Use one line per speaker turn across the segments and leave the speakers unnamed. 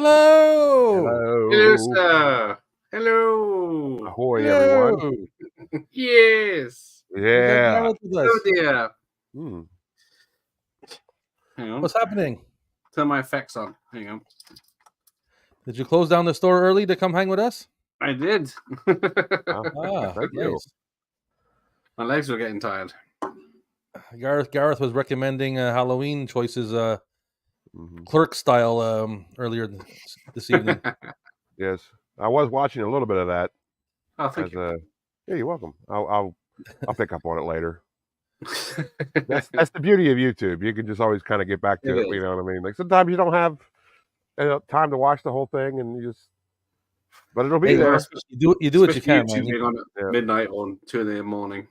Hello.
Hello,
Hello.
sir. Hello.
Ahoy,
Hello.
everyone.
Yes.
We got
Yeah.
Gareth with
Oh
us.
dear.
Hmm.
Hang on.
What's happening?
Turn my effects on. Hang on.
Did you close down the store early to come hang with us?
I did.
Ah,
Thank you.
nice.
My legs were getting tired.
Gareth was recommending Halloween choices,
Mhm.
clerk style, earlier this evening.
Yes. I was watching a little bit of that.
Oh, thank you.
Yeah, you're welcome. I'll pick up on it later. That's the beauty of YouTube. You can just always kind of get back to
It
it. You
is.
know what I mean? Like sometimes you don't have time to watch the whole thing, and but it'll be
Hey,
there.
you do what you can,
Especially
man.
YouTube being on at
Yeah.
midnight or 2 in the morning.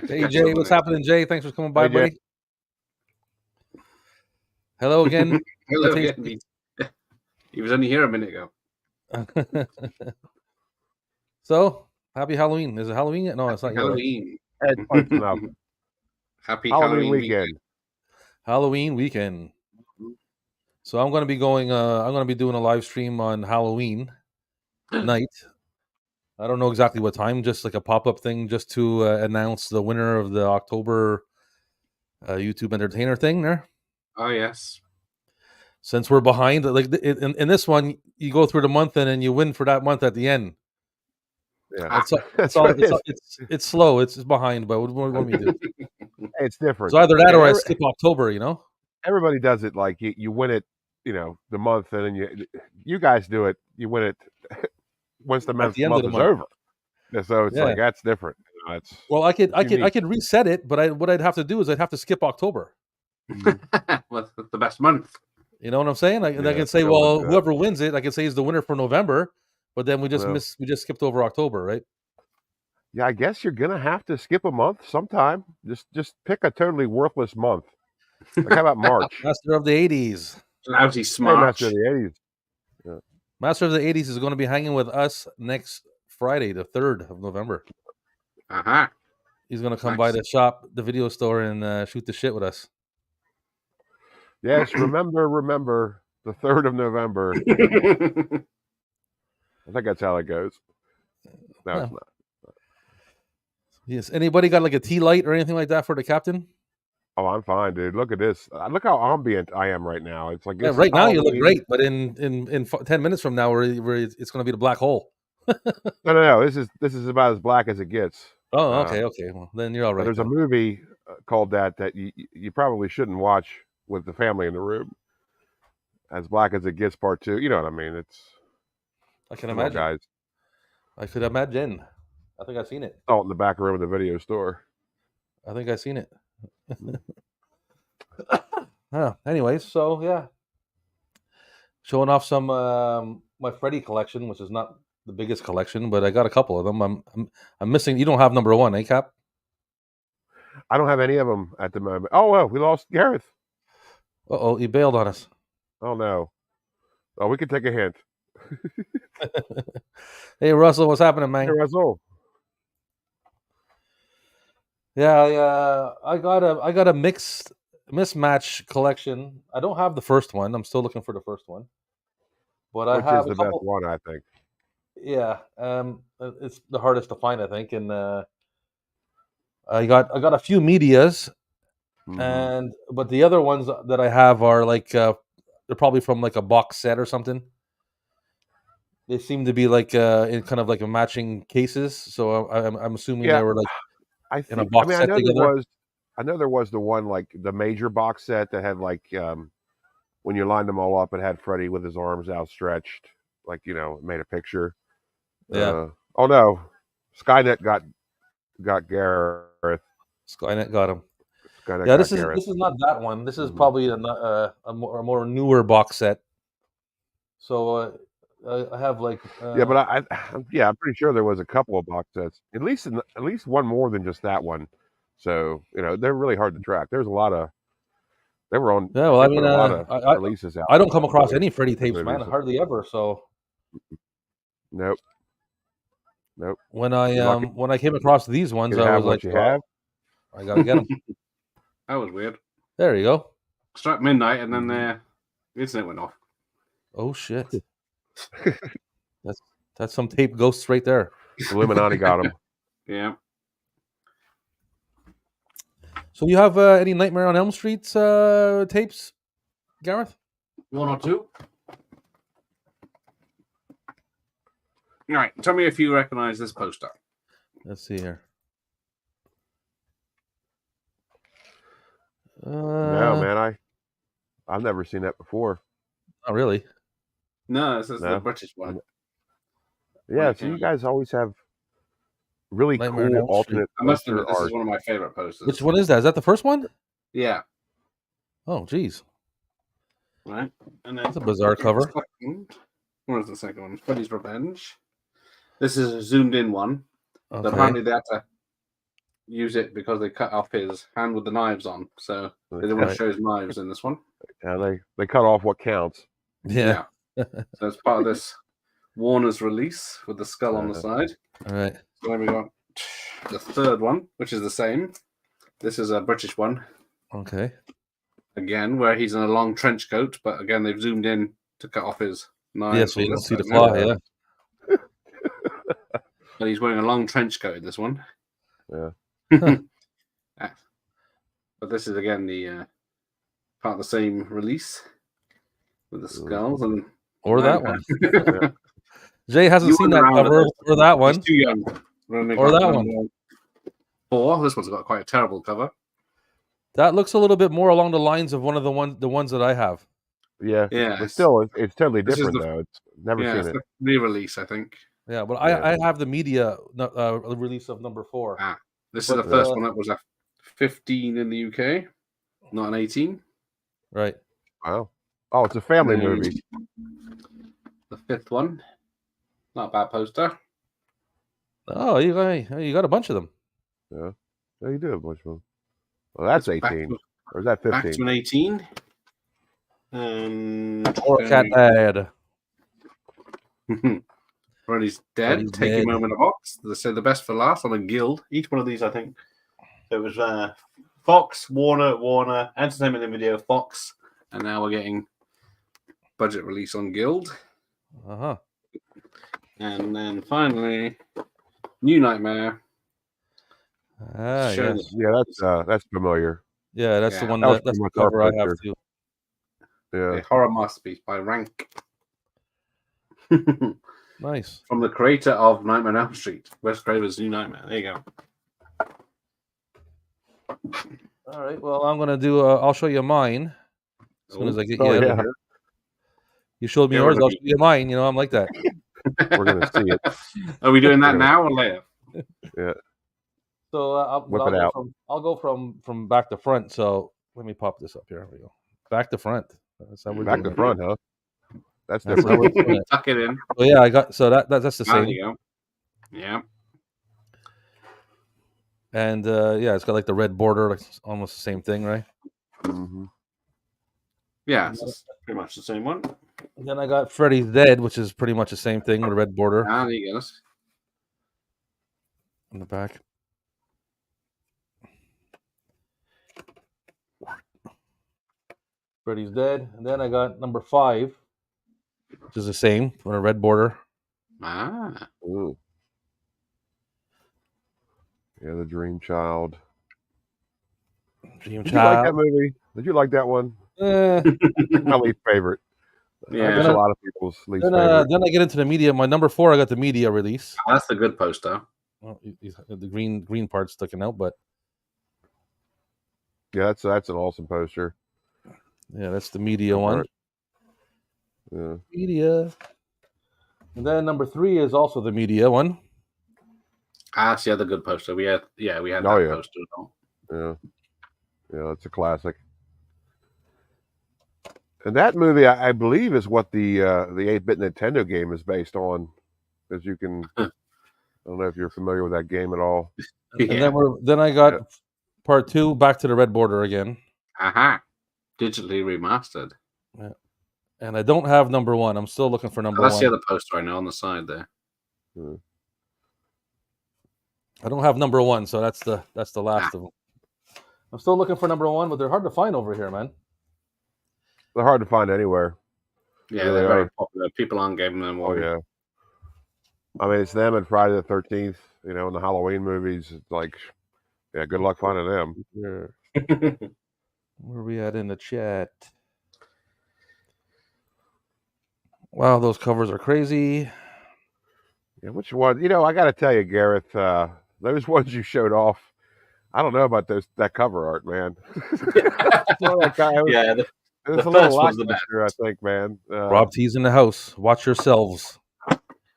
Hey Jay, what's happening, Jay? Thanks for coming by,
Hey, Jay.
buddy. Hello again.
Hello again. He was only here a minute ago.
So, happy Halloween. Is it Halloween yet? No, it's not yet.
Halloween.
It's close enough.
Happy
Halloween weekend.
Halloween weekend. So I'm gonna be going. I'm gonna be doing a live stream on Halloween night. I don't know exactly what time. Just like a pop up thing, just to announce the winner of the October YouTube Entertainer thing. There.
Oh yes.
Since we're behind, like in this one, you go through the month and then you win for that month at the end.
Yeah.
It's slow. It's behind, but what do we do?
It's different.
So either that or I skip October. You know.
Everybody does it like you win it, the month, and then you guys do it. You win it once the month is over. So it's like that's different.
Well, I could reset it, but what I'd have to do is I'd have to skip October.
Well, the best month.
You know what I'm saying? I can say, well, whoever wins it, I can say is the winner for November, but then we just skipped over October, right?
Yeah, I guess you're gonna have to skip a month sometime. Just pick a totally worthless month. Like how about March?
Master of the 80s.
Lousy smart.
Master of the 80s.
Yeah. Master of the 80s is going to be hanging with us next Friday, the 3rd of November.
Uh-huh.
He's going to come by the shop, the video store, and shoot the shit with us.
Yes, remember the 3rd of November. I think that's how it goes. No, it's not.
Yes. Anybody got like a tea light or anything like that for the captain?
Oh, I'm fine, dude. Look at this. Look how ambient I am right now. It's like
right now you look great, but in 10 minutes from now, it's going to be the black hole.
No. This is about as black as it gets.
Oh, okay. Well, then you're all right.
There's a movie called that you probably shouldn't watch with the family in the room. As Black as It Gets, Part 2. You know what I mean?
I can imagine.
Guys.
I could imagine. I think I've seen it.
Oh, in the back room of the video store.
I think I've seen it. Anyways, so yeah, showing off some my Freddy collection, which is not the biggest collection, but I got a couple of them. I'm missing. You don't have number 1, eh, Cap?
I don't have any of them at the moment. Oh well, we lost Gareth.
Uh-oh, he bailed on us.
Oh no. Oh, we can take a hint.
Hey Russell, what's happening, man?
Hey Russell.
Yeah, I got a mismatch collection. I don't have the first one. I'm still looking for the first one. But I have
the best one, I think.
Yeah, it's the hardest to find, I think, and I got a few medias, but the other ones that I have are like they're probably from like a box set or something. They seem to be like in kind of like a matching cases, so I'm assuming they were like in a box set together.
I know there was the one like the major box set that had like when you lined them all up, it had Freddy with his arms outstretched, like made a picture.
Yeah.
Oh no, Skynet got Gareth.
Skynet got him.
Skynet
this is not that one. This is probably a more newer box set. So I have like
but I'm pretty sure there was a couple of box sets, at least one more than just that one. So they're really hard to track. There's a lot of they were on.
Yeah, well, I mean,
a lot of releases out.
I don't come across any Freddy tapes, man. Hardly ever. So
nope.
When I came across these ones, I was like, I gotta get them.
That was weird.
There you go.
Struck midnight, and then the internet went off.
Oh shit. That's some tape ghosts right there.
Illuminati got him.
Yeah.
So you have any Nightmare on Elm Street tapes, Gareth?
1 or 2. All right. Tell me if you recognize this poster.
Let's see here.
No, man, I've never seen that before.
Not really.
No, this is
No.
the British one.
Yeah, so you guys always have really
Nightmare on
cool
Elm Street.
alternate
I must
poster
admit, this
art.
is one of my favorite posters.
Which one is that? Is that the first one?
Yeah.
Oh, geez.
Right. And then
That's a bizarre cover.
Where's the second one? Freddy's Revenge. This is a zoomed in one.
Okay.
Apparently they had to use it because they cut off his hand with the knives on. So they didn't want to show his knives in this one.
Yeah, they cut off what counts.
Yeah.
So it's part of this Warner's release with the skull on the side.
All right.
So then we got the third one, which is the same. This is a British one.
Okay.
Again, where he's in a long trench coat, but again, they've zoomed in to cut off his knives.
Yeah, so you don't see the claw, yeah.
But he's wearing a long trench coat in this one.
Yeah.
But this is, again, the part of the same release with the skulls.
Or that one. Jay hasn't seen that cover or that one.
He's too young.
Or that one.
4. This one's got quite a terrible cover.
That looks a little bit more along the lines of one of the ones that I have.
Yeah.
Yeah.
But still, it's totally different, though. It's never seen
it's
it.
the re-release, I think.
Yeah, but I have the media release of number 4.
This is the first one that was a 15 in the UK, not an 18.
Right.
Wow. Oh, it's a family movie.
The 5th one. Not a bad poster.
Oh, you got a bunch of them.
Yeah. Yeah, you do have a bunch of them. Well, that's 18. Or is that 15?
Back to an 18. And
Or a cat ad.
Freddy's dead.
Freddy's
Take
dead.
him home in a box. They say the best for last on a guild. Each one of these, I think. It was Fox, Warner, Entertainment and Video, Fox, and now we're getting budget release on Guild.
Uh-huh.
And then finally, New Nightmare.
Yes.
Yeah, that's familiar.
Yeah, that's the one
That was
that's the
pretty much our
cover I have
picture.
too.
Yeah.
A horror masterpiece by Rank.
Nice.
From the creator of Nightmare on Elm Street, Wes Craven's New Nightmare. There you go.
All right. Well, I'm gonna do. I'll show you mine as soon as I get you.
Oh,
out of
yeah.
here. You showed me
Yeah,
yours.
we're
I'll show you mine. You know, I'm like that.
We're going to see it.
Are we doing that now or later?
Yeah.
So
Whip it out.
I'll go from back to front. So let me pop this up here. Here we go. Back to front. That's how we're
Back
doing
to
it.
front, huh? That's
That's how
different.
we're doing it.
Tuck it in.
So yeah, I got that's the
There
same.
you go. Yeah.
And yeah, it's got like the red border, like almost the same thing, right?
Mm-hmm.
Yeah, it's pretty much the same one.
And then I got Freddy's Dead, which is pretty much the same thing with a red border
There you go.
on the back. Freddy's Dead. And then I got number 5, which is the same with a red border.
Ooh. Yeah, the Dream Child.
Dream
Did you like that
Child.
movie? Did you like that one?
Eh.
My least favorite.
Yeah.
That's a lot of people's least
Then
favorite.
I get into the media. My number 4, I got the media release.
That's the good poster.
Well, the green part's sticking out, but
Yeah, that's an awesome poster.
yeah, that's the media one.
Yeah.
Media. And then number 3 is also the media one.
That's the other good poster. We had that poster as well.
Yeah. Yeah, it's a classic. And that movie, I believe, is what the 8-bit Nintendo game is based on. As you can, I don't know if you're familiar with that game at all.
And then I got part 2, back to the red border again.
Aha. Digitally remastered.
Yeah. And I don't have number 1. I'm still looking for number 1.
That's the other poster I know on the side there.
Yeah.
I don't have number 1, so that's the last of them. I'm still looking for number 1, but they're hard to find over here, man.
They're hard to find anywhere.
Yeah,
Really
they're very
are.
popular. People aren't giving them
Oh
one.
yeah. I mean, it's them and Friday the 13th. You know, in the Halloween movies. It's like, yeah, good luck finding them.
Here. Where are we at in the chat? Wow, those covers are crazy.
Yeah, which one? You know, I got to tell you, Gareth, those ones you showed off. I don't know about that cover art, man. Well, that guy,
Yeah,
it was
the
a little
first one's the best.
lackluster, I think, man.
Rob T's in the house. Watch yourselves.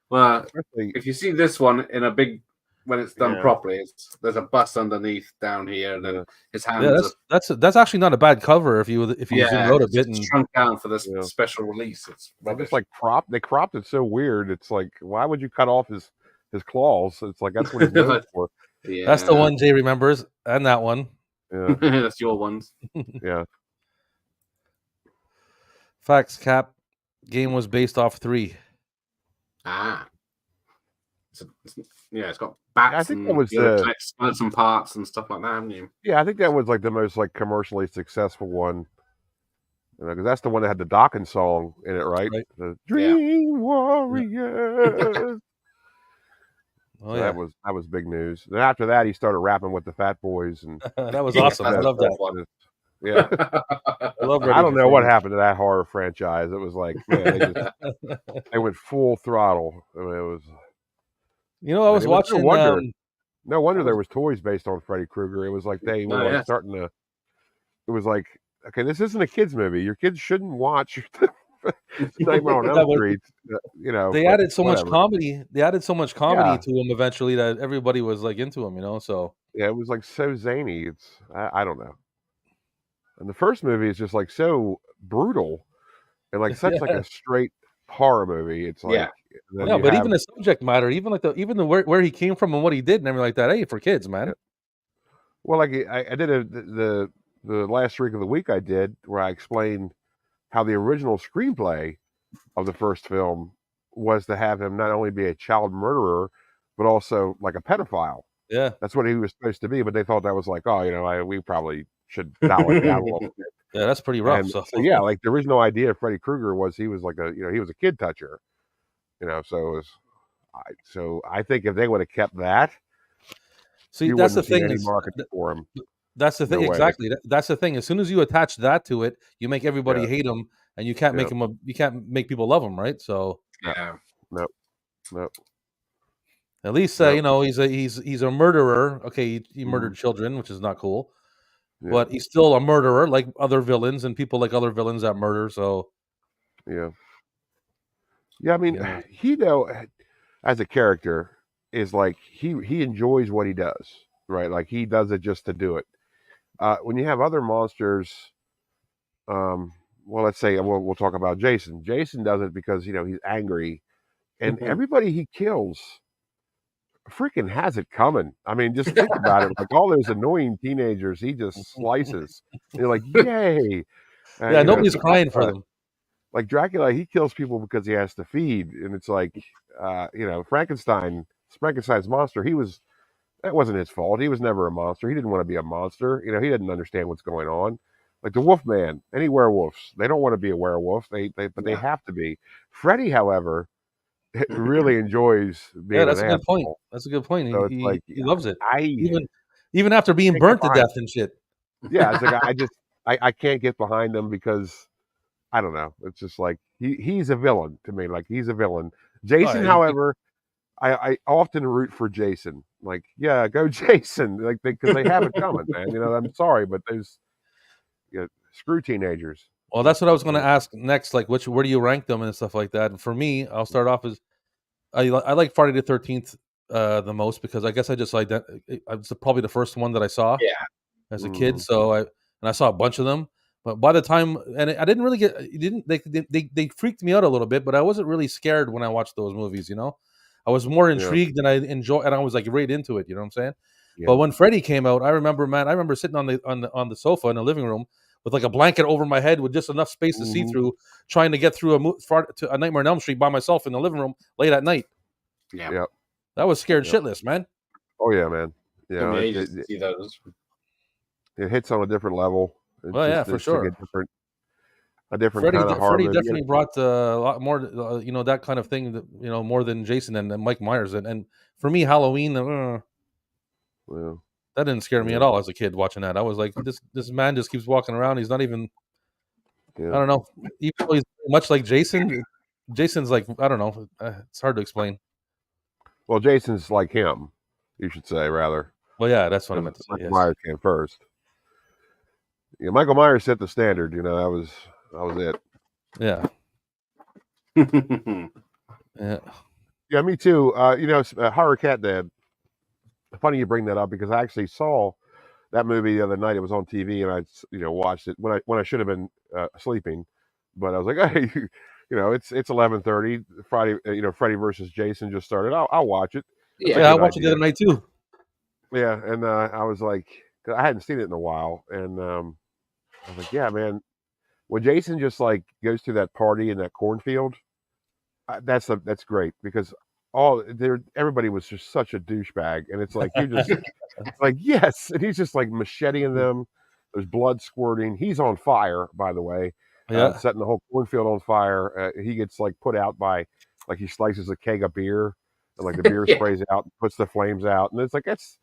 Well,
Especially,
if you see this one in a big, when it's done
Yeah.
properly, there's a bust underneath down here, and then
Yeah.
his
Yeah,
hands.
that's actually not a bad cover if you zoom out a
it's
bit
just
and
shrunk down for this
Yeah.
special release. It's
they
rubbish.
just like they cropped it so weird. It's like, why would you cut off his claws? It's like that's what he's known for.
Yeah,
that's the one Jay remembers, and that one.
Yeah,
that's your ones.
yeah.
Facts, Cap. Game was based off 3.
Ah, it's got bats.
I think
and
that was
you gotta collect skeleton parts and stuff like that, haven't you?
Yeah, I think that was like the most like commercially successful one. Because that's the one that had the Dawkins song in it, right?
Right.
The Dream Warriors.
Oh
So
yeah,
that was big news. Then after that, he started rapping with the Fat Boys, and
that was awesome. I love that.
one.
Yeah,
I love.
I don't know what happened to that horror franchise. It was like, man, they went full throttle. I mean, it was.
You know, I was watching.
No wonder there was toys based on Freddy Krueger. It was like they were starting to. It was like, okay, this isn't a kids movie. Your kids shouldn't watch Nightmare on Elm Street. You know,
they added so
whatever.
much comedy. They added so much comedy to him eventually that everybody was like into him. You know, so
yeah, it was like so zany. It's I don't know. And the first movie is just like so brutal and like such like a straight horror movie. It's like
but even the subject matter, even the where he came from and what he did and everything like that. Hey, for kids, man.
Yeah. Well, like I did the last streak of the week I did where I explained how the original screenplay of the first film was to have him not only be a child murderer but also like a pedophile.
Yeah,
that's what he was supposed to be. But they thought that was like, oh, you know, we probably should dial it down a little bit.
Yeah, that's pretty rough.
So yeah, like the original idea of Freddy Krueger was he was like he was a kid toucher. You know, so it was. So I think if they would have kept that,
see, that's the thing.
Marketing for him.
That's the thing, exactly. That's the thing. As soon as you attach that to it, you make everybody hate him, and you can't make him. You can't make people love him, right? So
no.
At least you know he's a murderer. Okay, he murdered children, which is not cool. Yeah. But he's still a murderer, like other villains, and people like other villains that murder. So
yeah. I mean, he though, as a character, is like he enjoys what he does, right? Like he does it just to do it. When you have other monsters, well, let's say we'll talk about Jason. Jason does it because he's angry, and everybody he kills freaking has it coming. I mean, just think about it. Like all those annoying teenagers, he just slices. And you're like, yay!
Nobody's crying for them.
Like Dracula, he kills people because he has to feed, and it's like, Frankenstein's monster. That wasn't his fault. He was never a monster. He didn't want to be a monster. He didn't understand what's going on. Like the Wolfman, any werewolves, they don't want to be a werewolf. They have to be. Freddy, however, really enjoys being
that's
an
a good
asshole.
point. That's a good point.
So
he loves it. Even after being burnt to death and shit.
Yeah, it's like I can't get behind him because I don't know. It's just like he's a villain to me. Like he's a villain. Jason, however, I often root for Jason. Like, yeah, go Jason. Like because they have it coming, man. I'm sorry, but there's screw teenagers.
Well, that's what I was going to ask next. Like, where do you rank them and stuff like that? And for me, I'll start off as I like Friday the 13th the most because I guess I just like that. It's probably the first one that I saw as a kid. So I saw a bunch of them. But by the time, and I didn't really they freaked me out a little bit, but I wasn't really scared when I watched those movies. I was more intrigued and I enjoyed, and I was like right into it. You know what I'm saying? Yeah. But when Freddy came out, I remember sitting on the sofa in the living room with like a blanket over my head with just enough space to see through, trying to get through a Nightmare on Elm Street by myself in the living room late at night.
Yeah,
that was scared shitless, man.
Oh yeah, man. Yeah,
it
hits on a different level.
For sure.
a different kind of horror
Freddy
movie.
definitely brought a lot more, that kind of thing, that, more than Jason and Mike Myers. And for me, Halloween,
Well,
that didn't scare me at all as a kid watching that. I was like, this man just keeps walking around. He's not even,
yeah.
I don't know, even though he's much like Jason. Jason's like, I don't know. It's hard to explain.
Well, Jason's like him, you should say, rather.
Well, yeah, that's what I meant to say.
Michael
Yes.
Myers came first. Yeah, Michael Myers set the standard. That was it.
Yeah. Yeah.
Yeah, me too. Horror Cat Dad. Funny you bring that up because I actually saw that movie the other night. It was on TV, and I watched it when I should have been sleeping. But I was like, hey, it's 11:30 Friday. Freddy versus Jason just started. I'll watch it.
Yeah, I watched it the other night too.
Yeah, and I was like, 'cause I hadn't seen it in a while, and I was like, yeah, man, when Jason just like goes to that party in that cornfield, that's great because everybody was just such a douchebag, and it's like you just like yes, and he's just like macheting them. There's blood squirting. He's on fire, by the way.
Yeah.
Setting the whole cornfield on fire. He gets like put out by like he slices a keg of beer, and like the beer sprays out and puts the flames out, and it's like that's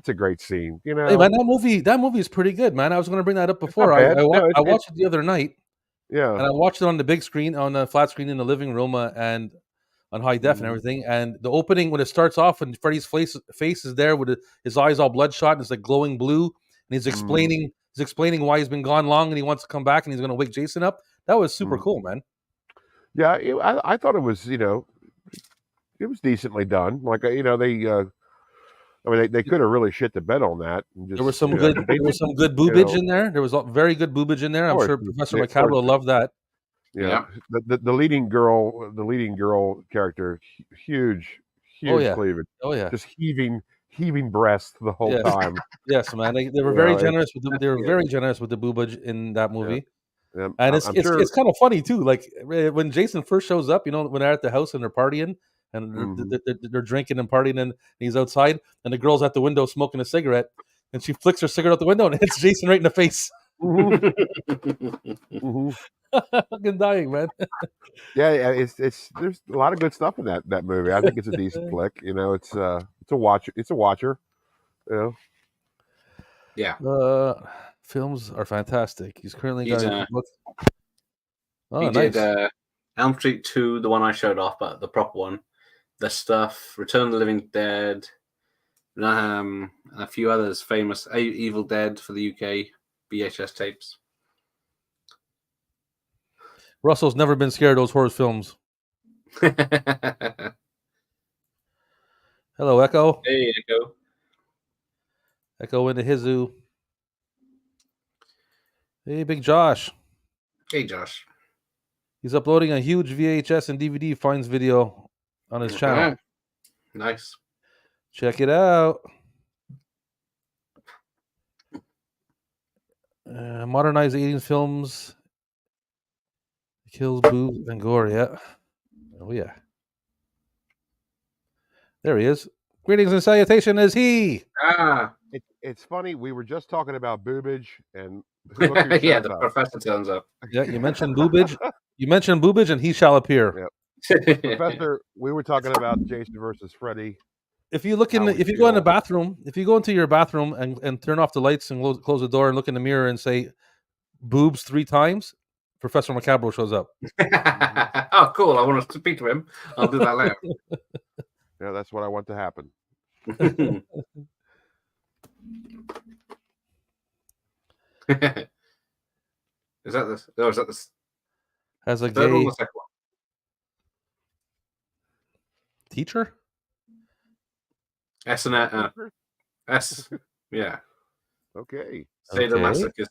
a great scene.
Hey man, that movie is pretty good, man. I was going to bring that up before. I watched it the other night.
Yeah,
and I watched it on the big screen, on the flat screen in the living room, and on high def and everything. And the opening, when it starts off, and Freddy's face is there with his eyes all bloodshot, and it's like glowing blue, and he's explaining why he's been gone long, and he wants to come back, and he's going to wake Jason up. That was super cool, man.
Yeah, I thought it was it was decently done. Like they they could have really shit the bed on that. And just,
there was some good boobage in there. There was very good boobage in there. I'm sure Professor Macabre loved that.
Yeah. The leading girl character, huge cleavage.
Oh yeah,
just heaving breast the whole time.
Yes, man. They were very generous with very generous with the boobage in that movie. Yeah. And it's kind of funny too. Like when Jason first shows up, when they're at the house and they're partying and they're drinking and partying, and he's outside, and the girl's at the window smoking a cigarette, and she flicks her cigarette out the window and hits Jason right in the face. Fucking dying, man.
Yeah, it's there's a lot of good stuff in that movie. I think it's a decent flick. It's a watcher.
Yeah.
Films are fantastic. He's currently got.
He did Elm Street 2, the one I showed off, but the proper one. The Stuff, Return of the Living Dead, and a few others famous. Evil Dead for the UK VHS tapes.
Russell's never been scared of those horror films. Hello, Echo.
Hey, Echo.
Echo into his zoo. Hey, Big Josh.
Hey, Josh.
He's uploading a huge VHS and DVD finds video on his channel.
Nice.
Check it out. Modernized 80s films. Kills, boobs, and gore. Yeah. Oh, yeah. There he is. Greetings and salutation is he.
It's funny. We were just talking about boobage and
the professor turns up.
Yeah, you mentioned boobage. And he shall appear.
Yep. Professor, we were talking about Jason versus Freddy.
If you look if you go in the bathroom, if you go into your bathroom and turn off the lights and close the door and look in the mirror and say boobs 3 times, Professor Macabre shows up.
Oh, cool. I want to speak to him. I'll do that later.
Yeah, that's what I want to happen.
Is that this? No, is that this?
Has a
third
gay
one or second one?
Teacher?
S and S. Yeah.
Okay.
Sadomasochistic.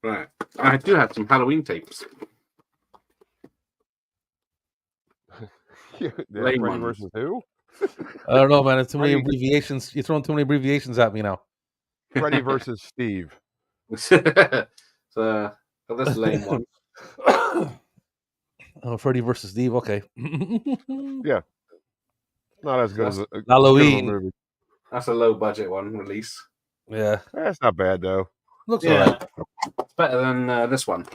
Right. I do have some Halloween tapes.
Freddy versus who?
I don't know, man. It's too many abbreviations. You're throwing too many abbreviations at me now.
Freddy versus Steve.
So that's a lame one.
Oh, Freddy versus Steve. Okay.
Yeah. Not as good as
Halloween.
Movie.
That's a low budget one release.
Yeah.
That's not bad though.
Looks alright.
better than this one.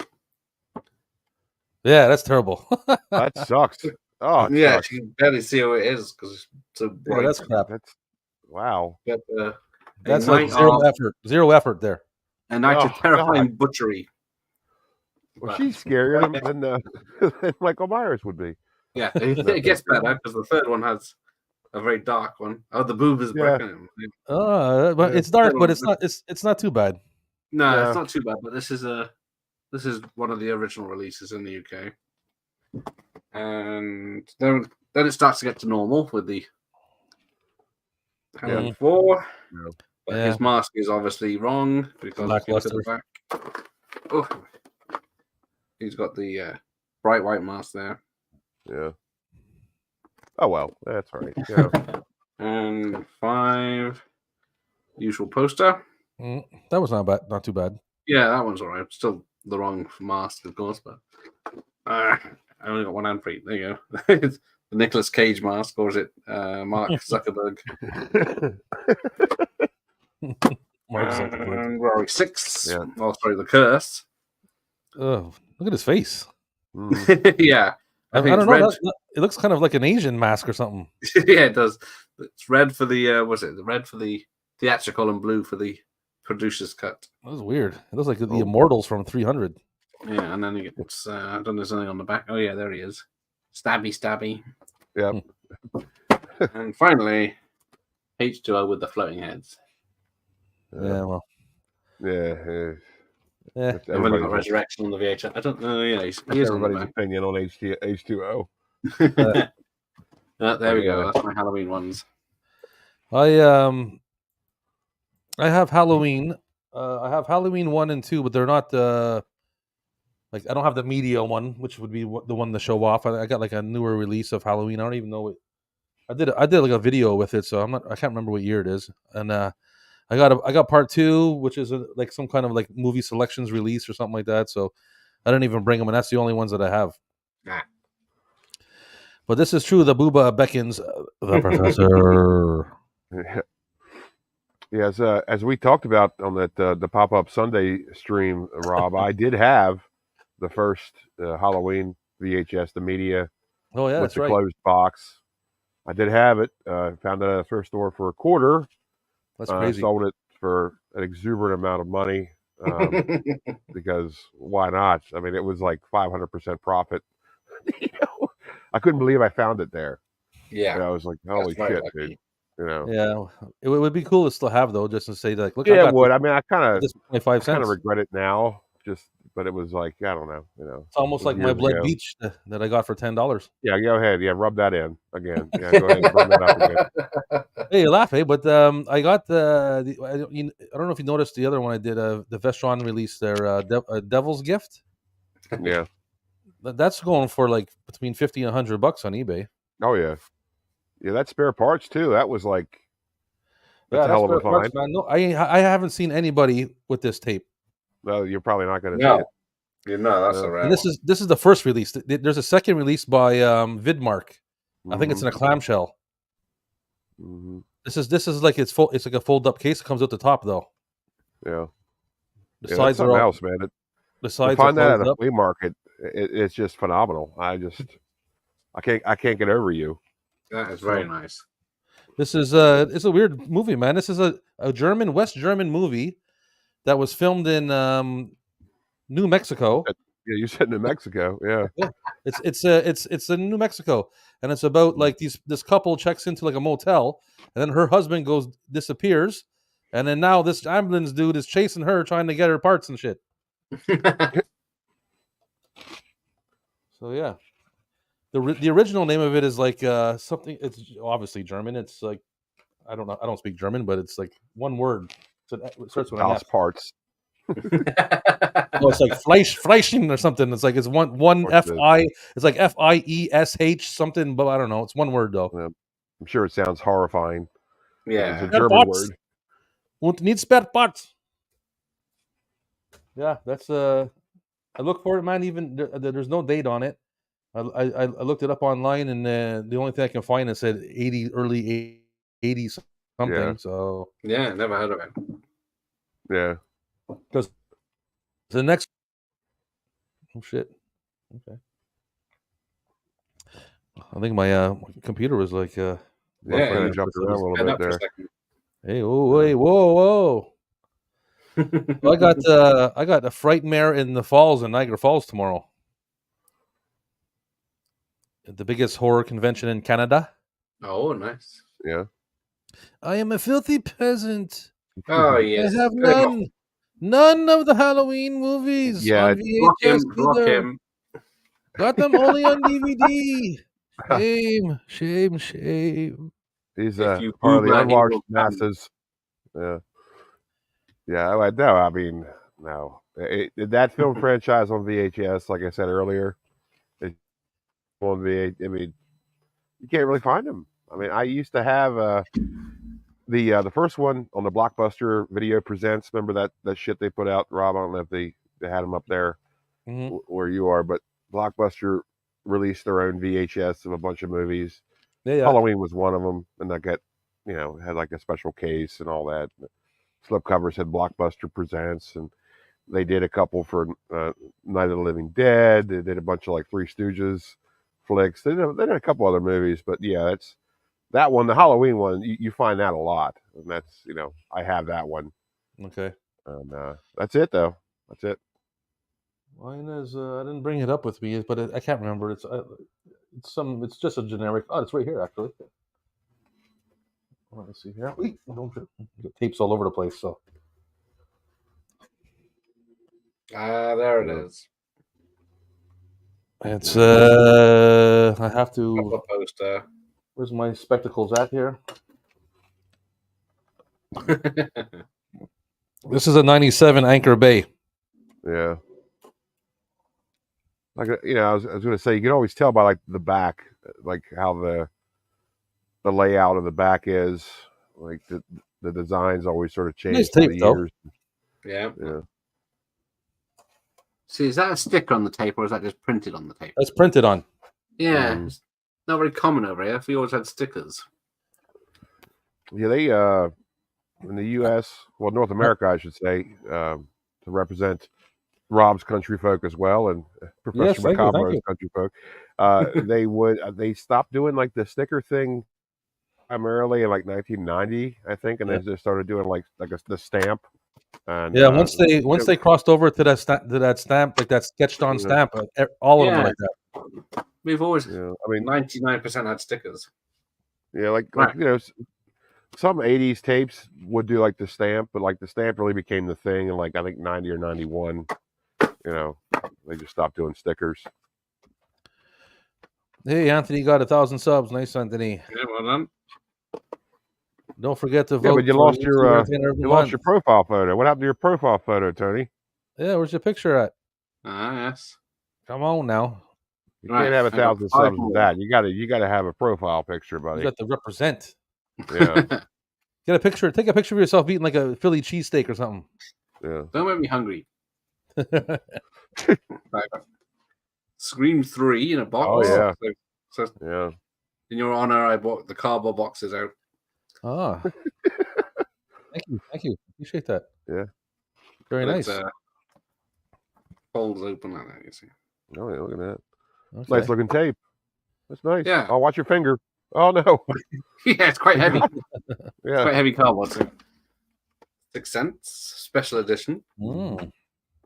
Yeah, that's terrible.
That sucks. Oh, it
Yeah,
sucks.
you can barely see who it is because it's so
Yeah,
bright.
that's crap.
That's wow.
Got a
That's
night
like zero
of
effort. Zero effort there.
a night of
Oh,
terrifying
God.
butchery.
Well,
But-
she's scarier than Michael Myers would be.
Yeah, it gets better because the third one has a very dark one. Oh, the boob is
Yeah.
broken.
But
Yeah.
it's dark, but it's not too bad.
No,
No.
it's not too bad. But this is one of the original releases in the UK, and then it starts to get to normal with the Halloween 4.
Yeah.
But his mask is obviously wrong because if you look at the back, oh, he's got the bright white mask there.
Yeah. Oh well, that's all right. Yeah.
And 5, usual poster.
That was not bad. Not too bad.
Yeah, that one's all right. Still the wrong mask, of course, but I only got one hand free. There you go. It's the Nicolas Cage mask, or is it Mark Zuckerberg? And where are we? 6.
Yeah.
Oh, sorry, the curse.
Oh, look at his face.
Yeah.
I
think
don't
it's
know.
red.
It looks kind of like an Asian mask or something.
Yeah, it does. It's red for the was it the red for the theatrical and blue for the producer's cut.
That was weird. It looks like the Immortals from 300.
Yeah, and then it's I don't know, there's something on the back. Oh yeah, there he is. Stabby.
Yep.
And finally, H2O with the floating heads.
Yeah, well,
Yeah.
yeah.
I've only got Resurrection on the VHS. I don't know. Yeah, he is on the
Everybody's
back.
opinion on H2O.
There we go. That's my Halloween ones.
I have Halloween. I have Halloween 1 and 2, but they're not like I don't have the media one, which would be the one to show off. I got like a newer release of Halloween. I don't even know it. I did like a video with it, so I can't remember what year it is. And I got part 2, which is like some kind of like movie selections release or something like that. So I didn't even bring them, and that's the only ones that I have.
Nah.
But this is true. The Booba beckons the professor.
Yes, as we talked about on that the Pop Up Sunday stream, Rob, I did have the first Halloween VHS, the media,
Oh yeah,
with
that's
the
right.
closed box. I did have it. Found it at a thrift store for $0.25.
That's crazy.
Sold it for an exuberant amount of money because why not? I mean, it was like 500% profit. I couldn't believe I found it there.
Yeah,
I was like, holy
very
shit,
lucky.
dude. You know.
Yeah, it would be cool to still have though, just to say like, look,
Yeah,
I
it
got
would. I mean, I kind
this 25
of
cents.
regret it now. But it was like, I don't know. You know,
It's almost
it was
like my
years
Blood
ago.
Beach that I got for $10.
Yeah, go ahead. Yeah, rub that in again. Yeah, go ahead and burn that up again.
Hey, you laugh, but I got I don't know if you noticed the other one I did. The Vestron release their Devil's Gift.
Yeah.
That's going for like between $50 and $100 on eBay.
Oh yeah. Yeah, that's spare parts too. That was like
Yeah,
that's a hell of a
spare parts,
find.
man. No, I haven't seen anybody with this tape.
Well, you're probably not going to see
No,
it.
you know that's
No.
a rare
And this is the first release. There's a second release by Vidmark. I think it's in a clamshell.
Mm-hmm.
This is like it's like a fold up case. It comes out the top though.
Yeah.
The
Yeah,
sides
that's
are
something
all,
else, man.
the
To
sides are
find that at
closed
a
up.
flea market, it's just phenomenal. I can't get over you.
That is very nice.
This is it's a weird movie, man. This is a West German movie that was filmed in New Mexico.
Yeah, you said New Mexico. Yeah.
It's in New Mexico, and it's about like this couple checks into like a motel, and then her husband disappears, and then now this ambulance dude is chasing her, trying to get her parts and shit. So yeah, the original name of it is like something. It's obviously German. It's like I don't know. I don't speak German, but it's like one word. So it starts with an
House
F.
parts.
Oh, it's like Fleisching or something. It's like it's one
course it is.
F-I. It's like F-I-E-S-H something, but I don't know. It's one word though.
Yeah. I'm sure it sounds horrifying.
Yeah.
It's a
Spare
German
parts.
word.
Und need spare parts. Yeah, that's I look for it, man. Even there's no date on it. I looked it up online, and the only thing I can find is said early 80s something.
Yeah.
So
Yeah, never heard of it.
Yeah.
because The next. Oh shit. Okay. I think my computer was like.
Yeah,
Kinda
you
jumped
just
around a little
sped
bit
up for a
there.
second.
Hey, whoa, whoa! Well, I got a Frightmare in the Falls in Niagara Falls tomorrow. The biggest horror convention in Canada.
Oh, nice.
Yeah.
I am a filthy peasant.
Oh,
I
yes.
have none of the Halloween movies
Yeah,
on VHS
Block
either.
him.
Got them only on DVD. Shame, shame, shame.
He's
If you
part of the
Google it, he
unwashed
will come.
masses. Yeah. Yeah. No, I mean, no. That film franchise on VHS, like I said earlier, it's on VH. I mean, you can't really find them. I mean, I used to have the first one on the Blockbuster Video Presents. Remember that shit they put out, Rob? I don't know if they had them up there where you are, but Blockbuster released their own VHS of a bunch of movies.
Yeah.
Halloween was one of them, and that got, had like a special case and all that. Slipcover said Blockbuster Presents, and they did a couple for Night of the Living Dead. They did a bunch of like Three Stooges flicks. They did a couple other movies, but yeah, that's that one, the Halloween one. You find that a lot, and that's I have that one.
Okay.
And that's it though. That's it.
Mine is I didn't bring it up with me, but I can't remember. It's just a generic. Oh, it's right here actually. Let me see here. Wait, the tape's all over the place. So.
There it is.
It's I have to.
Couple poster.
Where's my spectacles at here? This is a '97 Anchor Bay.
Yeah. Like I was going to say, you can always tell by like the back, like how the layout of the back is. Like the designs always sort of change
Nice
through
tape,
the years.
Yeah.
Yeah.
See, is that a sticker on the tape, or is that just printed on the tape?
That's printed on.
Yeah, it's not very common over here. We always had stickers.
Yeah, they in the U.S., well, North America, I should say, to represent Rob's country folk as well, and Professor Macabro's country folk. They stopped doing like the sticker thing primarily in like 1990, I think, and they just started doing like the stamp. And
once they crossed over to that stamp, like that sketched on stamp, all of them were like that.
We've always,
99%
had stickers.
Yeah, like some 80s tapes would do like the stamp, but like the stamp really became the thing in like I think 90 or 91. They just stopped doing stickers.
Hey, Anthony got 1,000 subs. Nice, Anthony.
Yeah, well done.
Don't forget to vote.
Yeah, but you lost your profile photo. What happened to your profile photo, Tony?
Yeah, where's your picture at?
Yes.
Come on now.
You can't have 1,000 subs with that. You gotta have a profile picture, buddy.
You got to represent.
Yeah.
Get a picture. Take a picture of yourself eating like a Philly cheesesteak or something.
Yeah.
Don't make me hungry. Scream 3 in a box.
Oh yeah.
So
yeah.
In your honor, I bought the cardboard boxes out.
Ah. Thank you. Appreciate that.
Yeah.
Very nice.
Folds open like that, you see.
Oh yeah, look at that.
Okay.
Nice looking tape. That's nice.
Yeah.
Oh, watch your finger. Oh no.
Yeah, it's quite heavy.
Yeah.
It's quite heavy cardboard. So 6 cents special edition with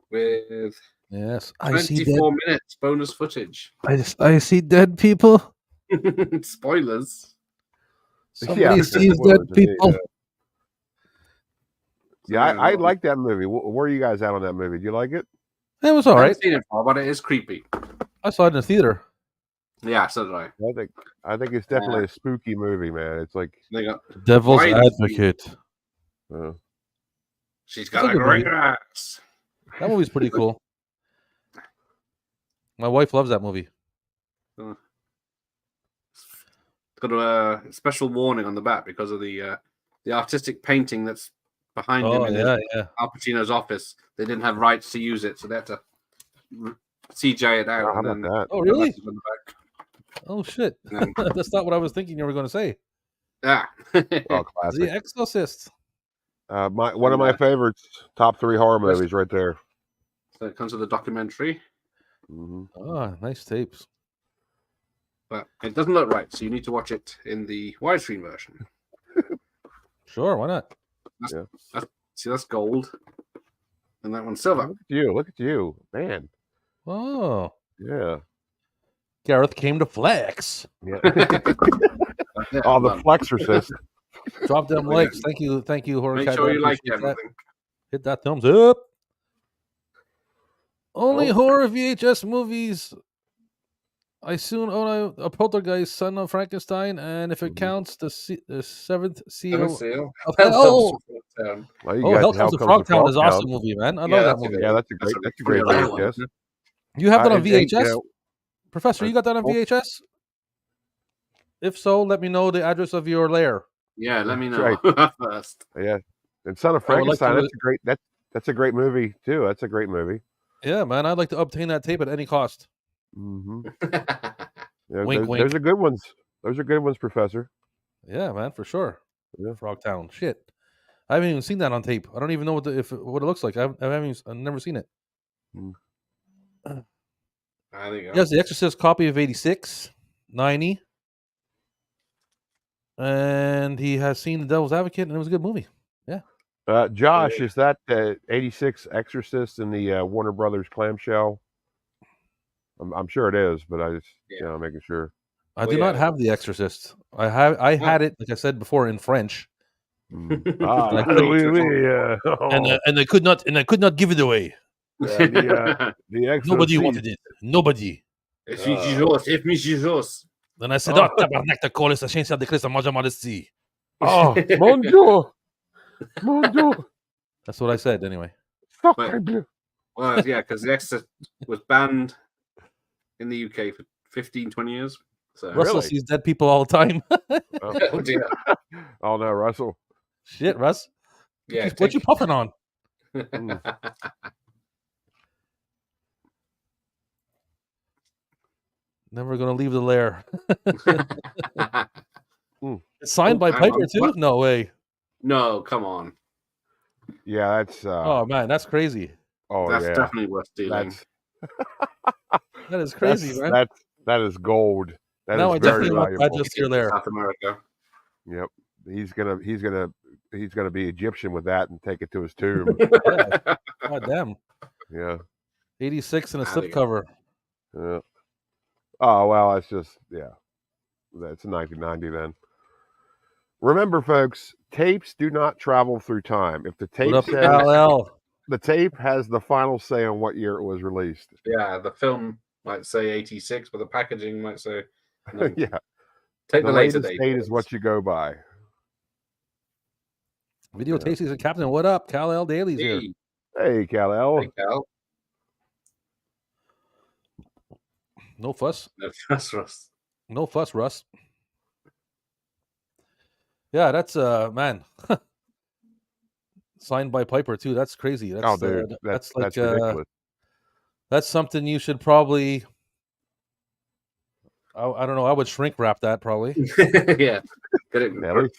24 minutes bonus footage.
I see dead people.
Spoilers.
Somebody sees dead people.
Yeah, I like that movie. Where are you guys at on that movie? Do you like it?
It was all right.
I haven't seen it before, but it is creepy.
I saw it in the theater.
Yeah, so did I.
I think it's definitely a spooky movie, man. It's like
Devil's Advocate.
She's got a great ass.
That movie's pretty cool. My wife loves that movie.
It's got a special warning on the back because of the artistic painting that's behind him in Al Pacino's office. They didn't have rights to use it, so they had to CGI it out.
Oh, how about that?
Oh, really? Oh, shit. That's not what I was thinking you were going to say.
Yeah.
Oh, classic.
The Exorcist.
One of my favorites, top 3 horror movies right there.
So it comes with a documentary.
Oh, nice tapes.
But it doesn't look right, so you need to watch it in the widescreen version.
Sure, why not?
See, that's gold. And that one's silver.
Look at you. Man.
Oh.
Yeah.
Gareth came to flex.
Yeah. Oh, the Flexorcist.
Drop them likes. Thank you, Horror
Make
Cat.
sure you like
Appreciate that.
everything.
Hit that thumbs up. Only horror VHS movies. I soon own a Poltergeist, Son of Frankenstein, and if it counts, the Seventh Seal of Hell. Hell Comes to Frogtown is an awesome movie, man. I love that movie.
Yeah, that's a great VHS.
You have that on VHS? Professor, you got that on VHS? If so, let me know the address of your lair.
Yeah, let me know
right.
first.
Yeah, and Son of Frankenstein. That's a great movie too. That's a great movie.
Yeah, man, I'd like to obtain that tape at any cost.
Yeah,
wink, wink.
Those are good ones. Those are good ones, Professor.
Yeah, man, for sure.
Yeah.
Frogtown. Shit, I haven't even seen that on tape. I don't even know what it looks like. I've never seen it.
There you go.
He has the Exorcist copy of 86, 90. And he has seen The Devil's Advocate, and it was a good movie. Yeah.
Josh, is that 86 Exorcist in the Warner Brothers clamshell? I'm sure it is, but I just making sure.
I do not have The Exorcist. I had it, like I said before, in French. And I could not give it away.
The
Nobody wanted it. Nobody. Then I said, "Oh, tabarnak de colis, chien de Christ, mange modesty."
Oh, mon Dieu, mon Dieu.
That's what I said, anyway.
Well, yeah, because The Exorcist was banned in the UK for 15, 20 years. So
Russell sees dead people all the time.
Oh dear.
Oh no, Russell.
Shit, Russ.
Yeah.
What you puffing on? Never gonna leave the lair. It's signed by Piper too? What? No way.
No, come on.
Yeah, that's.
Oh man, that's crazy.
Oh,
that's definitely worth stealing.
That is crazy, man.
That is gold. That
now
is
I
very
definitely
valuable.
want just your lair.
South America.
Yep, he's gonna be Egyptian with that and take it to his tomb.
Yeah. God damn.
Yeah.
86 and a slipcover.
Yeah. Oh well, that's just that's 1990 then. Remember, folks, tapes do not travel through time. If the tape says the tape has the final say on what year it was released.
Yeah, the film might say 86, but the packaging might say
yeah.
Take the later
latest date is what you go by.
Video Tasties and Captain, what up? Cal L. Daly's here.
Hey, Cal L.
Hey, Cal.
No fuss.
No fuss, Russ.
No fuss, Russ. Yeah, that's man. Signed by Piper too. That's crazy. That's,
dude,
that's like
ridiculous.
That's something you should probably. I don't know. I would shrink wrap that probably.
Yeah, get it.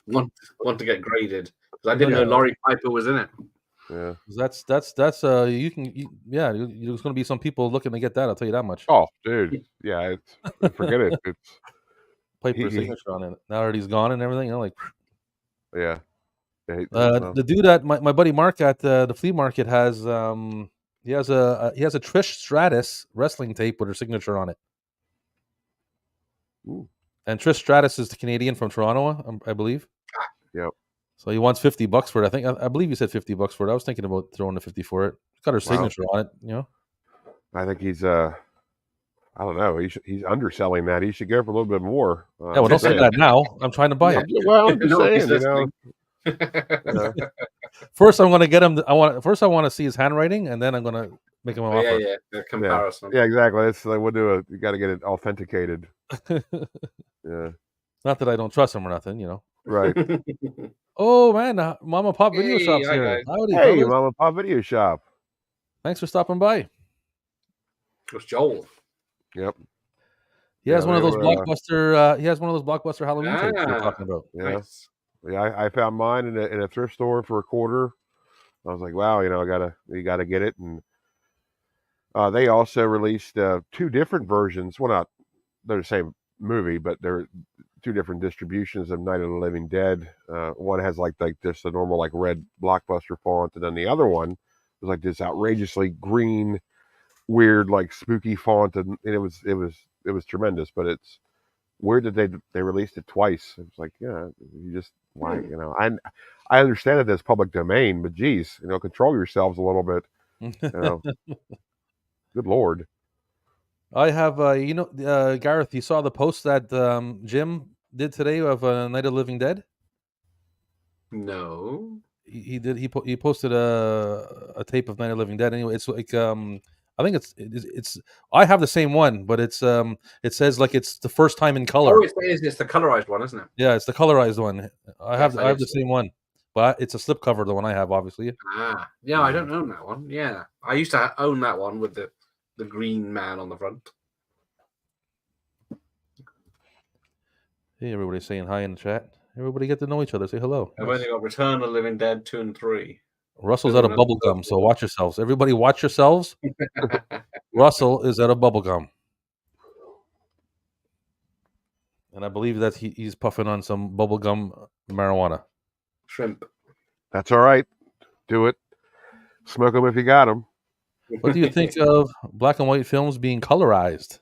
Want to get graded because I didn't know Laurie Piper was in it.
Yeah,
that's there's going to be some people looking to get that. I'll tell you that much.
Oh, dude, yeah, forget it. It's
Piper's signature on it. Now that he's gone and everything, I'm like,
yeah.
The dude at my buddy Mark at the flea market has he has a Trish Stratus wrestling tape with her signature on it.
Ooh.
And Trish Stratus is the Canadian from Toronto, I believe.
Yep.
So he wants $50 for it. I believe you said $50 for it. I was thinking about throwing the 50 for it. It's got her signature on it, you know.
I think he's I don't know. He's underselling that. He should go for a little bit more.
Yeah, well, don't say that now. I'm trying to buy it.
Well, I'm just saying, you know.
First, I'm going to get him. I want to see his handwriting, and then I'm going to make him an offer.
Yeah, the comparison.
Yeah, exactly. It's like you got to get it authenticated. Yeah.
Not that I don't trust him or nothing, you know.
Right.
Oh man, Mama Pop Video Shop's here.
Howdy, hey, Mama Pop Video Shop.
Thanks for stopping by.
It's Joel.
Yep.
He has one of those blockbuster. He has one of those blockbuster Halloween tapes we're talking about.
Yeah. Nice. Yeah, I found mine in a thrift store for $1. I was like, wow, you know, you gotta get it, and They also released 2 different versions. Well, not they're the same movie, but they're 2 different distributions of Night of the Living Dead. One has like just a normal like red blockbuster font, and then the other one was like this outrageously green, weird like spooky font, and it was tremendous. But it's weird that they released it twice. It's like, yeah, you just why, I understand that it's public domain, but geez, control yourselves a little bit. Good Lord.
I have, Gareth, you saw the post that Jim did today of Night of the Living Dead?
No.
He did. He posted a tape of Night of the Living Dead. Anyway, it's like I think it's I have the same one, but it says like it's the first time in color.
Oh, it's the colorized one, isn't it?
Yeah, it's the colorized one. I have
I
the same one, but it's a slipcover, the one I have, obviously.
Yeah, I don't own that one. Yeah, I used to own that one with the green man on the front.
Hey, everybody's saying hi in the chat. Everybody get to know each other. Say hello.
I've only got Return of the Living Dead 2 and 3.
Russell's out of bubble gum, so watch yourselves. Everybody, watch yourselves. Russell is out of bubble gum, and I believe that he's puffing on some bubble gum marijuana.
Shrimp.
That's all right. Do it. Smoke them if you got them.
What do you think of black and white films being colorized?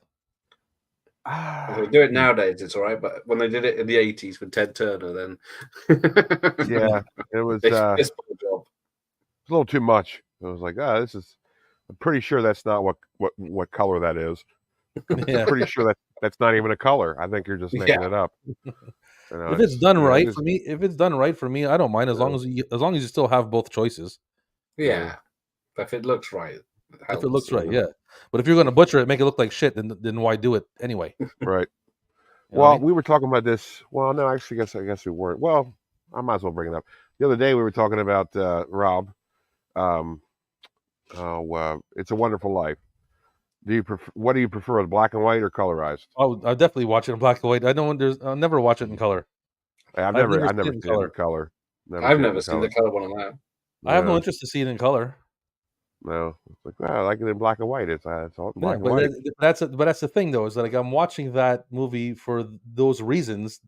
If they do it nowadays, it's all right. But when they did it in the 80s with Ted Turner, then
yeah, it was a little too much. It was like, this is. I'm pretty sure that's not what color that is.
Yeah.
I'm pretty sure that's not even a color. I think you're just making it up.
If it's done right for me, I don't mind as long as you still have both choices.
Yeah, if it looks right.
If it looks right, yeah. But if you're going to butcher it, make it look like shit, then why do it anyway?
Right. Well, we were talking about this. Well, no, actually, I guess we weren't. Well, I might as well bring it up. The other day we were talking about Rob. It's a Wonderful Life. What do you prefer, black and white or colorized?
Oh, I definitely watch it in black and white. I'll never watch it in color.
I've never seen it in color.
I've never seen the color one on that.
I have no interest to see it in color.
No, it's like, I like it in black and white. It's all black and white.
That's the thing, though, is that like I'm watching that movie for those reasons,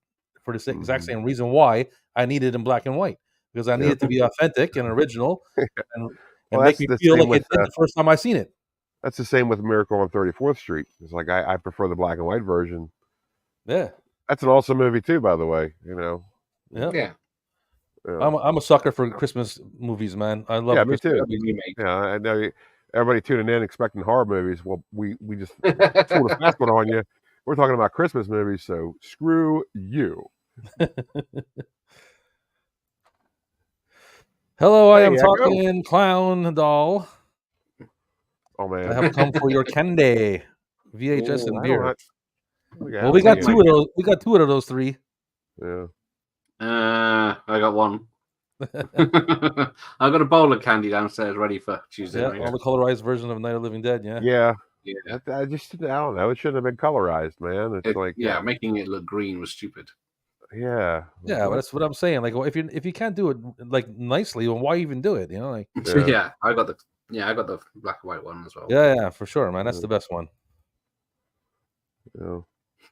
for the exact same reason why I need it in black and white, because I need it to be authentic and original, and make me feel like it did the first time I seen it.
That's the same with Miracle on 34th Street. It's like I prefer the black and white version.
Yeah,
that's an awesome movie too, by the way.
Yeah. I'm a sucker for Christmas movies, man. I love.
Yeah, me too. Yeah, I know everybody tuning in expecting horror movies. Well, we just pulled a fast one on you. We're talking about Christmas movies, so screw you.
Hello, I am talking clown doll.
Oh man,
I have come for your candy, VHS and beer. Well, we got 2 of those. We got 2 out of those 3.
Yeah.
I got 1. I've got a bowl of candy downstairs ready for Tuesday.
Yeah, all the colorized version of Night of the Living Dead.
Yeah. I don't know. It shouldn't have been colorized, man. It's
making it look green was stupid.
Yeah.
Yeah, but that's what I'm saying. Like, if you can't do it like nicely, well, why even do it?
I got the black and white one as well.
Yeah, for sure, man. That's the best one.
Yeah.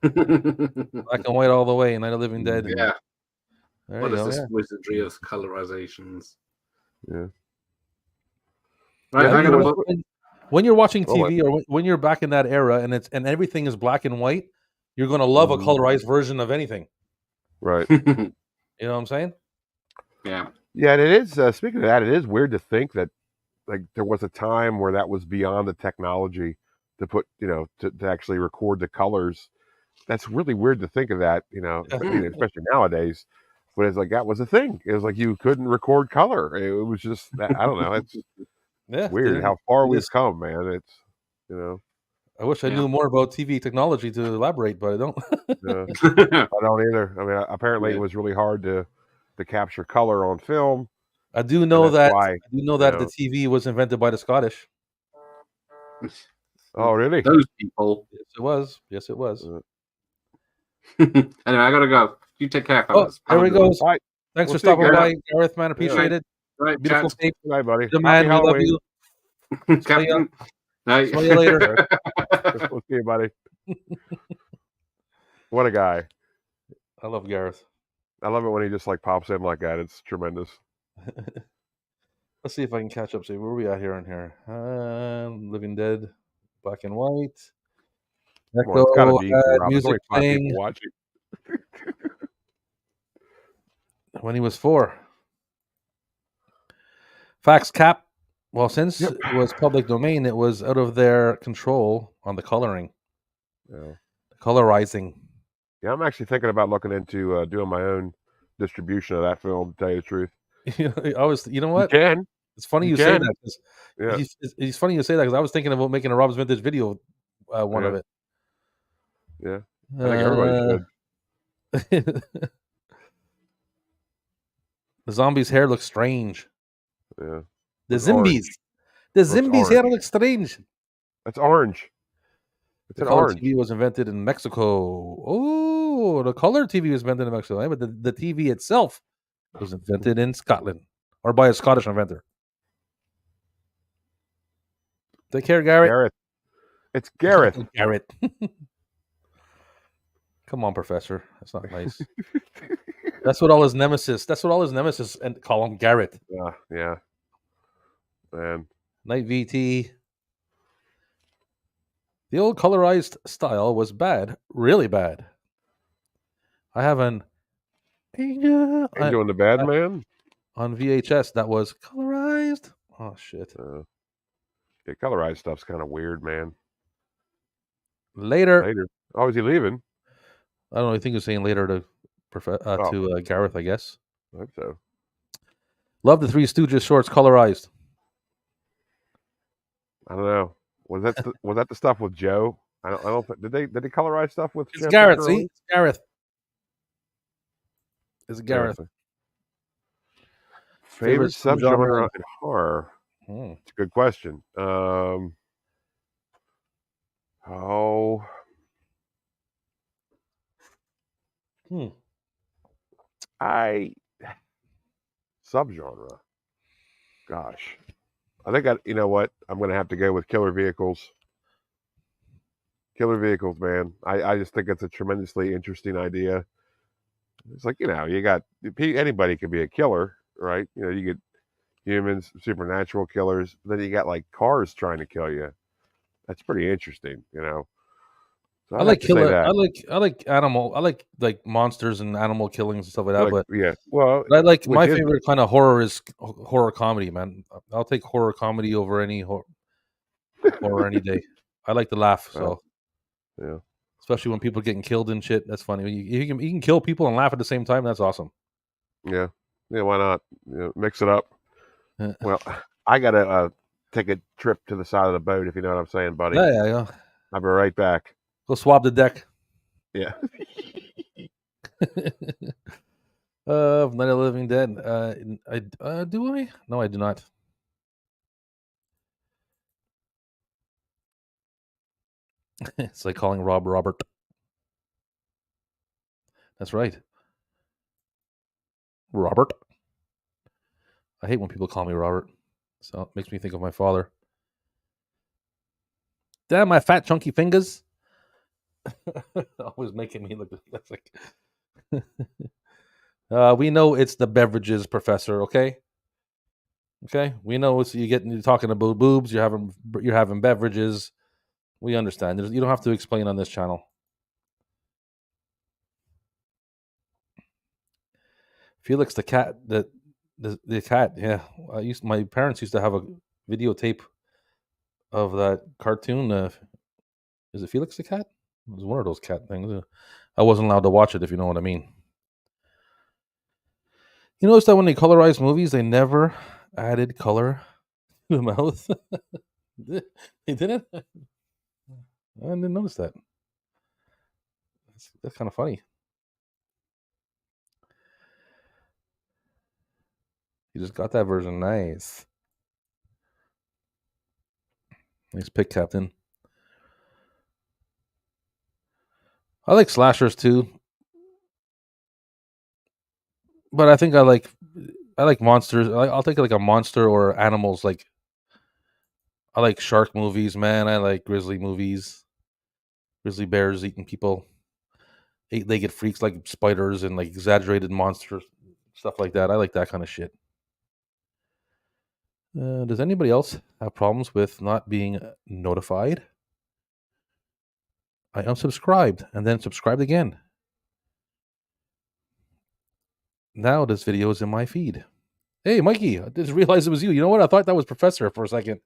Black and white all the way. Night of the Living Dead.
Yeah. What is this wizardry of colorizations?
Yeah.
Right.
When you're watching TV or when you're back in that era and everything is black and white, you're going to love a colorized version of anything.
Right.
You know what I'm saying?
Yeah.
Yeah, and it is. Speaking of that, it is weird to think that like there was a time where that was beyond the technology to put, to actually record the colors. That's really weird to think of that, especially nowadays. But it's like that was a thing. It was like you couldn't record color. It was just I don't know. It's weird how far we've come, man. It's
I wish I knew more about TV technology to elaborate, but I don't.
I don't either. I mean, apparently it was really hard to capture color on film.
I do know that. The TV was invented by the Scottish.
Oh, really?
Those people.
Yes, it was.
Anyway, I gotta go. You take care, fellas.
There we go.
Right.
Thanks for stopping by, Gareth, man. Appreciate it.
Right,
beautiful tape.
Good night, buddy.
The man, we love you.
Captain. No.
See you later.
We'll see you, buddy. What a guy.
I love Gareth.
I love it when he just like pops in like that. It's tremendous.
Let's see if I can catch up. See where are we at here on here. Living Dead, black and white.
Well, it's gotta
Echo
be easy,
had
Rob. There's
music
only 5
playing
people watching.
when he was 4. Fax Cap. Well, since
Yep.
it was public domain, it was out of their control on the coloring,
Yeah.
colorizing.
Yeah, I'm actually thinking about looking into doing my own distribution of that film. To tell you the truth,
I was, you know
you
what?
can.
It's funny
You
you say
can.
that. 'Cause
Yeah.
He's funny you say that because I was thinking about making a Rob's Vintage video, one of
Yeah.
it.
Yeah. I think everybody should.
The zombie's hair looks strange.
Yeah.
The
It's
zombies.
orange.
The
Looks
zombies hair
orange.
looks strange.
It's orange. It's
The
an
color
orange.
TV was invented in Mexico. Oh, the color TV was invented in Mexico, but the TV itself was invented in Scotland or by a Scottish inventor. Take care, Garrett.
Gareth. It's Gareth.
Garrett. Come on, Professor. That's not nice. That's what all his nemesis. And call him Garrett.
Yeah. Man.
Night VT. The old colorized style was bad, really bad. I have an
Ain't doing the bad man.
on VHS that was colorized. Oh shit!
Yeah, colorized stuff's kind of weird, man.
Later.
Oh, is he leaving?
I don't know. I think he was saying later to to Gareth, I guess.
I hope so.
Love the Three Stooges shorts colorized.
I don't know. Was that the stuff with Joe? I don't think did they colorize stuff with
It's
Jeff
Gareth.
Curly?
See, it's Gareth. It's Gareth.
Favorite subgenre
subgenre?
in horror? It's a good question. I subgenre. Gosh, I think you know what? I'm gonna have to go with killer vehicles. Killer vehicles, man. I just think it's a tremendously interesting idea. It's like, you got anybody can be a killer, right? You get humans, supernatural killers. Then you got like cars trying to kill you. That's pretty interesting, So
I like killer. I like animal. I like monsters and animal killings and stuff like that.
But
I like my favorite kind of horror is horror comedy, man. I'll take horror comedy over any horror any day. I like to laugh, so
yeah.
Especially when people are getting killed and shit. That's funny. You can kill people and laugh at the same time. That's awesome.
Yeah. Why not? Mix it up. Well, I gotta take a trip to the side of the boat, if you know what I'm saying, buddy.
Yeah.
I'll be right back.
Go swab the deck.
Yeah.
Night of the Living Dead. Do I? No, I do not. It's like calling Rob Robert. That's right. Robert. I hate when people call me Robert. So it makes me think of my father. Damn, my fat chunky fingers. Always making me look. That's like. We know it's the beverages, Professor. Okay. We know it's you're talking about boobs. You're having beverages. We understand. You don't have to explain on this channel. Felix the cat. The cat. Yeah. My parents used to have a videotape of that cartoon. Is it Felix the cat? It was one of those cat things. I wasn't allowed to watch it, if you know what I mean. You notice that when they colorize movies, they never added color to the mouth. They didn't. I didn't notice that. That's kind of funny. You just got that version. Nice pick, Captain. I like slashers too, but I think I like monsters. I'll take like a monster or animals. Like I like shark movies, man. I like grizzly movies. Grizzly bears eating people. Eight-legged freaks like spiders and like exaggerated monsters, stuff like that. I like that kind of shit. Does anybody else have problems with not being notified? I unsubscribed and then subscribed again. Now this video is in my feed. Hey, Mikey, I just realized it was you. You know what? I thought that was Professor for a second.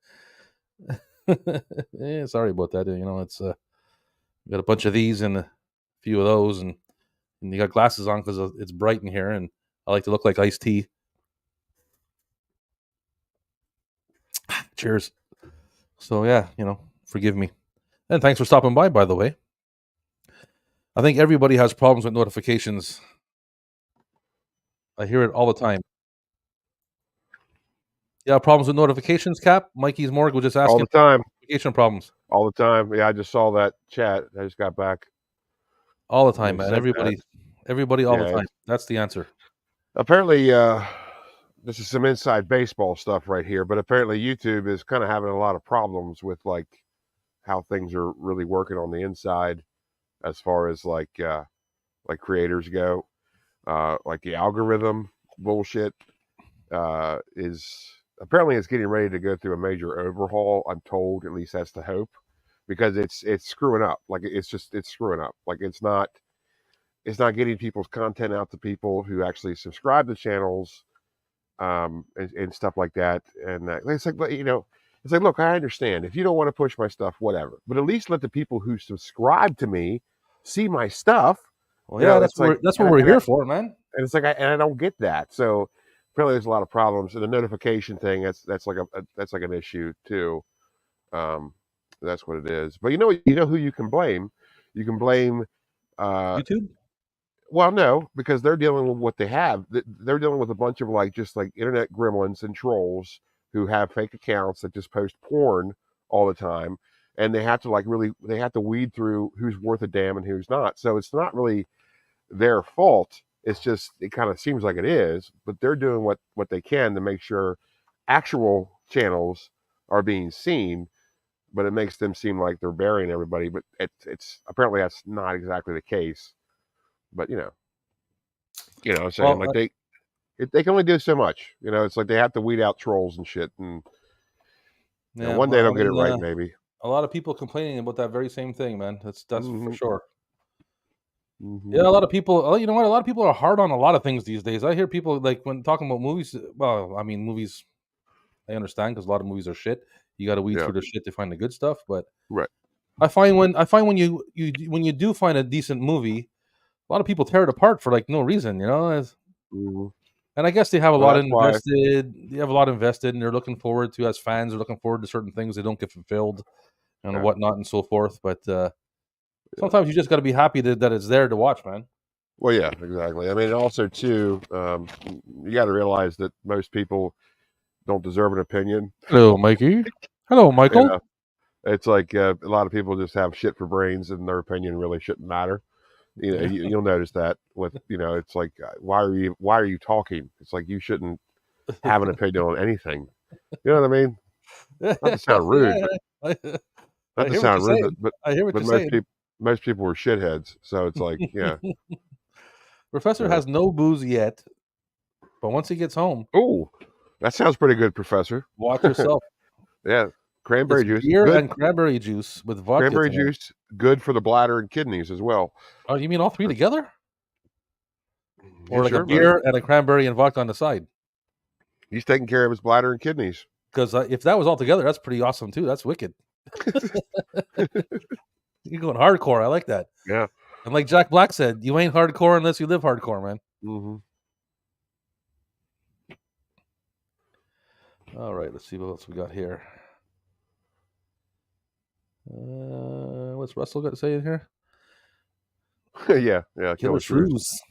Yeah, sorry about that. You know, it's got a bunch of these and a few of those, and you got glasses on because it's bright in here, and I like to look like iced tea. Cheers. So yeah, you know, forgive me, and thanks for stopping by the way. I think everybody has problems with notifications. I hear it all the time. Yeah, problems with notifications, Cap? Mikey's Morgue will just ask
All the time.
Notification problems.
All the time. Yeah, I just saw that chat. I just got back.
All the time, man. Everybody all the time. That's the answer.
Apparently, this is some inside baseball stuff right here, but apparently YouTube is kind of having a lot of problems with like how things are really working on the inside as far as like creators go. Like the algorithm bullshit is apparently it's getting ready to go through a major overhaul. I'm told, at least that's the hope, because it's screwing up. Like it's screwing up. Like it's not getting people's content out to people who actually subscribe to channels, and stuff like that. And it's like, you know, it's like, look, I understand if you don't want to push my stuff, whatever, but at least let the people who subscribe to me see my stuff.
Well, yeah, that's what we're here for, man.
And it's like, I don't get that. So apparently there's a lot of problems. And the notification thing, that's like an issue too. That's what it is. But you know who you can blame? You can blame
YouTube.
Well, no, because they're dealing with what they have. They're dealing with a bunch of just like internet gremlins and trolls who have fake accounts that just post porn all the time, and they have to they have to weed through who's worth a damn and who's not. So it's not really their fault. It's just, it kind of seems like it is, but they're doing what they can to make sure actual channels are being seen, but it makes them seem like they're burying everybody. But it's apparently that's not exactly the case. But you know what I'm saying? Well, like they can only do so much. You know, it's like they have to weed out trolls and shit. And one day they'll get it right, maybe.
A lot of people complaining about that very same thing, man. That's for sure.
Mm-hmm.
Yeah, a lot of people. You know what? A lot of people are hard on a lot of things these days. I hear people like when talking about movies. Well, I mean, movies. I understand because a lot of movies are shit. You got to weed through the shit to find the good stuff. But
right,
I find when you do find a decent movie, a lot of people tear it apart for like no reason, you know.
Mm-hmm.
And I guess they have a lot invested. They have a lot invested, and they're looking forward to, as fans, they're looking forward to certain things they don't get fulfilled, and whatnot and so forth. But sometimes you just got to be happy that it's there to watch, man.
Well, yeah, exactly. I mean, also too, you got to realize that most people don't deserve an opinion.
Hello, Mikey. Hello, Michael.
You know, it's like a lot of people just have shit for brains, and their opinion really shouldn't matter. You know, you'll notice that with it's like, why are you talking? It's like you shouldn't have an opinion on anything. You know what I mean? Not to sound rude, but I hear what you're saying. Most people were shitheads, so it's like, yeah.
Professor has no booze yet, but once he gets home,
oh, that sounds pretty good, Professor.
Watch yourself.
Yeah, cranberry juice,
beer and cranberry juice with vodka.
Cranberry juice, good for the bladder and kidneys as well.
Oh, you mean all three together? Or like a beer and a cranberry and vodka on the side?
He's taking care of his bladder and kidneys.
Because if that was all together, that's pretty awesome too. That's wicked. You're going hardcore. I like that.
Yeah.
And like Jack Black said, you ain't hardcore unless you live hardcore, man.
Mm-hmm.
All right, let's see what else we got here. What's Russell got to say in here?
yeah.
Killer Shrews.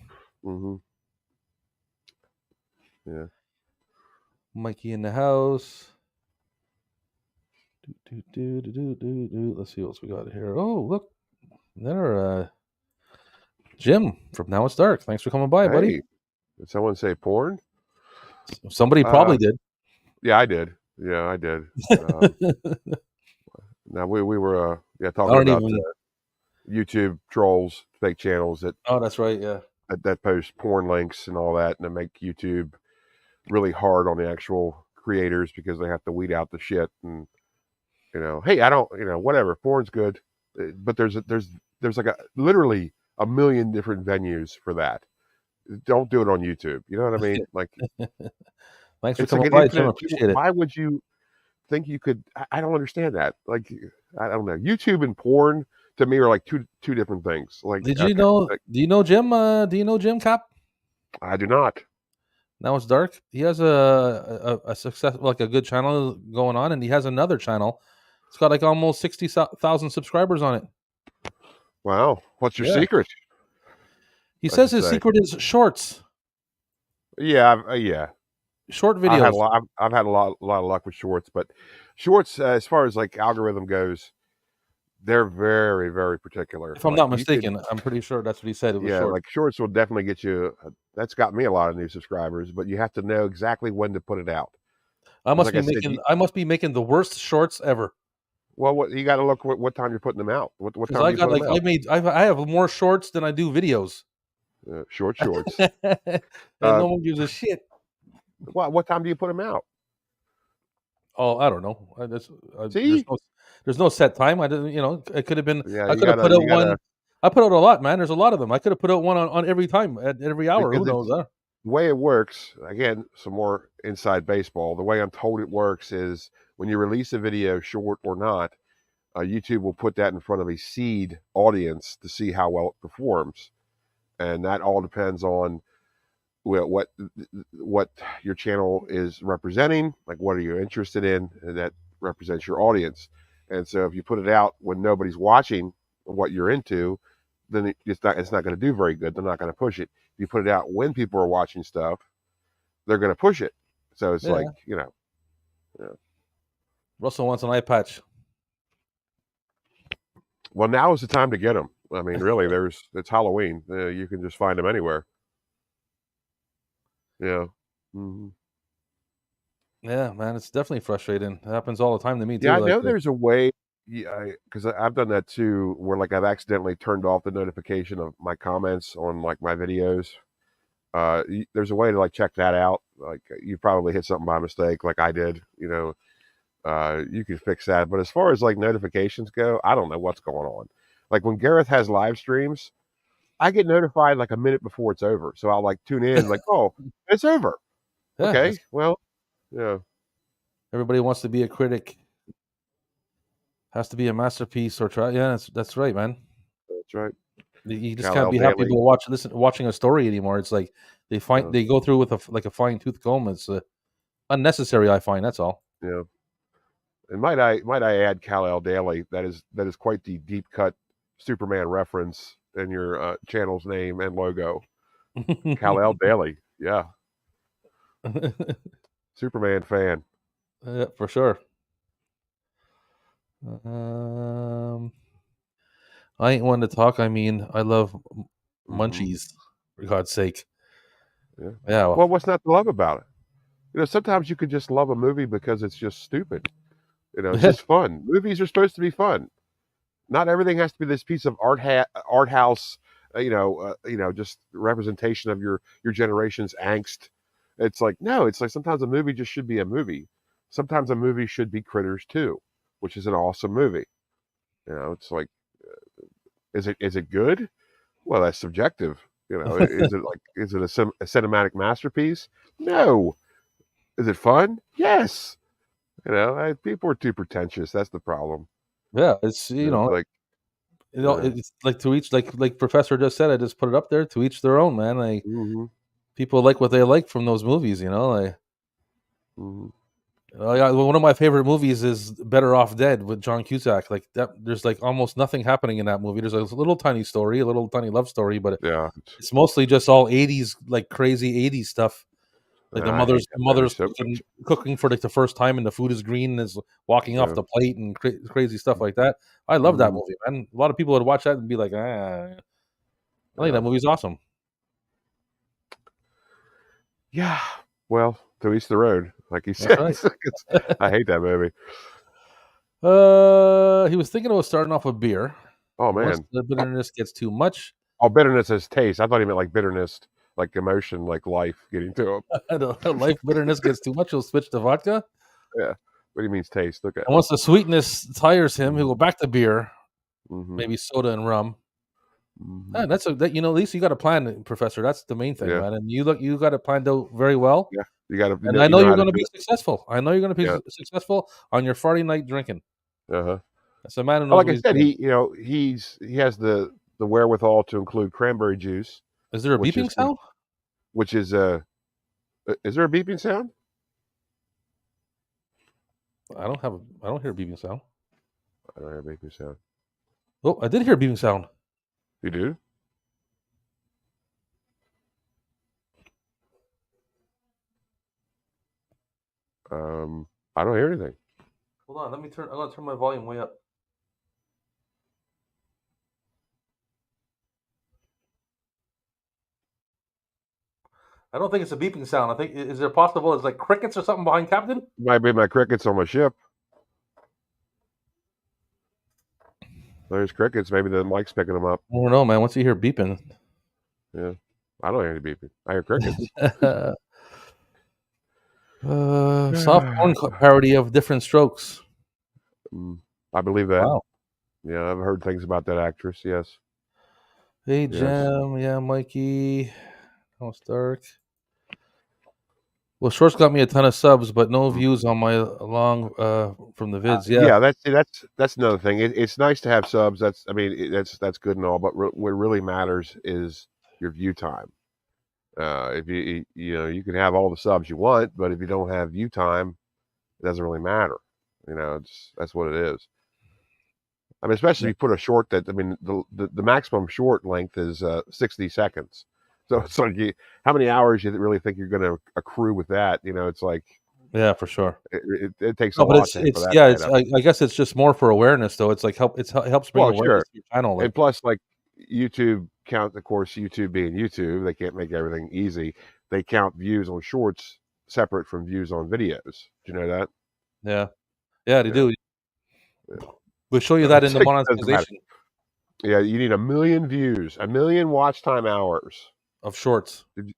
Mm-hmm. Yeah.
Mikey in the house. Let's see what else we got here. Oh, look. There, Jim from Now It's Dark. Thanks for coming by, buddy.
Did someone say porn?
Somebody probably did.
Yeah, I did. Yeah, I did. Now we were
I
talking
don't
about
even.
YouTube trolls, fake channels that
Oh, that's right. Yeah.
that post porn links and all that, and they make YouTube really hard on the actual creators because they have to weed out the shit. And hey, I don't, whatever, porn's good, but there's like literally a million different venues for that. Don't do it on YouTube. You know what I mean? Like
Thanks for
it's like
coming
an
by, Jim. I
infinite.
appreciate it.
Why would you think you could? I don't understand that. Like I don't know. YouTube and porn to me are like two different things. Like
Did you
okay,
know?
like,
Do you know Jim? Do you know Jim Cap?
I do not.
Now it's dark. He has a success, like a good channel going on, and he has another channel. It's got like almost 60,000 subscribers on it.
Wow, what's your
Yeah.
secret?
He
I
says
should
his
say.
secret is shorts,
Yeah.
short
I had a
videos.
lot. I've had a lot of luck with shorts, but shorts, as far as like algorithm goes, they're very, very particular.
If I'm
Like
not
you could,
mistaken, I'm pretty sure that's what he said. It was
yeah,
short.
like shorts will definitely get you. That's got me a lot of new subscribers, but you have to know exactly when to put it out.
I
'Cause
must
like
be
I said,
making. I must be making the worst shorts ever.
well, what you got to look what time you're putting them out. What
Because
time
I
do you
got
put them
like
out?
I have more shorts than I do videos,
Short shorts.
and
Uh,
no one gives a shit.
what time do you put them out?
Oh, I don't know.
See,
there's no set time. I didn't. It could have been.
yeah,
I could have put
you
out
gotta
one. I put out a lot, man. There's a lot of them. I could have put out one on every time at every hour. Who
because
knows?
it's the way it works. Again, some more inside baseball. The way I'm told it works is when you release a video, short or not, YouTube will put that in front of a seed audience to see how well it performs, and that all depends on what your channel is representing. Like, what are you interested in, and that represents your audience. And so, if you put it out when nobody's watching what you're into, then it's not going to do very good. They're not going to push it. If you put it out when people are watching stuff, they're going to push it. So it's like
Yeah.
yeah.
Russell wants an eye patch.
Well, now is the time to get them. I mean, really, it's Halloween. You can just find them anywhere. Yeah. Mm-hmm.
Yeah, man, it's definitely frustrating. It happens all the time to me
Yeah,
too.
I
Like,
know there's a way. Yeah, because I've done that too, where like I've accidentally turned off the notification of my comments on like my videos. There's a way to like check that out. Like you probably hit something by mistake, like I did. You can fix that. But as far as like notifications go, I don't know what's going on. Like when Gareth has live streams, I get notified like a minute before it's over, so I'll like tune in, like, oh, it's over.
yeah,
Okay, well, yeah,
everybody wants to be a critic. Has to be a masterpiece or try. Yeah, that's right, man.
that's right.
You just can't
Kal-El
be happy
Daily.
to watching a story anymore. It's like they go through with a fine tooth comb. It's unnecessary. I find that's all.
Yeah. And might I add Kal-El Daily? That is quite the deep cut Superman reference in your channel's name and logo. Kal-El Daily, yeah, Superman fan.
Yeah, for sure. Um, I ain't one to talk. I mean, I love munchies. For God's sake.
Yeah.
Yeah.
Well, what's not to love about it? Sometimes you could just love a movie because it's just stupid. It's just fun. Movies are supposed to be fun. Not everything has to be this piece of art house. Just representation of your generation's angst. It's like no. It's like sometimes a movie just should be a movie. Sometimes a movie should be Critters 2, which is an awesome movie. It's like, is it good? Well, that's subjective. Is it a cinematic masterpiece? No. Is it fun? Yes. People are too pretentious. That's the problem.
Yeah, it's
It's like
it's like to each like Professor just said. I just put it up there to each their own, man. Like
mhm,
people like what they like from those movies, Like
mhm.
one of my favorite movies is Better Off Dead with John Cusack. Like that, there's like almost nothing happening in that movie. There's a little tiny story, a little tiny love story, but
Yeah.
it's mostly just all '80s, like crazy '80s stuff. Like the
I hate that movie
mother's
so
cooking,
much.
cooking for like the first time, and the food is green, and is walking off
Yeah.
the plate, and crazy stuff like that. I love that
Mhm,
movie, man. A lot of people would watch that and be like, I think
yeah.
that movie's awesome.
Yeah. Well, to each their own. like he
That's
says. I hate that movie.
He was thinking about starting off with beer.
Oh
Once
man.
the bitterness gets too much,
Oh, bitterness is taste. I thought he meant like bitterness, like emotion, like life getting to him.
I don't know, life bitterness gets too much, he'll switch to vodka.
Yeah. What he means taste. Look at
And once the sweetness tires him, he'll go back to beer,
mm-hmm.
maybe soda and rum.
Mm-hmm.
That's at least you got a plan, Professor. That's the main thing,
Yeah.
man. And you got it planned out very well.
Yeah. You got to.
And I know
how
you're
to
going to
do
be
it.
successful. I know you're going to be
Yeah.
successful on your Friday night drinking.
Uh-huh.
That's a man who knows
Well, like
what
I
he's
said,
doing.
he has the wherewithal to include cranberry juice.
Is there a
which
beeping
is
sound?
Which is is there a beeping sound?
I don't hear a beeping sound.
I don't hear a beeping sound.
Oh, I did hear a beeping sound.
You do? I don't hear anything.
Hold on, I'm gonna turn my volume way up. I don't think it's a beeping sound. I think is there possible it's like crickets or something behind Captain?
Might be my crickets on my ship. There's crickets. Maybe the mic's picking them up.
I don't know, man. Once you hear beeping,
Yeah, I don't hear any beeping. I hear crickets.
soft porn parody of Different Strokes.
I believe that.
Wow.
Yeah, I've heard things about that actress. Yes.
Hey,
Yes.
Jam. Yeah, Mikey. Oh, Stark. Well, Shorts got me a ton of subs, but no views on my from the vids.
Yeah, that's another thing. It's nice to have subs. That's good and all, but what really matters is your view time. If you can have all the subs you want, but if you don't have view time, it doesn't really matter. That's what it is. I mean, especially if you put a short the maximum short length is 60 seconds. So it's like, how many hours you really think you're going to accrue with that? It's like,
yeah, for sure.
It takes
No,
a
but
lot.
I guess it's just more for awareness, though. It's like it helps bring awareness to your channel.
And plus, like YouTube count, of course, YouTube being YouTube, they can't make everything easy. They count views on shorts separate from views on videos. Do you know that?
Yeah, they do. We'll show you that in the
like,
monetization.
Yeah, you need 1 million views, 1 million watch time hours
of shorts.
Did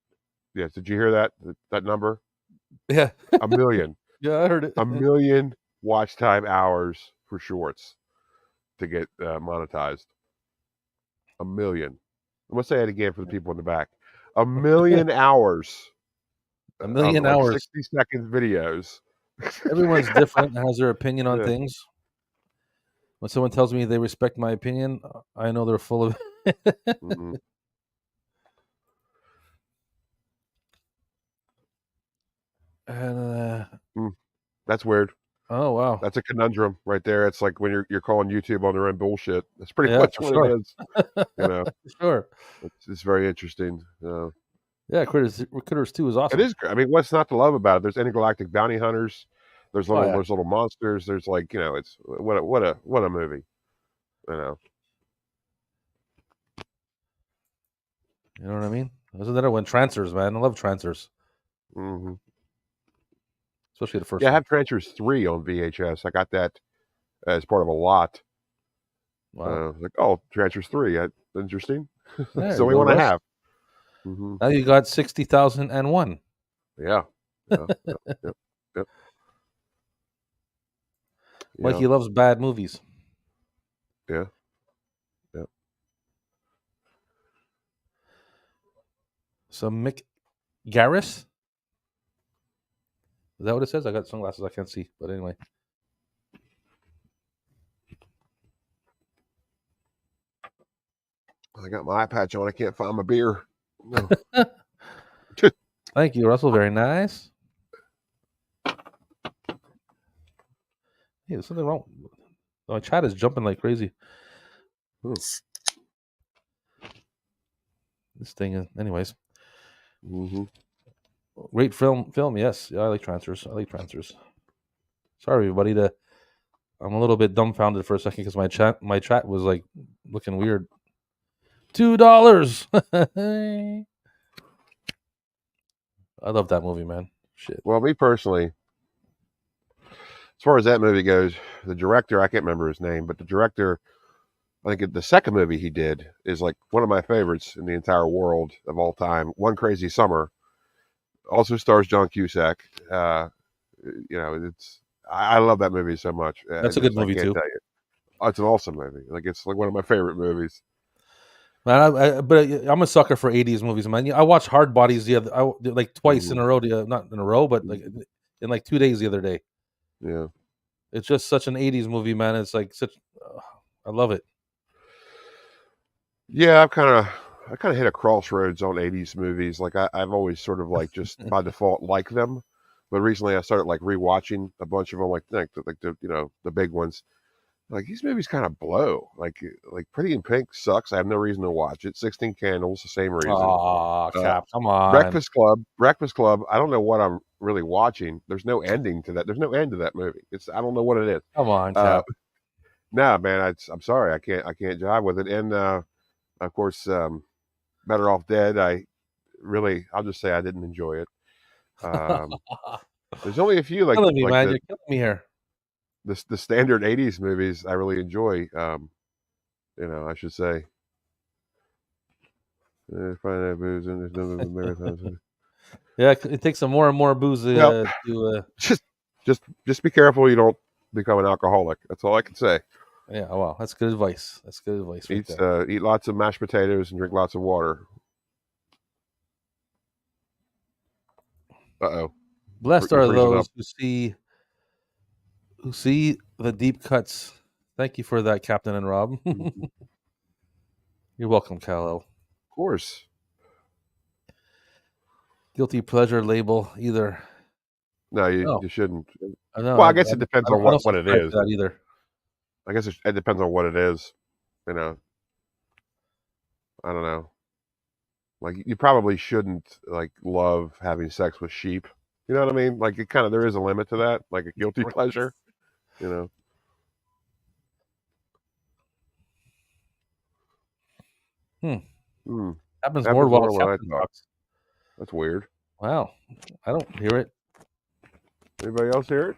you hear that number?
Yeah,
1 million.
Yeah, I heard it.
1 million watch time hours for shorts to get monetized. 1 million. I'm gonna say it again for the people in the back. 1 million hours.
1 million hours.
60-second videos.
Everyone's different and has their opinion on things. When someone tells me they respect my opinion, I know they're full of it.
Mm-hmm.
And
that's weird.
Oh wow,
that's a conundrum right there. It's like when you're calling YouTube on their own bullshit. That's pretty much what it is.
Sure.
It's very interesting.
Yeah, Critters 2 is awesome.
It is. I mean, what's not to love about it? There's intergalactic bounty hunters. There's little monsters. There's it's what a movie.
You know what I mean? There's another one, Trancers, man. I love Trancers.
Mm-hmm.
Especially the first.
Yeah, I have Trancers 3 on VHS. I got that as part of a lot.
Wow.
Like, Trancers 3. Interesting.
Yeah,
that's the only one I have.
Mm-hmm. Now you got 60,001.
Yeah. Yep.
Mikey loves bad movies.
Yeah.
So Mick Garris? Is that what it says? I got sunglasses I can't see, but anyway.
I got my eye patch on. I can't find my beer. No.
Thank you, Russell. Very nice. Hey, there's something wrong. My chat is jumping like crazy. This thing is, anyways.
Mm-hmm.
Great film. Yes, I like Trancers. Sorry, everybody. I'm a little bit dumbfounded for a second because my chat was like looking weird. $2. I love that movie, man. Shit.
Well, me personally, as far as that movie goes, the director, I can't remember his name, but the director, I think the second movie he did is like one of my favorites in the entire world of all time. One Crazy Summer also stars John Cusack. I love that movie so much.
That's a good movie
I can't
too.
tell you. Oh, it's an awesome movie. Like it's like one of my favorite movies.
Man, but I'm a sucker for '80s movies, man. I watched Hard Bodies like twice in
Mhm.
a row, not in a row, but like in like 2 days the other day.
Yeah.
It's just such an '80s movie, man. It's like I love it.
Yeah, I kind of hit a crossroads on '80s movies. Like I've always sort of like just by default like them, but recently I started like rewatching a bunch of them, like the big ones. Like these movies kind of blow. Like Pretty in Pink sucks. I have no reason to watch it. 16 Candles, the same reason.
Oh,
Uh,
Cap, come on.
Breakfast Club. I don't know what I'm really watching. There's no ending to that. There's no end to that movie. I don't know what it is.
Come on,
Uh,
Cap.
nah, man, I'm sorry. I can't jive with it. And of course, Better Off Dead. I'll just say I didn't enjoy it. Um, there's only a few
Killing me,
like
man. You're killing me here.
the standard '80s movies I really enjoy. I should say. Find that booze and there's no marathons.
Yeah, it takes some more and more booze
Well,
to.
just be careful you don't become an alcoholic. That's all I can say.
Yeah, well, that's good advice. That's good advice. Right there.
Eat lots of mashed potatoes and drink lots of water. Uh-oh.
Blessed
You're
are
freezing
those
up.
who see the deep cuts. Thank you for that, Captain and Rob. You're welcome, Kal-El.
Of course.
Guilty pleasure label either.
No,
No.
you shouldn't.
I know.
Well, I guess it depends on
I don't
what it
subscribe to
is.
that either.
I guess it depends on what it is. I don't know. Like you probably shouldn't like love having sex with sheep. You know what I mean? Like there is a limit to that, like a guilty pleasure. You know.
Happens more while
when I
Captain
talk.
talks.
That's weird.
Wow, I don't hear it.
Anybody else hear it?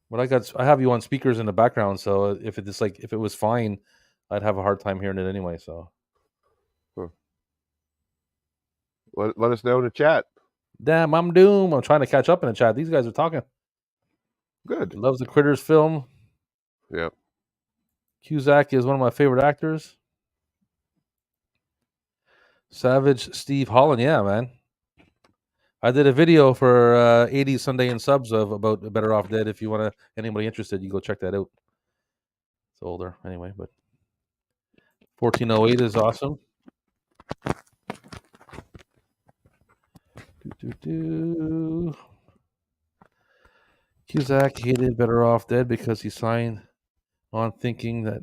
But I have you on speakers in the background, so if it was fine, I'd have a hard time hearing it anyway. So
let us know in the chat.
damn, I'm doomed. I'm trying to catch up in the chat. These guys are talking.
Good.
Loves the Critters film.
Yeah.
Cusack is one of my favorite actors. Savage Steve Holland, yeah, man. I did a video for 80 Sunday in Subs about Better Off Dead. If you want anybody interested, you go check that out. It's older anyway, but 1408 is awesome. Cusack hated Better Off Dead because he signed on thinking that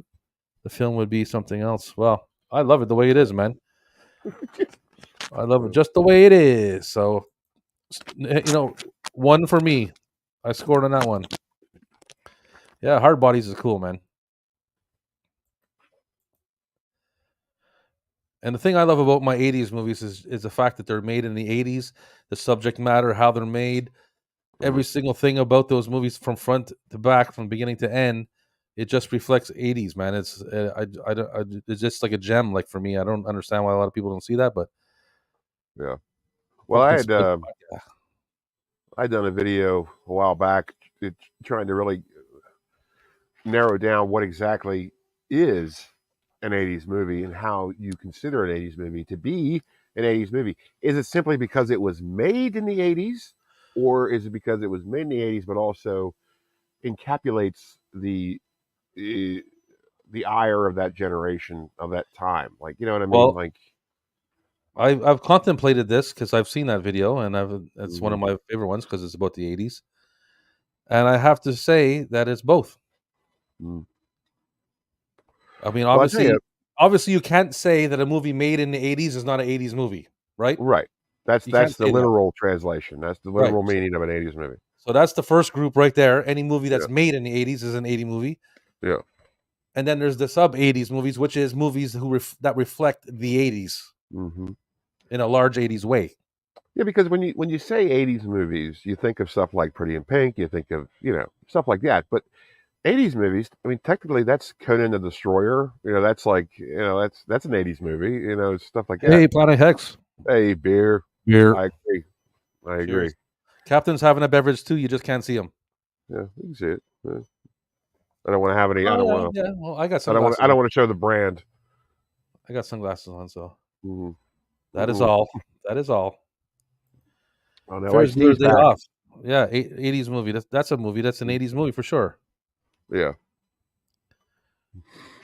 the film would be something else. Well, I love it the way it is, man. I love it just the way it is. So, one for me. I scored on that one. Yeah, Hard Bodies is cool, man. And the thing I love about my 80s movies is the fact that they're made in the 80s, the subject matter, how they're made, every single thing about those movies from front to back, from beginning to end, it just reflects 80s, man. It's it's just like a gem. Like for me, I don't understand why a lot of people don't see that, but
yeah. Well, I'd done a video a while back trying to really narrow down what exactly is an 80s movie and how you consider an 80s movie to be an 80s movie. Is it simply because it was made in the 80s, or is it because it was made in the 80s but also encapsulates the ire of that generation of that time? Like, you know what I mean?
Well,
like
I've contemplated this because I've seen that video, and it's one of my favorite ones because it's about the 80s, and I have to say that it's both. I mean, obviously, you can't say that a movie made in the 80s is not an 80s movie, right?
Right. That's the literal translation. That's the literal
Right.
meaning of an 80s movie.
So that's the first group right there. Any movie that's made in the 80s is an 80 movie.
Yeah.
And then there's the sub 80s movies, which is movies that reflect the 80s in a large 80s way.
Yeah, because when you say '80s movies, you think of stuff like Pretty in Pink, you think of stuff like that. But '80s movies, I mean, technically that's Conan the Destroyer. That's like that's an '80s movie. Stuff like that.
Hey, Planet Hex.
Hey, beer.
Beer.
I agree. I agree.
Cheers. Captain's having a beverage too. You just can't see him.
Yeah, you can see it. Yeah. I don't want to have any. I
Oh
don't
yeah,
want to.
yeah. Well, I got
I don't want.
sunglasses
I don't
on.
want to show the brand.
I got sunglasses on, so
Mm-hmm.
that is all. That is all.
Oh no, I
Ferris Bueller's
sneezed
Day
back.
Off. Yeah, 80s movie. That's a movie. That's an 80s movie for sure.
Yeah.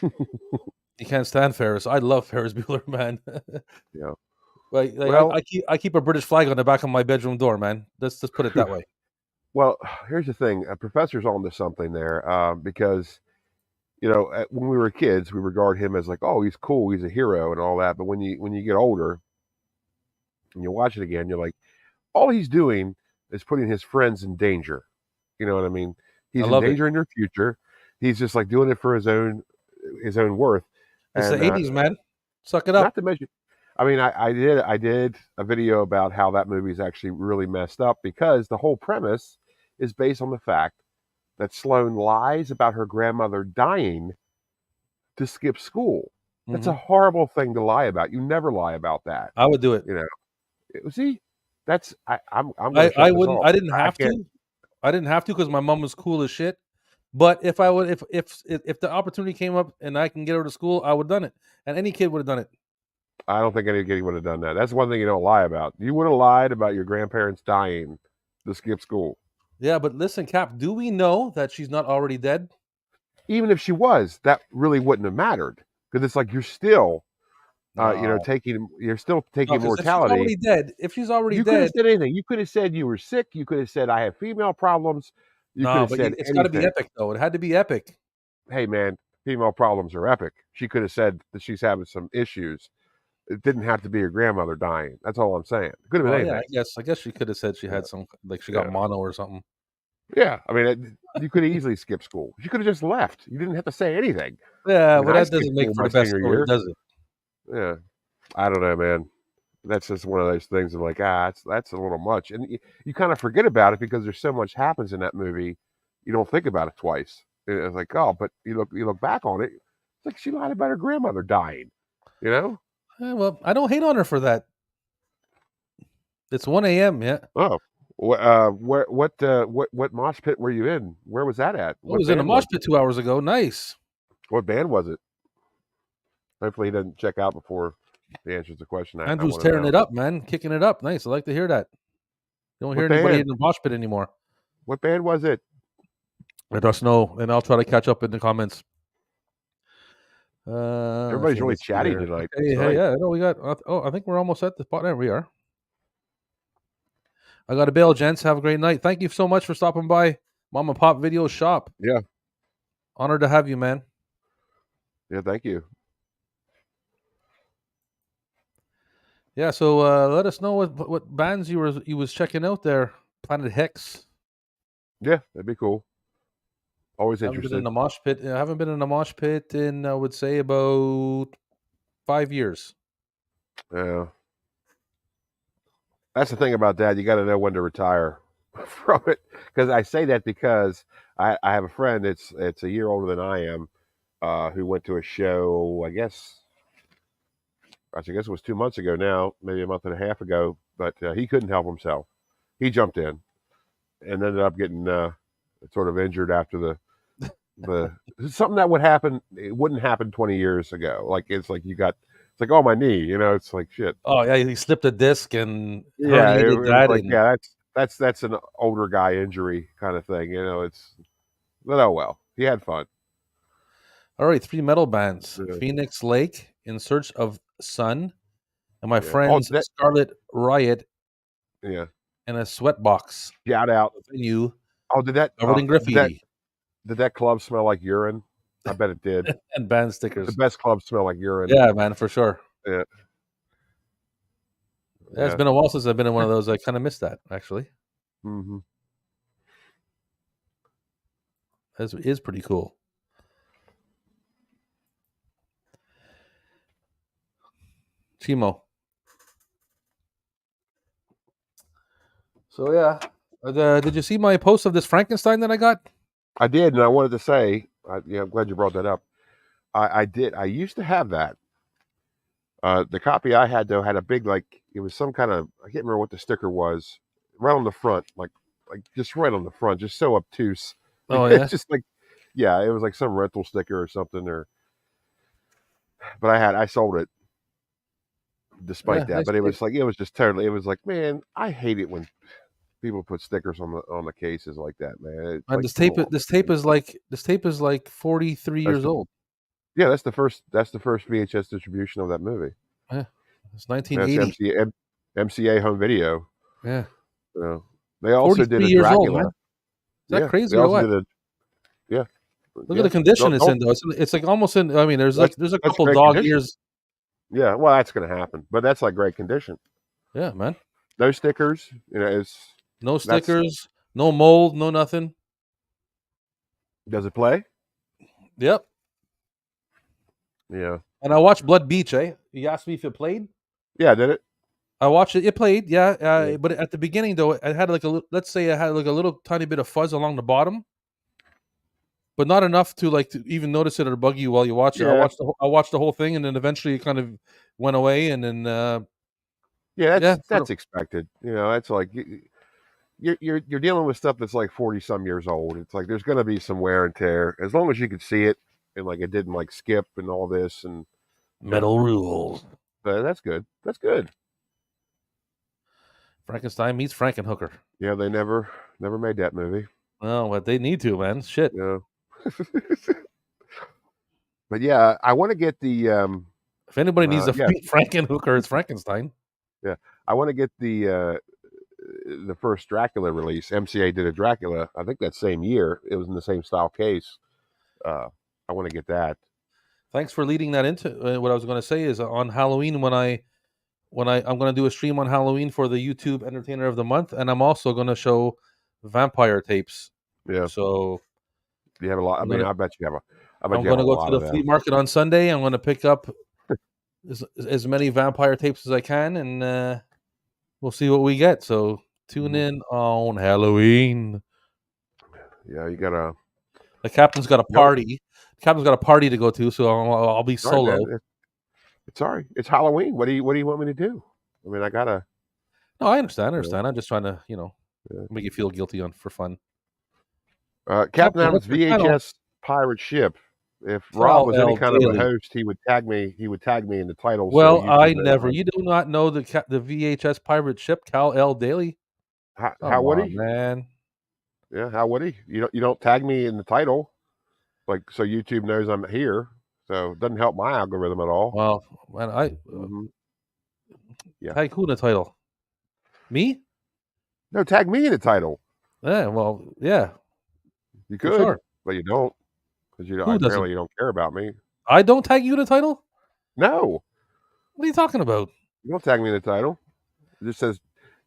You can't stand Ferris. I love Ferris Bueller, man.
Yeah.
Like
Well,
I keep a British flag on the back of my bedroom door, man. Let's just put it that way.
well, here's the thing. Professor's on to something there, because when we were kids, we regard him as like, oh, he's cool, he's a hero, and all that. But when you get older and you watch it again, you're like, all he's doing is putting his friends in danger. You know what I mean?
I
He's
love it.
endangering their future. He's just like doing it for his own worth.
It's the
And
80s, man. Suck it
not
up.
to mention, I mean, I did a video about how that movie is actually really messed up because the whole premise is based on the fact that Sloane lies about her grandmother dying to skip school. That's
Hmm.
a horrible thing to lie about. You never lie about that.
I would do it.
You know. See, I'm going to shut
I
this
wouldn't.
off.
I didn't
I
have
can't.
to. I didn't have to because my mom was cool as shit. But if I would, if the opportunity came up and I can get her to school, I would have done it, and any kid would have done it.
I don't think any kid would have done that. That's one thing you don't lie about. You would have lied about your grandparents dying to skip school.
Yeah, but listen, Cap, do we know that she's not already dead?
Even if she was, that really wouldn't have mattered because it's like you're still,
No,
you're still
no,
taking
because if she's
mortality.
already dead,
You could have said anything. You could have said you were sick. You could have said I have female problems. You could
no,
have
but
said
it's got to be
anything.
epic though. It had to be epic.
Hey man, female problems are epic. She could have said that she's having some issues. It didn't have to be her grandmother dying. That's all I'm saying. It could have been
Well, yeah,
anything.
I guess she could have said she
Yeah,
had some, like she got
yeah,
mono or something.
yeah. I mean, you could have easily skipped school. You could have just left. You didn't have to say anything. I
Yeah,
mean,
but
I
that
skipped
doesn't make
school
for
my
the best
senior
story,
year.
does it?
Yeah, I don't know, man. That's just one of those things of like, that's a little much, and you kind of forget about it because there's so much happens in that movie. You don't think about it twice. It's like, oh, but you look back on it, it's like she lied about her grandmother dying. You know?
Well, I don't hate on her for that. It's 1 a.m. Yeah,
Oh, what mosh pit were you in? Where was that at?
I
What
was in a
band
mosh
was it?
pit 2 hours ago. Nice.
What band was it? Hopefully, he doesn't check out before he answers the question. I
Andrew's
want to
tearing
know
it up, man, kicking it up. Nice. I like to hear that. You don't hear
what
anybody in
band.
the mosh pit anymore.
What band was it?
Let us know, and I'll try to catch up in the comments.
Everybody's
Okay,
really
let's see
chatty
here.
tonight.
Okay,
It's
hey,
nice.
yeah, no, we got. I think we're almost at the spot. There we are. I got a bail, gents. Have a great night. Thank you so much for stopping by Mom and Pop Video Shop.
Yeah,
Honored to have you, man.
yeah. Thank you.
Yeah, so let us know what bands you was checking out there. Planet Hex.
Yeah, that'd be cool. Always
Haven't been in
interested.
a mosh pit. I haven't been in a mosh pit in I would say about 5 years.
Yeah. That's the thing about that. You got to know when to retire from it. Because I say that because I have a friend it's a year older than I am, who went to a show. I guess it was 2 months ago now, maybe a month and a half ago. But he couldn't help himself. He jumped in and ended up getting sort of injured after the something that would happen. It wouldn't happen 20 years ago. Like it's like, oh, my knee. It's like shit.
Oh yeah, he slipped a disc and
Yeah, it
herniated
was
that,
like,
and
yeah, that's an older guy injury kind of thing. But oh well, he had fun.
all right, 3 metal bands:
Yeah,
Phoenix Lake, In Search of Sun, and my
yeah. Oh,
friends Scarlet Riot
yeah.
and a Sweatbox
Shout out.
venue
Oh, did that?
covered in
Did that?
graffiti
Did that club smell like urine? I bet it did.
and band
The
stickers.
best clubs smell like urine.
Yeah, man, for sure.
Yeah,
Yeah, it's
yeah.
been a while since I've been in one of those. I kind of missed that actually.
Hmm.
That is pretty cool. Chimo. So yeah, did you see my post of this Frankenstein that I got?
I did, and I wanted to say, I'm glad you brought that up. I did. I used to have that. The copy I had though had a big it was some kind of I can't remember what the sticker was right on the front, like just right on the front, just so obtuse.
Oh yeah,
It's just yeah, it was like some rental sticker or something. But I sold it despite
yeah,
that.
nice
But it
tape.
was just totally. It was like, man, I hate it when people put stickers on the cases like that, man. It's
And
like, come on.
this tape is like 43
That's
years old.
Yeah, that's the first VHS distribution of that movie.
Yeah, it's
That's
1980.
MCA Home Video.
Yeah,
They also did
43
a
years old, man.
Dracula.
Is that
Yeah, they
crazy or
also
what?
did a yeah.
Look at
Yeah.
the condition it's
Don't
in, though. It's like almost in. I mean, there's a
that's
couple
great
dog
condition.
ears.
Yeah, well, that's going to happen, but that's like great condition.
Yeah, man.
No stickers, it's
No stickers, no mold, no nothing.
does it play?
Yep.
Yeah.
And I watched Blood Beach. You asked me if it played.
Yeah, did it?
I watched it. It played. Yeah.
Yeah.
But at the beginning, though, it had like let's say it had like a little tiny bit of fuzz along the bottom, but not enough to even notice it or bug you while you watch it.
Yeah.
I watched the whole thing, and then eventually it kind of went away, and then
Yeah, that's expected. It's like you're dealing with stuff that's like 40 some years old. It's like there's going to be some wear and tear. As long as you could see it and like it didn't like skip and all this and
metal rules.
That's good. That's good.
Frankenstein meets Frankenhooker.
Yeah, they never made that movie.
Oh, but they need to, man. Shit.
Yeah. But yeah, I want to get the
if anybody needs to meet Frankenhooker, it's Frankenstein.
Yeah, I want to get the first Dracula release. MCA did a Dracula. I think that same year. It was in the same style case. I want to get that.
Thanks for leading that into what I was going to say. Is on Halloween I'm going to do a stream on Halloween for the YouTube Entertainer of the Month, and I'm also going to show vampire tapes.
Yeah.
So
you have a lot. I bet you have a.
I'm going to go to the flea market on Sunday. I'm going to pick up as many vampire tapes as I can, and we'll see what we get. So tune in on Halloween.
Yeah, you gotta.
The captain's got a party. The captain's got a party to go to, so I'll be solo.
Right, it's all right. It's Halloween. What do you want me to do? I mean, I gotta.
No, I understand. I'm just trying to, make you feel guilty for fun.
Captain Adam's VHS pirate ship. If Rob was any kind of a host, he would tag me. He would tag me in the title.
Well, I never. You do not know the VHS pirate ship, Cal L. Daly.
How would he,
man?
Yeah, how would he? You don't tag me in the title, so YouTube knows I'm here. So it doesn't help my algorithm at all.
Well, man, tag who in the title? Me?
No, tag me in the title.
Yeah, well, yeah.
You could, but you don't. Because apparently you don't care about me.
I don't tag you in the title?
No.
What are you talking about?
You don't tag me in the title. It just says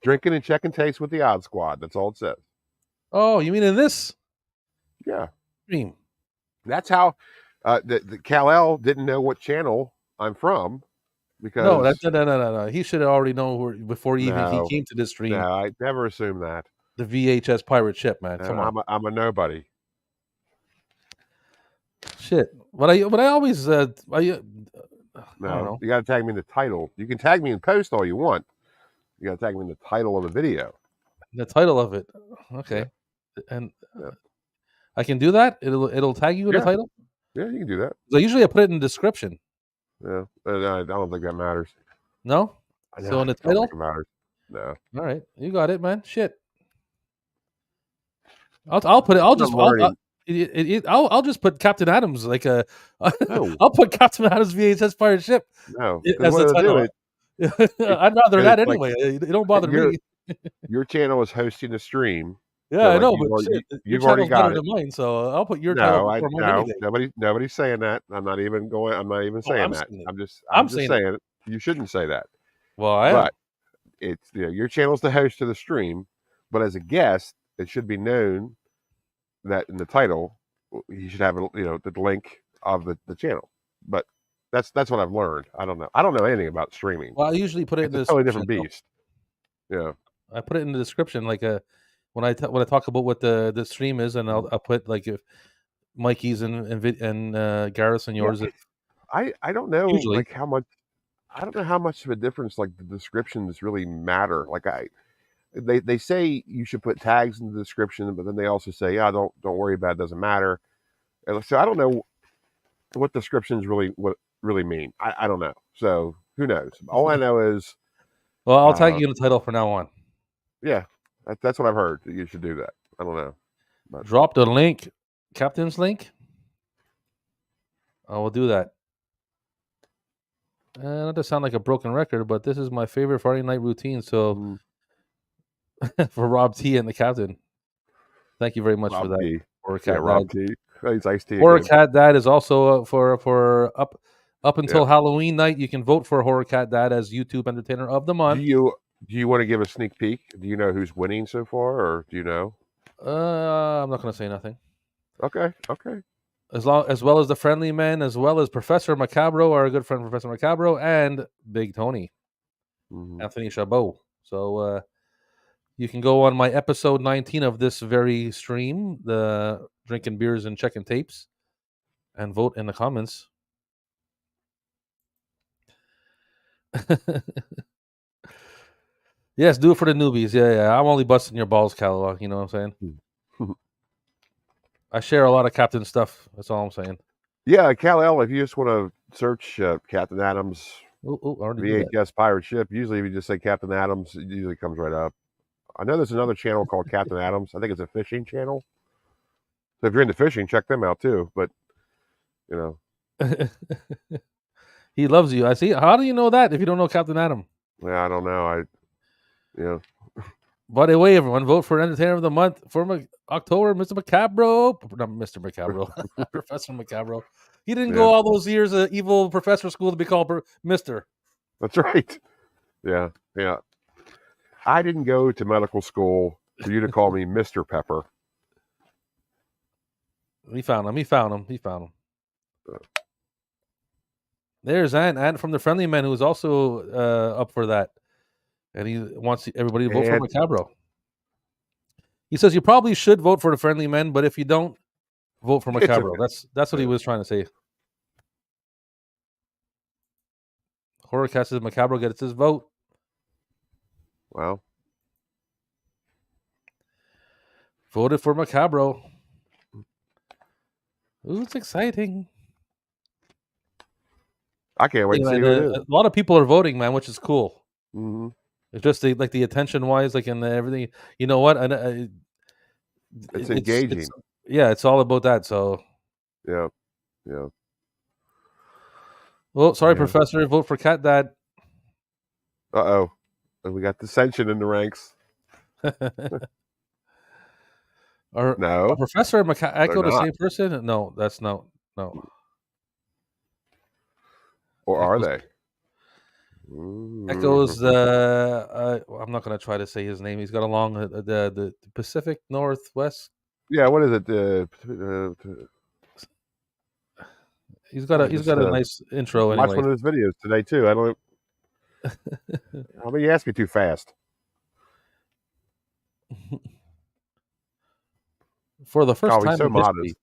drinking and checking takes with the Odd Squad. That's all it says.
Oh, you mean in this?
Yeah.
Stream.
That's how the Kal-El didn't know what channel I'm from. Because
no. He should have already known before he came to this stream.
No, I never assumed that.
The VHS pirate ship, man. Come on.
I'm a nobody.
Shit. But I always I
don't know. You got to tag me in the title. You can tag me in post all you want. You got to tag me in the title of the video.
The title of it. Okay. Yeah. And I can do that? It'll tag you in the title?
Yeah, you can do that.
So usually I put it in the description.
Yeah. I don't think that matters.
No? So in the title?
I don't think it matters. No.
All right. You got it, man. Shit. I'll put it. I'll just put Captain Adams
No.
I'll put Captain Adams VHS pirate ship.
No,
as the title. I'd rather that anyway. It don't bother me.
Your channel is hosting the stream.
Yeah, I know, but
you've already got it.
Than mine, so I'll put your title before mine.
Nobody's saying that. I'm not even saying that. I'm just saying it. You shouldn't say that.
Well, I am.
But it's your channel's the host of the stream, but as a guest, it should be known that in the title you should have the link of the channel. But that's what I've learned. I don't know anything about streaming.
Well, I usually put it in this
totally different beast. Yeah.
I put it in the description, like when I talk about what the stream is, and I'll put like if Mikey's and Garrus and yours.
I don't know
Usually.
like how much. I don't know how much of a difference like the descriptions really matter. Like they say you should put tags in the description, but then they also say, yeah, don't worry about it, doesn't matter. And so I don't know what descriptions really mean. I don't know. So who knows? All I know is,
well, I'll tag you in the title from now on.
Yeah, that's what I've heard. That you should do that. I don't know. But
drop the link, Captain's link. I will do that. Not to sound like a broken record, but this is my favorite Friday night routine. So for Rob T and the Captain, thank you very much
Rob
for that.
T.
Horror Cat
Rob
Dad.
T. He's Ice T.
Horror Cat Dad is also for up until Halloween night. You can vote for Horror Cat Dad as YouTube Entertainer of the Month.
Do you want to give a sneak peek? Do you know who's winning so far, or do you know?
I'm not going to say nothing.
Okay.
As well as the Friendly Men, as well as Professor Macabro, our good friend Professor Macabro, and Big Tony, Anthony Chabot. So you can go on my episode 19 of this very stream, the Drinking Beers and Checking Tapes, and vote in the comments. Yes, do it for the newbies. Yeah. I'm only busting your balls, Catalog. You know what I'm saying? I share a lot of Captain stuff. That's all I'm saying.
Yeah, Kal-El, if you just want to search Captain Adams VHS pirate ship, usually if you just say Captain Adams, it usually comes right up. I know there's another channel called Captain Adams. I think it's a fishing channel. So if you're into fishing, check them out too. But, you know.
He loves you. I see. How do you know that if you don't know Captain Adam?
Yeah, I don't know.
By the way, everyone, vote for Entertainer of the Month for October, Mr. Macabro. Not Mr. Macabro. Professor Macabro. He didn't go all those years of evil professor school to be called Mr.
That's right. Yeah. I didn't go to medical school for you to call me Mr. Pepper.
He found him. There's Ant from the Friendly Men, who's also up for that. And he wants everybody to vote for Macabro. He says you probably should vote for the Friendly Men, but if you don't, vote for Macabro. That's what he was trying to say. Horrorcast says Macabro gets his vote.
Well,
voted for Macabro. Ooh, it's exciting.
I can't wait to see who it is.
A lot of people are voting, man, which is cool.
Mm-hmm.
It's just the attention wise, like in everything. You know what?
It's engaging.
It's all about that. So
yeah.
Well, sorry, Professor. Vote for Cat Dad.
And we got dissension in the ranks.
No, Professor and Echo the same person? No, that's no.
Or are they?
Echo's I'm not going to try to say his name. He's got along the Pacific Northwest.
Yeah, what is it?
He's got a nice intro.
Watch one of his videos today too. I don't. I mean, you asked me too fast.
For the first time
so
in history,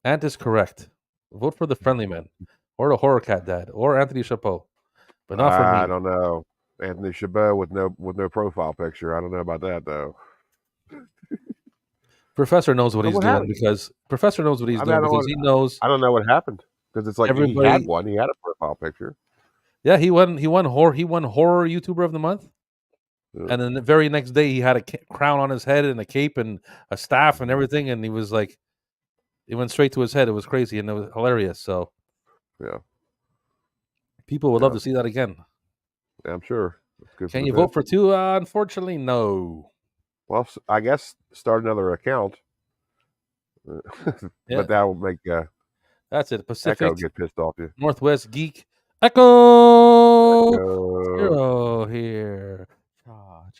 Ant is correct. Vote for the Friendly Men, or the Horror Cat Dad, or Anthony Chabot, but not for me.
I don't know. Anthony Chabot with no profile picture. I don't know about that though.
Professor knows what he's doing because Professor knows what he's doing because he knows.
I don't know what happened because it's like he had one. He had a profile picture.
Yeah, he won horror YouTuber of the month, and then the very next day he had a crown on his head and a cape and a staff and everything, and he was like, it went straight to his head. It was crazy and it was hilarious. So, people would love to see that again.
Yeah, I'm sure.
Can you vote for two? Unfortunately, no.
Well, I guess start another account, but that will make
that's it. Pacific
Echo get pissed off you.
Northwest Geek Echo Hero here.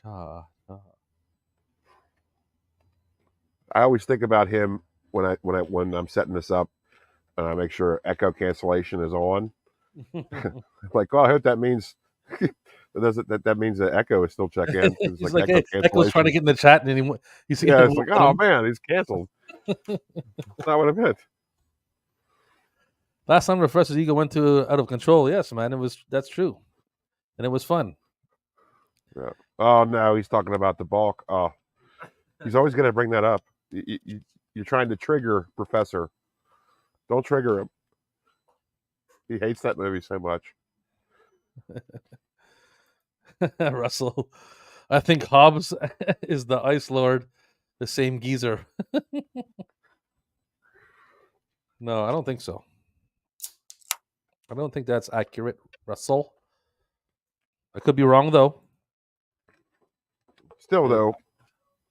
Cha.
I always think about him when I'm setting this up, and I make sure echo cancellation is on. Like, oh, I hope that means That means that Echo is still check in. It's
He's
like
like,
Echo
hey, Echo's trying to
cancellation.
get in the chat, and he's
Yeah, it's like, oh man, he's canceled. That's not what I meant.
Last time Refresh's ego went to out of control. Yes, man, that's true, and it was fun.
Yeah. Oh no, he's talking about the bulk. Oh, he's always going to bring that up. You're trying to trigger Professor. Don't trigger him. He hates that movie so much.
Russell, I think Hobbs is the Ice Lord, the same geezer. No, I don't think so. I don't think that's accurate, Russell. I could be wrong though.
Still, though,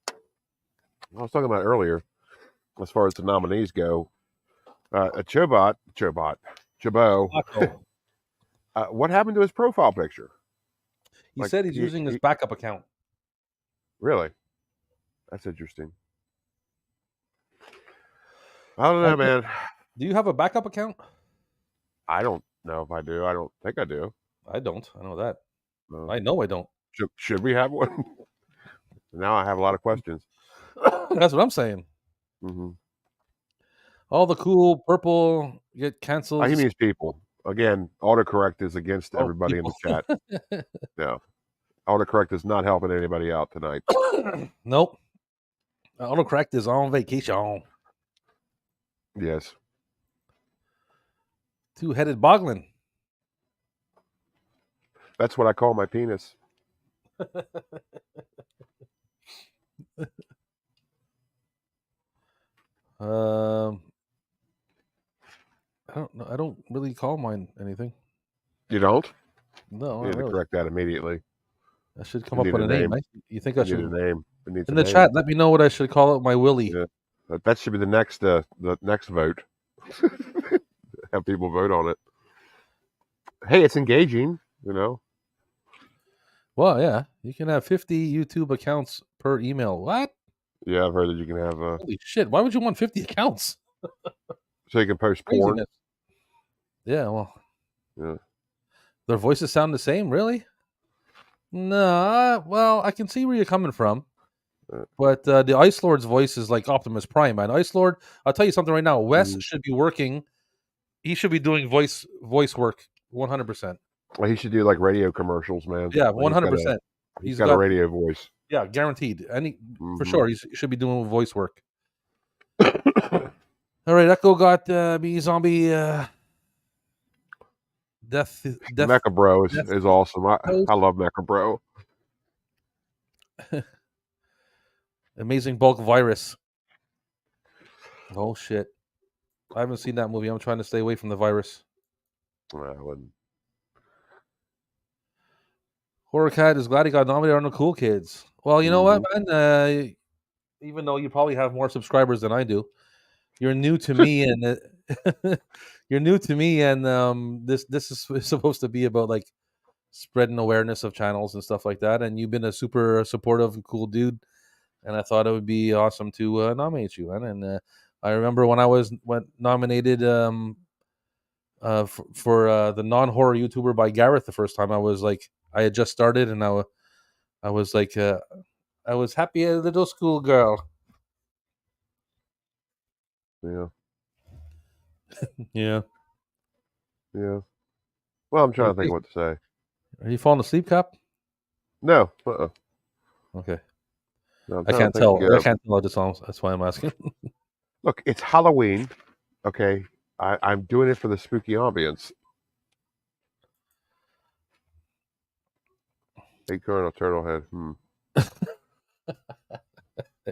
I was talking about earlier, as far as the nominees go, Chabot, what happened to his profile picture?
He said he's using his backup account.
Really? That's interesting. I don't know, man.
Do you have a backup account?
I don't know if I do. I don't think I do.
I don't. I know that.
No.
I know I don't.
Should we have one? Now I have a lot of questions.
That's what I'm saying.
Mm-hmm.
All the cool purple get canceled.
He means people. Again, autocorrect is against everybody in the chat. No. Autocorrect is not helping anybody out tonight.
Nope. Autocorrect is on vacation.
Yes.
Two-headed boglin.
That's what I call my penis.
I don't know. I don't really call mine anything.
You don't?
No,
you need to correct that immediately.
I should come up with a name. Right? You think I should?
Need a name.
In the chat, let me know what I should call it. My Willie.
Yeah. That should be the next vote. Have people vote on it. Hey, it's engaging. You know.
Well, yeah, you can have 50 YouTube accounts per email. What?
Yeah, I've heard that you can have.
Holy shit! Why would you want 50 accounts?
So you can post porn.
Yeah, well.
Yeah.
Their voices sound the same, really? No, well, I can see where you're coming from. But the Ice Lord's voice is like Optimus Prime, man. Ice Lord, I'll tell you something right now. Wes should be working. He should be doing voice work 100%.
Well, he should do like radio commercials, man.
Yeah, 100%.
He's got a radio voice.
Yeah, guaranteed. For sure, he should be doing voice work. All right, Echo got me zombie death.
Mecha Bro is awesome. I love Mecha Bro.
Amazing Bulk Virus. Oh shit! I haven't seen that movie. I'm trying to stay away from the virus.
I wouldn't.
Horror Cat is glad he got nominated on the Cool Kids. Well, you know what, man? Even though you probably have more subscribers than I do, you're new to me, and you're new to me, and this is supposed to be about like spreading awareness of channels and stuff like that. And you've been a super supportive and cool dude, and I thought it would be awesome to nominate you, man. And I remember when I was nominated for the non-horror YouTuber by Gareth the first time. I was like, I had just started, and I was like, I was happy as a little schoolgirl.
Yeah.
Yeah.
Yeah. Well, I'm trying to think what to say.
Are you falling asleep, Cap?
No.
Okay.
No,
I can't tell. I can't tell the songs. That's why I'm asking.
Look, it's Halloween. Okay. I'm doing it for the spooky ambience. Acorn or turtle head?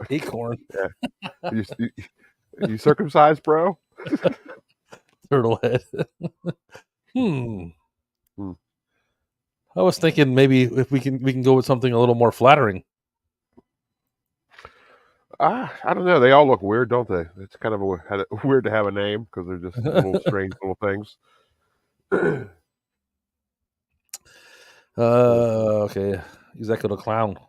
Acorn.
Yeah. You circumcised, bro?
Turtle head. I was thinking maybe if we can go with something a little more flattering.
I don't know. They all look weird, don't they? It's kind of weird to have a name because they're just little strange little things.
Okay. Exactly the clown.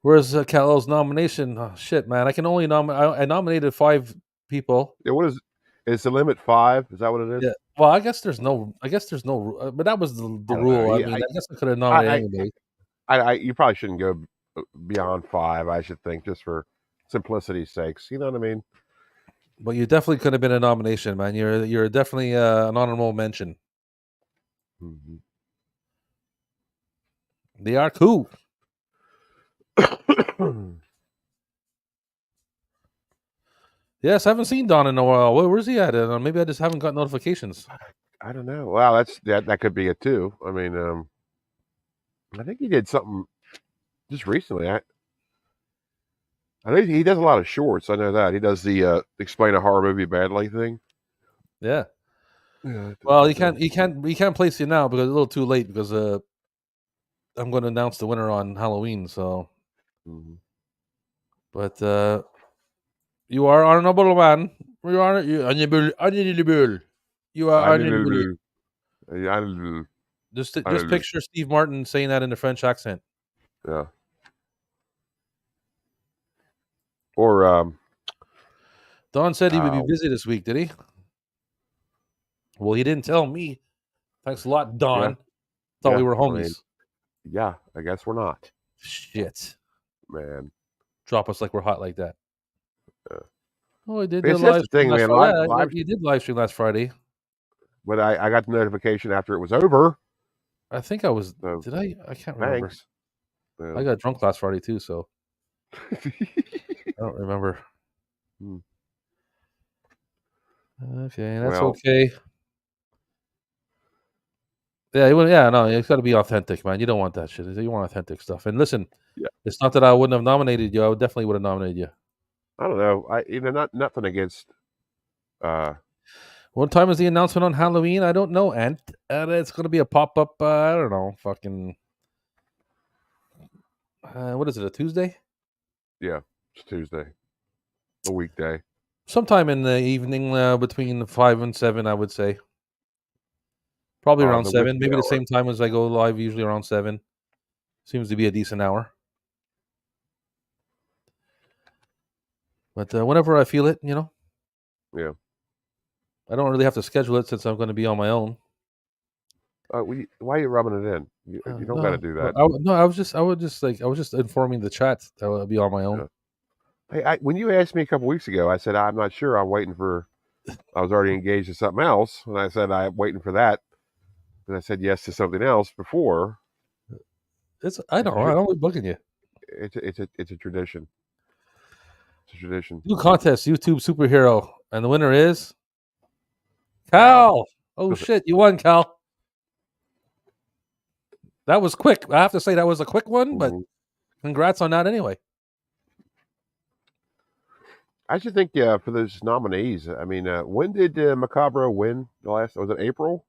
Where's Callow's nomination? Oh, shit, man. I can only nominate. I nominated 5 people.
Yeah, what is Is the limit 5? Is that what it is?
Yeah. Well, I guess there's no. But that was the
I don't know.
rule. I
Yeah,
mean, I guess I could have nominated anybody.
you probably shouldn't go beyond 5. I should think, just for simplicity's sakes. You know what I mean?
But you definitely could have been a nomination, man. You're definitely an honorable mention.
Mhm.
They are cool. Yes, I haven't seen Don in a while. Where's he at? Maybe I just haven't got notifications.
I don't know. Well, that could be it too. I mean, I think he did something just recently. I think he does a lot of shorts. I know that he does the explain a horror movie badly thing.
Yeah.
Yeah.
Well, you can't place you now because it's a little too late because I'm going to announce the winner on Halloween. So,
Mhm.
but you are honorable man. You are honorable. You are honorable. Just picture Steve Martin saying that in a French accent.
Yeah. Or
Don said he would be busy this week. Did he? Well, he didn't tell me. Thanks a lot, Don.
yeah,
Thought
yeah.
we were
I mean,
homies.
yeah, I guess we're not,
Shit.
man.
Drop us like we're hot like that. Oh, I did the
It's just
live
the thing,
stream last
man.
Friday. Yeah,
Live,
you did live stream last Friday.
but I got the notification after it was over.
I think I was.
So
Did I? I can't remember.
thanks. Yeah.
I got drunk last Friday too, so I don't remember.
Hmm.
Okay, that's
Well,
okay. Yeah, no, it's got to be authentic, man. You don't want that shit. You want authentic stuff. And listen,
yeah.
it's not that I wouldn't have nominated you. I definitely would have nominated you.
I don't know. Nothing against.
What time is the announcement on Halloween? I don't know, and it's going to be a pop up. I don't know, fucking. What is it? A Tuesday?
Yeah, it's Tuesday, a weekday.
Sometime in the evening, between 5 and 7, I would say. Probably around
The
7,
whiskey
maybe the
hour.
same time as I go live. Usually around 7. Seems to be a decent hour. But whenever I feel it,
Yeah.
I don't really have to schedule it since I'm going to be on my own.
Why are you rubbing it in? You don't got to do that.
I was just informing the chat that I would be on my own.
Yeah. Hey, when you asked me a couple weeks ago, I said I'm not sure. I'm waiting for. I was already engaged to something else, and I said I'm waiting for that. And I said yes to something else before.
I don't be booking you.
It's a tradition. It's a tradition.
New contest, YouTube superhero, and the winner is Cal. Oh shit, you won, Cal. That was quick. I have to say that was a quick one, but congrats on that anyway.
I should think for those nominees. I mean, when did Macabro win the last? Was it April?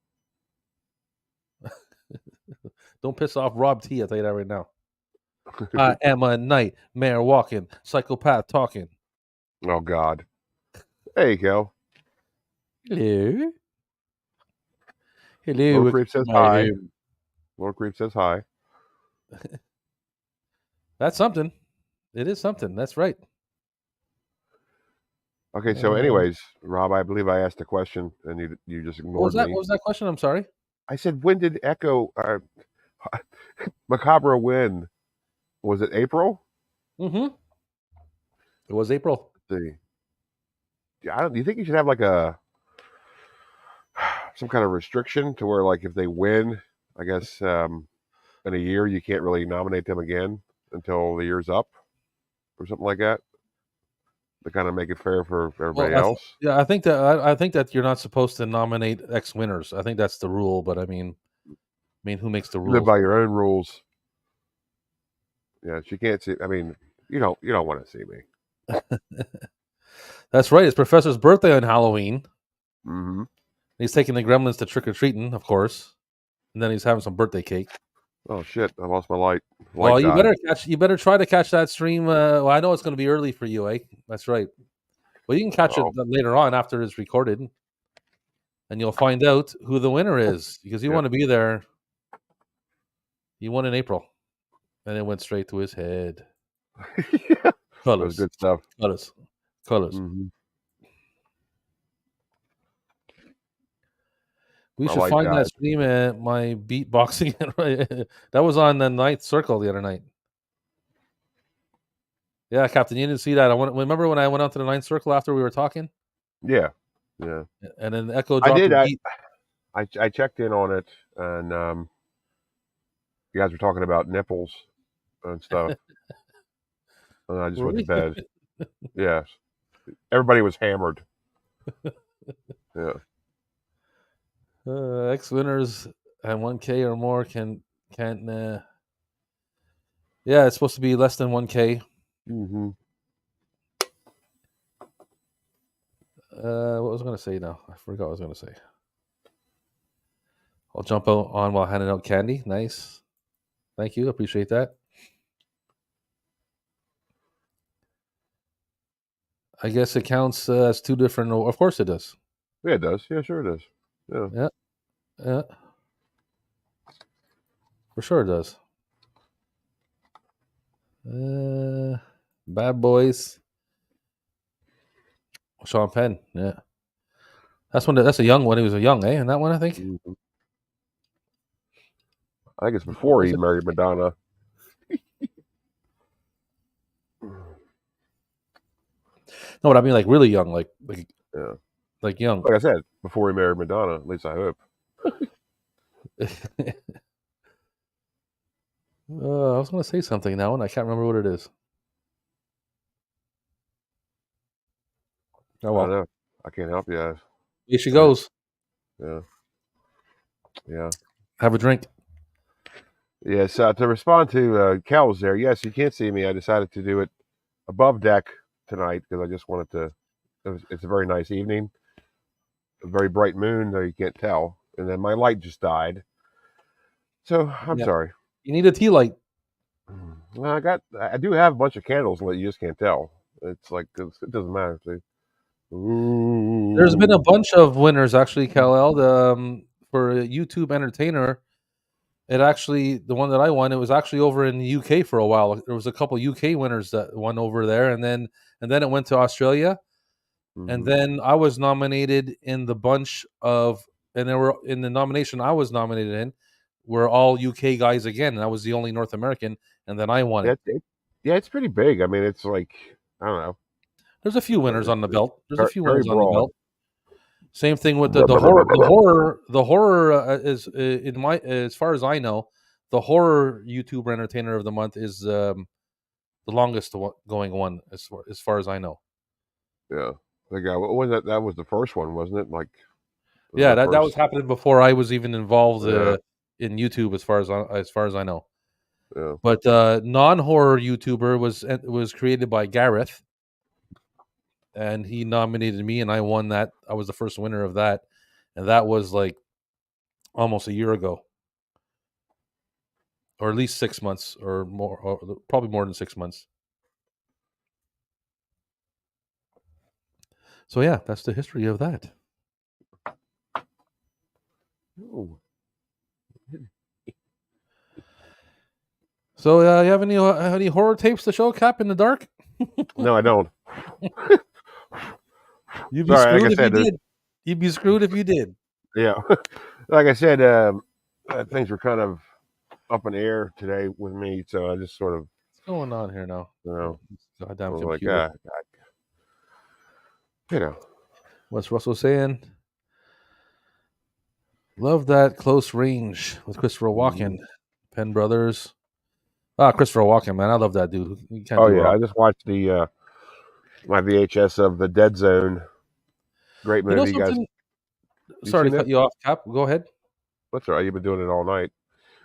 Don't piss off Rob T. I'll tell you that right now. I am a nightmare walking, psychopath talking.
Oh God. There you go.
Hello.
Lord Creep says hi. Lord Creep says hi.
That's something. It is something. That's right.
Okay, so anyways, Rob, I believe I asked a question and you just ignored me.
What was that question? I'm sorry.
I said, when did Echo Macabro win? Was it April?
Mm-hmm. It was April.
Let's see. Do you think you should have like some kind of restriction to where, like, if they win, I guess in a year you can't really nominate them again until the year's up, or something like that, to kind of make it fair for everybody else?
I think that you're not supposed to nominate ex winners. I think that's the rule. But I mean, who makes the rules?
Live by your own rules. Yeah, she can't see. I mean, you don't want to see me.
That's right. It's Professor's birthday on Halloween.
Mm-hmm.
He's taking the gremlins to trick or treating, of course, and then he's having some birthday cake.
Oh shit! I lost my light.
Well, you better try to catch that stream. Well, I know it's going to be early for you, eh? That's right. Well, you can catch it later on after it's recorded, and you'll find out who the winner is because you want to be there. He won in April, and it went straight to his head.
Colors, good stuff.
Colors.
Mm-hmm.
We
My
should
light
find
died.
that stream at my beatboxing. That was on the Ninth Circle the other night. Yeah, Captain, you didn't see that. Remember when I went out to the Ninth Circle after we were talking,
Yeah, yeah.
and then Echo
I
dropped
did.
a beat.
I checked in on it, and you guys were talking about nipples and stuff, and I just
Were
went to
we?
bed. Yes, everybody was hammered. Yeah.
X winners and 1K or more can't. Yeah, it's supposed to be less than 1K.
Mm-hmm.
What was I going to say now? I forgot what I was going to say. I'll jump on while handing out candy. Nice. Thank you. Appreciate that. I guess it counts as two different. Of course it does.
Yeah, it does. Yeah, sure it does. Yeah.
Yeah. For sure it does. Bad Boys. Sean Penn. Yeah. That's a young one. He was a young, in that one, I think.
Mm-hmm. I think it's before he married Madonna.
No, but I mean like really young, like
Yeah.
like young.
Like I said, before he married Madonna, at least I hope.
I was going to say something now, and I can't remember what it is. Oh
I
well.
don't know. I can't help you guys.
Here she goes.
Yeah. Yeah.
Have a drink.
Yes. To respond to Kel's there, yes, you can't see me. I decided to do it above deck tonight because I just wanted to. It's a very nice evening, a very bright moon, though you can't tell. And then my light just died. So I'm sorry.
You need a tea light.
Well, I do have a bunch of candles lit. You just can't tell. It's like it doesn't matter. See? Ooh.
There's been a bunch of winners actually, Kal-El. For a YouTube entertainer, the one that I won, it was actually over in the UK for a while. There was a couple UK winners that won over there, and then it went to Australia, and then I was nominated in the bunch of, and there were in the nomination I was nominated in were all UK guys again, and I was the only North American, and then I won it.
Yeah, it's pretty big. I mean, it's like I don't know.
There's a few winners on the belt. There's a few
very
winners on the
broad.
belt. Same thing with the horror. The horror is in my, as far as I know, the horror YouTuber entertainer of the month is the longest going one as far as I know.
Yeah, the guy. What was that? That was the first one, wasn't it? Like,
yeah, that was happening before I was even involved in YouTube, as far as I know.
Yeah.
But non-horror YouTuber was created by Gareth, and he nominated me, and I won that. I was the first winner of that, and that was like almost a year ago, or at least 6 months, or more, or probably more than 6 months. So yeah, that's the history of that.
Ooh.
So you have any horror tapes to show, Cap, in the dark?
No, I don't.
You'd be screwed if you did. You'd be screwed if you did.
Yeah, like I said, things were kind of up in the air today with me, so I just sort of.
What's going on here now? Goddamn computer.
Like,
What's Russell saying? Love that Close Range with Christopher Walken, Penn Brothers. Christopher Walken, man, I love that dude.
I just watched the my VHS of the Dead Zone. Great movie,
you know
guys.
Sorry to cut you off, Cap. Go ahead.
That's all right. You've been doing it all night.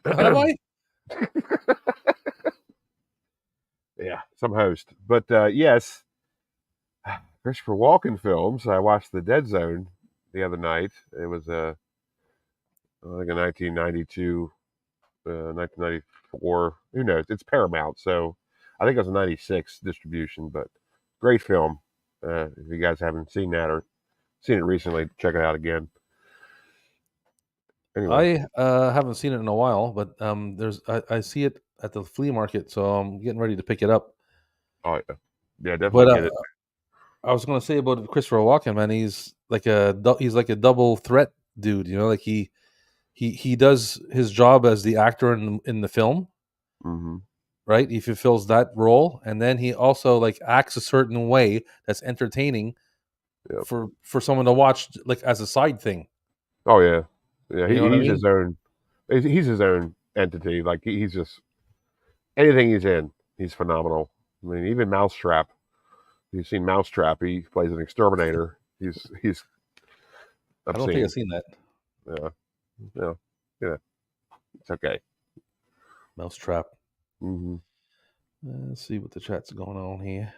Have I?
Yeah, some host. But yes, Christopher Walken films. I watched The Dead Zone the other night. It was I think a 1992, 1994. Who knows? It's Paramount, so I think it was a 96 distribution. But great film. If you guys haven't seen that or seen it recently, check it out again. Anyway.
I haven't seen it in a while, but I see it at the flea market, so I'm getting ready to pick it up.
Oh yeah, definitely get it.
I was going to say about Christopher Walken, man. He's like a double threat dude. You know, like he does his job as the actor in the film,
Mm-hmm.
right? He fulfills that role, and then he also like acts a certain way that's entertaining
Yep.
for someone to watch, like as a side thing.
Oh yeah, yeah.
You know what I
He's
mean?
his own. He's his own entity. Like he's just anything he's in, he's phenomenal. I mean, even Mousetrap. You've seen Mousetrap. He plays an exterminator. He's
I don't think
obscene.
I've seen that.
Yeah, yeah, yeah. It's okay.
Mousetrap.
Mm-hmm.
Let's see what the chat's going on here.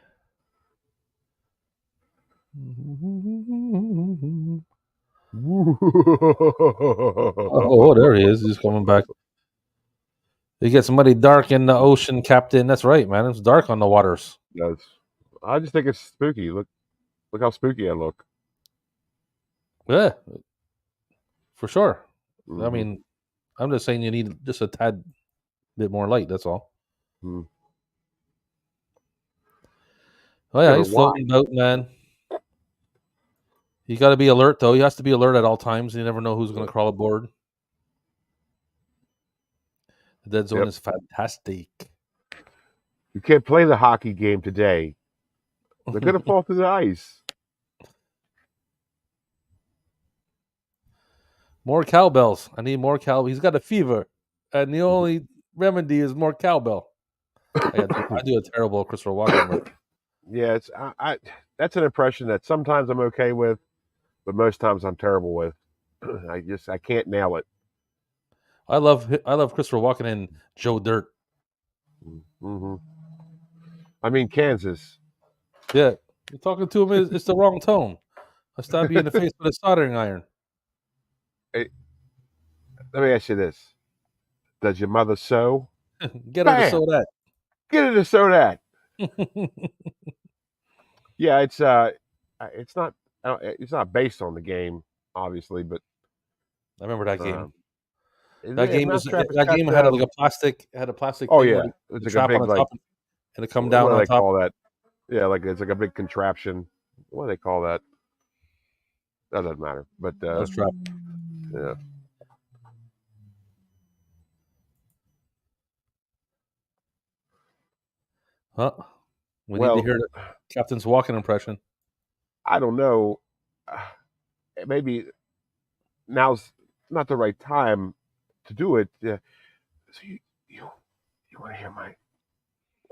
Oh, there he is. He's coming back. It gets muddy dark in the ocean, Captain. That's right, man. It's dark on the waters.
Yes. I just think it's spooky. Look how spooky I look.
Yeah, for sure. I
Mm-hmm.
mean, I'm just saying you need just a tad bit more light. That's all.
Mm-hmm.
Oh yeah,
Yeah,
he's
but why?
floating about, man. You got to be alert, though. He has to be alert at all times. You never know who's going to crawl aboard. The dead zone
Yep.
is fantastic.
You can't play the hockey game today. They're gonna fall through the ice.
More cowbells. I need more cow. He's got a fever, and the only remedy is more cowbell. I do a terrible Christopher Walken.
Yeah, it's that's an impression that sometimes I'm okay with, but most times I'm terrible with. I can't nail it.
I love Christopher Walken and Joe Dirt.
Mm-hmm. I mean Kansas.
Yeah, you're talking to him. It's the wrong tone. I stab you in the face with a soldering iron.
Hey, let me ask you this: does your mother sew?
Get her to sew that.
Get her to sew that. Yeah, it's not based on the game, obviously, but
I remember that game. That game was
Mousetrap has
that
got,
game had a plastic
oh
thing
yeah,
where
it's
the
like a
trap on
big
the top and it come
what
down
do
on
they
top.
call that? Yeah, like it's like a big contraption. What do they call that? That doesn't matter. But
Mousetrap.
yeah.
Huh? We need to
Well,
hear the Captain's Walken impression.
I don't know. Maybe now's not the right time to do it. So you want to hear my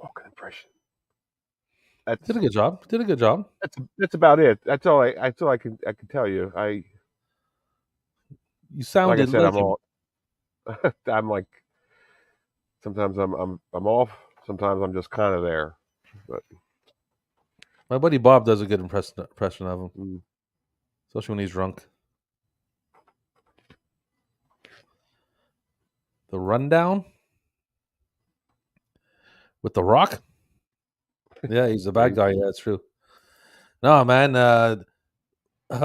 Walken impression?
Did a good job. Did a good job.
That's about it. That's all I can tell you.
You
Like I
sounded
said,
like
I'm
him.
all I'm like sometimes I'm off, sometimes I'm just kind of there. But
My buddy Bob does a good impression of him, especially when he's drunk. The Rundown with The Rock. Yeah, he's a bad guy. Yeah, that's true. No, man.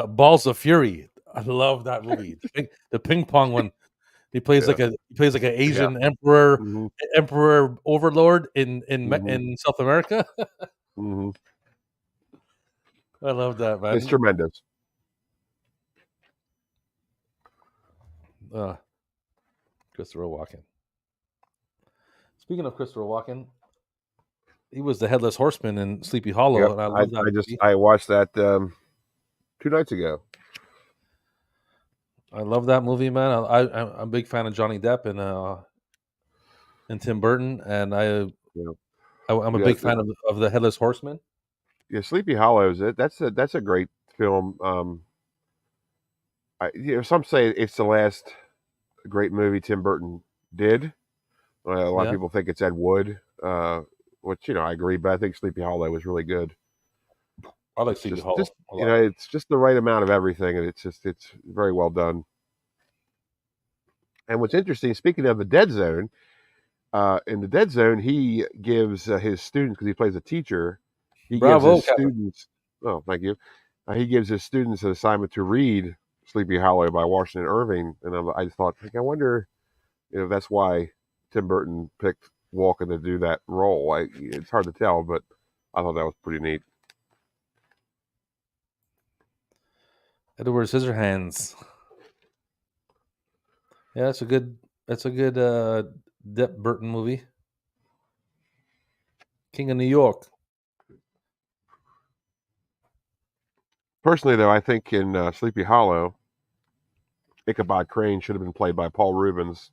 Balls of Fury. I love that movie. The ping pong one. He plays like an Asian emperor
Mm-hmm.
emperor overlord in
Mm-hmm.
South America.
Mm-hmm.
I love that, man.
It's tremendous.
Christopher Walken. Speaking of Christopher Walken, he was the headless horseman in Sleepy Hollow,
Yep.
and I love that movie.
I watched that 2 nights ago.
I love that movie, man. I'm a big fan of Johnny Depp and Tim Burton, and I'm a big fan of the Headless Horseman.
Yeah, Sleepy Hollows. That's a great film. Some say it's the last great movie Tim Burton did. A lot of people think it's Ed Wood, which I agree, but I think Sleepy Hollow was really good.
I like Sleepy Hollow a lot.
It's just the right amount of everything, and it's very well done. And what's interesting, speaking of the Dead Zone, in the Dead Zone, he gives his students, because he plays a teacher, gives his students. Oh, thank you. He gives his students an assignment to read Sleepy Hollow by Washington Irving, and I thought, I wonder if that's why Tim Burton picked Walken to do that role. It's hard to tell, but I thought that was pretty neat.
Edward Scissorhands. Yeah, it's a good. It's a good Depp Burton movie. King of New York.
Personally, though, I think in Sleepy Hollow, Ichabod Crane should have been played by Paul Rubens.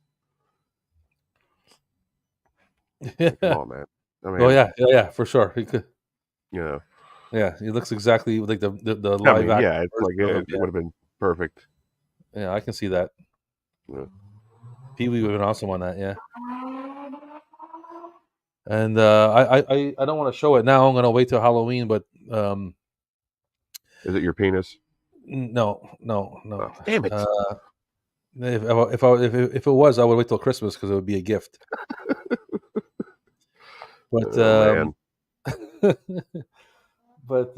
Come on, man. I mean,
Oh yeah, for sure. He could.
you know,
Yeah, he looks exactly like the
I
live
mean,
action
yeah, it's like
version of him.
it would have been perfect.
Yeah, I can see that.
Yeah.
Pee Wee would have been awesome on that. Yeah, and I don't want to show it now. I'm going to wait till Halloween, but
Is it your penis?
no.
Oh, damn it!
Uh, if it was, I would wait till Christmas because it would be a gift. But
Oh man.
but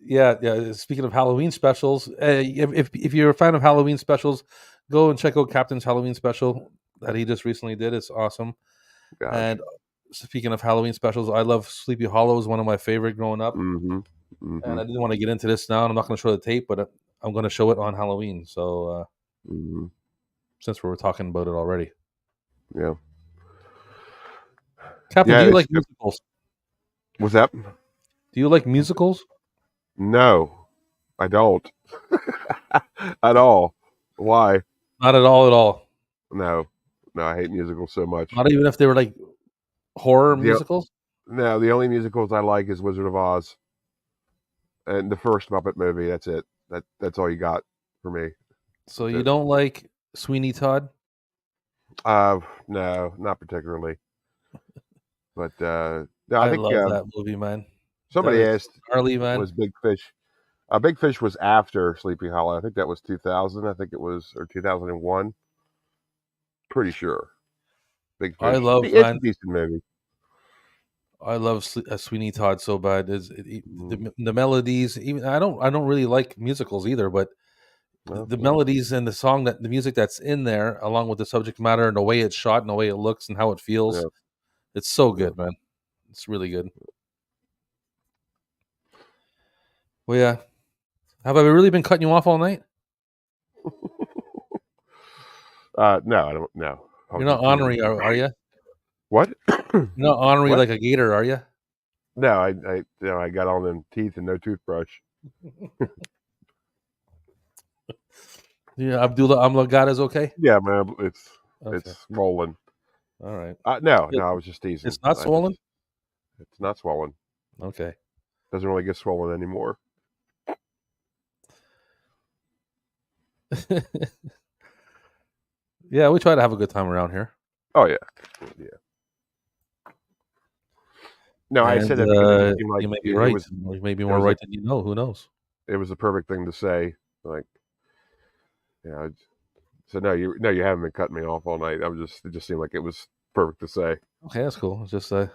yeah. Speaking of Halloween specials, if you're a fan of Halloween specials, go and check out Captain's Halloween special that he just recently did. It's awesome.
Gosh.
And speaking of Halloween specials, I love Sleepy Hollow. Is one of my favorite growing up.
Mm-hmm.
And
Mm-hmm.
I didn't want to get into this now. And I'm not going to show the tape, but I'm going to show it on Halloween. So
Mm-hmm.
since we were talking about it already,
Yeah.
Captain,
Yeah.
do you like musicals?
What's that?
Do you like musicals?
No, I don't. At all. Why?
Not at all. At all.
No, I hate musicals so much.
Not even if they were like horror
The-
musicals.
No, the only musicals I like is Wizard of Oz and the first Muppet movie. That's it. That's all you got for me.
So you don't like Sweeney Todd?
No, not particularly. But no, I think
love that movie, man.
somebody
That is
asked,
gnarly, man.
was Big Fish. Big Fish was after Sleepy Hollow. I think that was 2000. I think it was, or 2001. Pretty sure. Big Fish.
I love,
It's
man.
a decent movie.
I love Sweeney Todd so bad. The melodies, even I don't really like musicals either, but the melodies and the music that's in there, along with the subject matter and the way it's shot and the way it looks and how it feels, it's so good, man. It's really good. Well, yeah. Have I really been cutting you off all night?
No, I don't. No,
You're not ornery, are you?
What?
You're not ornery like a gator, are you?
No, I got all them teeth and no toothbrush.
Yeah, Abdullah Amlagad is okay.
Yeah, man, it's swollen.
All right.
No, I was just teasing.
It's not swollen.
It's not swollen.
Okay.
Doesn't really get swollen anymore.
Yeah, we try to have a good time around here.
Oh yeah. No, I said that because it seemed like
you may be right. You may be more right than you know. Who knows?
It was the perfect thing to say. Like, yeah. So no, you haven't been cutting me off all night. It just seemed like it was perfect to say.
Okay, that's cool. It's just
I'm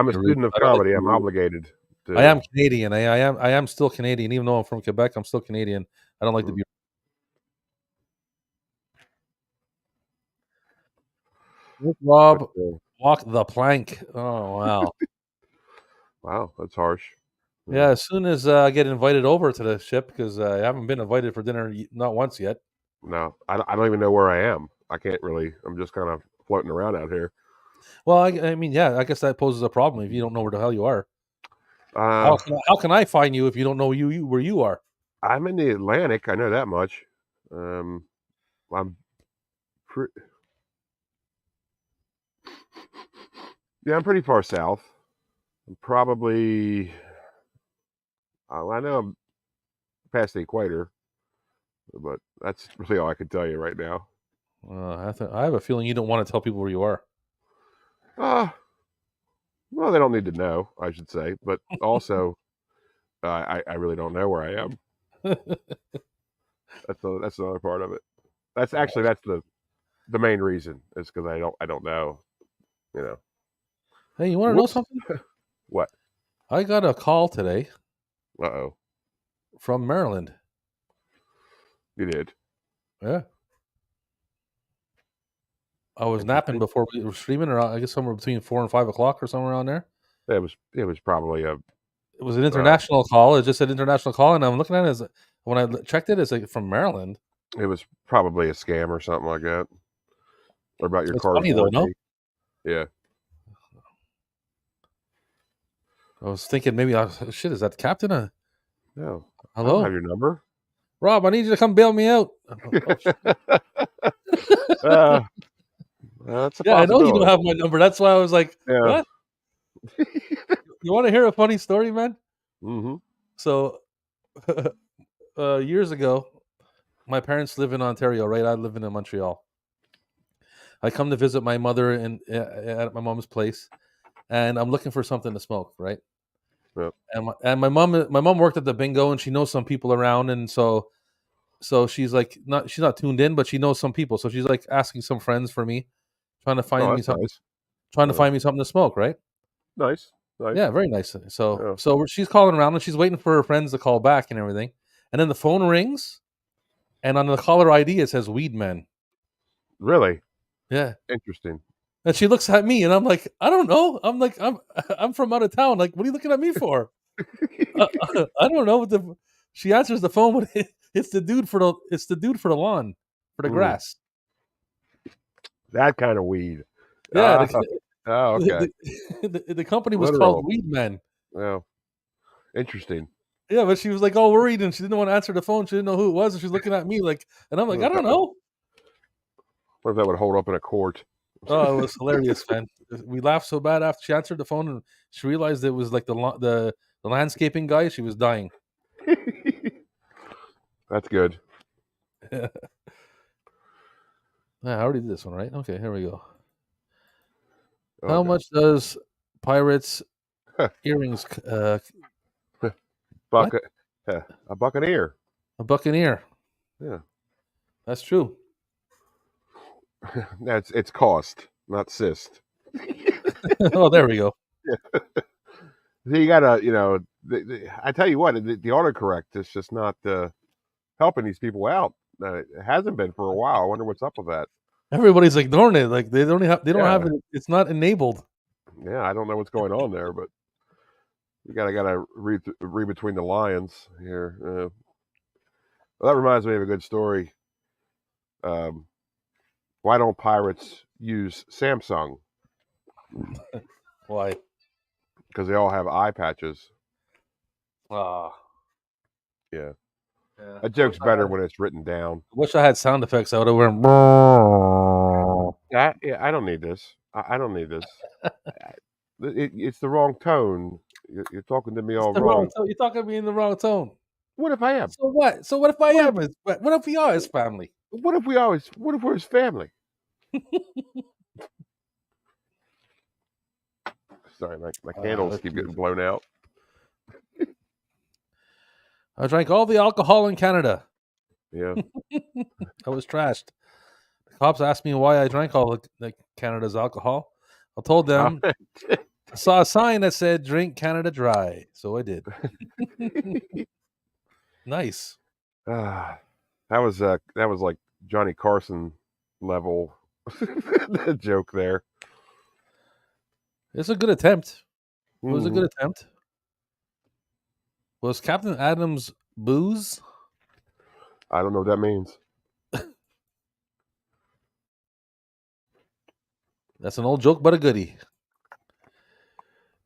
a student of comedy. I'm obligated.
I am Canadian. I am still Canadian, even though I'm from Quebec. I'm still Canadian. I don't like to be. Rob, walk the plank. Oh wow.
Wow, that's harsh.
Yeah, as soon as I get invited over to the ship, because I haven't been invited for dinner not once yet.
No, I don't even know where I am. I can't really. I'm just kind of floating around out here.
Well, I mean, yeah, I guess that poses a problem if you don't know where the hell you are. How can I find you if you don't know where you are?
I'm in the Atlantic. I know that much. I'm pretty far south. I'm probably. I know I'm past the equator, but that's really all I can tell you right now.
I have a feeling you don't want to tell people where you are.
Well, they don't need to know, I should say, but also, I really don't know where I am. That's another part of it. That's the main reason is because I don't know, you know.
Hey, you want to know something?
What?
I got a call today.
Uh-oh.
From Maryland.
You did?
Yeah. I was napping before we were streaming, or I guess somewhere between 4 and 5 o'clock or somewhere around there.
It was probably
It was an international call. It just said international call, and I'm looking at it when I checked it, it's like from Maryland.
It was probably a scam or something like that, or about your
It's
car's
funny though, no?
warranty. Yeah.
I was thinking maybe, shit, is that the captain?
No, I don't have
Hello?
your number.
Rob, I need you to come bail me out. Oh, shit.
uh, that's a
Yeah, I know you don't
possibility.
have my number. That's why I was like,
Yeah.
what? You want to hear a funny story, man?
Mm-hmm.
So, years ago, my parents live in Ontario, right? I live in Montreal. I come to visit my mother at my mom's place, and I'm looking for something to smoke, right?
Yep.
And my mom worked at the bingo, and she knows some people around, and so she's like she's not tuned in, but she knows some people, so she's like asking some friends for me, trying to
Oh,
find me
that's
something,
nice.
trying to
Yeah.
find me something to smoke, right?
Nice. Nice.
Yeah, very nice. So
Yeah.
she's calling around, and she's waiting for her friends to call back and everything, and then the phone rings, and on the caller ID it says "Weed Man."
Really
Yeah.
interesting.
And she looks at me, and I'm like, I don't know. I'm like, I'm from out of town. Like, what are you looking at me for? I don't know. What she answers the phone, but it's the dude for the lawn, for the
Mm,
grass.
that kind of weed.
Yeah,
Oh, okay.
the company was called
Literal.
Weed Man.
Yeah. Interesting.
Yeah, but she was like all worried, and she didn't want to answer the phone. She didn't know who it was, and she's looking at me like, and I'm like,
What
I
if
don't
that would,
know.
what if that would hold up in a court?
Oh, it was hilarious, man. We laughed so bad after she answered the phone, and she realized it was like the landscaping guy. She was dying.
That's good.
Yeah, I already did this one, right? Okay, here we go.
Oh,
How
God.
much does Pirates earrings?
Bucket, a buccaneer.
A Buccaneer.
Yeah.
That's true.
It's cost, not cyst.
Oh, there we go.
So you gotta, I tell you what, the autocorrect is just not helping these people out. It hasn't been for a while. I wonder what's up with that.
Everybody's ignoring it. Like they don't have
Yeah,
it. It's not enabled.
yeah. I don't know what's going on there, but you gotta read between the lines here. Well, that reminds me of a good story. Um, why don't pirates use Samsung?
Why?
Because they all have eye patches.
Ah,
Yeah,
yeah.
that joke's better when it's written down.
Wish I had sound effects. I would have went.
I don't need this. I don't need this. It's the wrong tone. You're talking to me
It's
all
the wrong
wrong.
tone. You're talking to me in the wrong tone.
What if I am?
So what? So what if I
What if
am? What if we are his family?
what if we always? What if we're his family? Sorry, my candles
Let's
keep
see.
getting blown out.
I drank all the alcohol in Canada.
Yeah.
I was trashed. The cops asked me why I drank all the Canada's alcohol. I told them I saw a sign that said "Drink Canada Dry," so I did. Nice.
That was like Johnny Carson level joke there.
It's a good attempt. It was a
Mhm.
good attempt. Was Captain Adams booze?
I don't know what that means.
That's an old joke, but a goodie.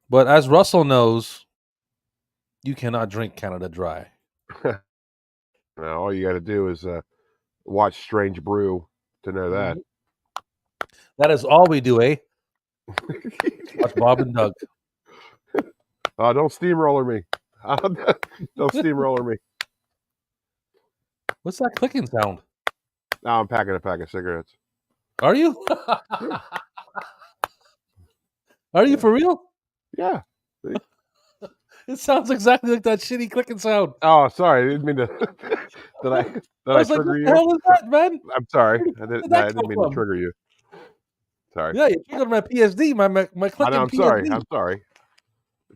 But as Russell knows, you cannot drink Canada Dry.
Now, all you got to do is watch Strange Brew to know that.
That is all we do, eh? Watch Bob and Doug.
Don't steamroller me. Don't steamroller me.
What's that clicking sound?
Now I'm packing a pack of cigarettes.
Are you? Are you for real?
Yeah.
It sounds exactly like that shitty clicking sound.
Oh, sorry. I didn't mean to. Did I
I was like,
trigger
what
you?
the hell is that, man?
I'm sorry.
Where did that
I
come
didn't mean to
from?
trigger you. Sorry.
Yeah, you triggered my PSD, my
I
clicking
know, I'm
PSD.
sorry. I'm sorry.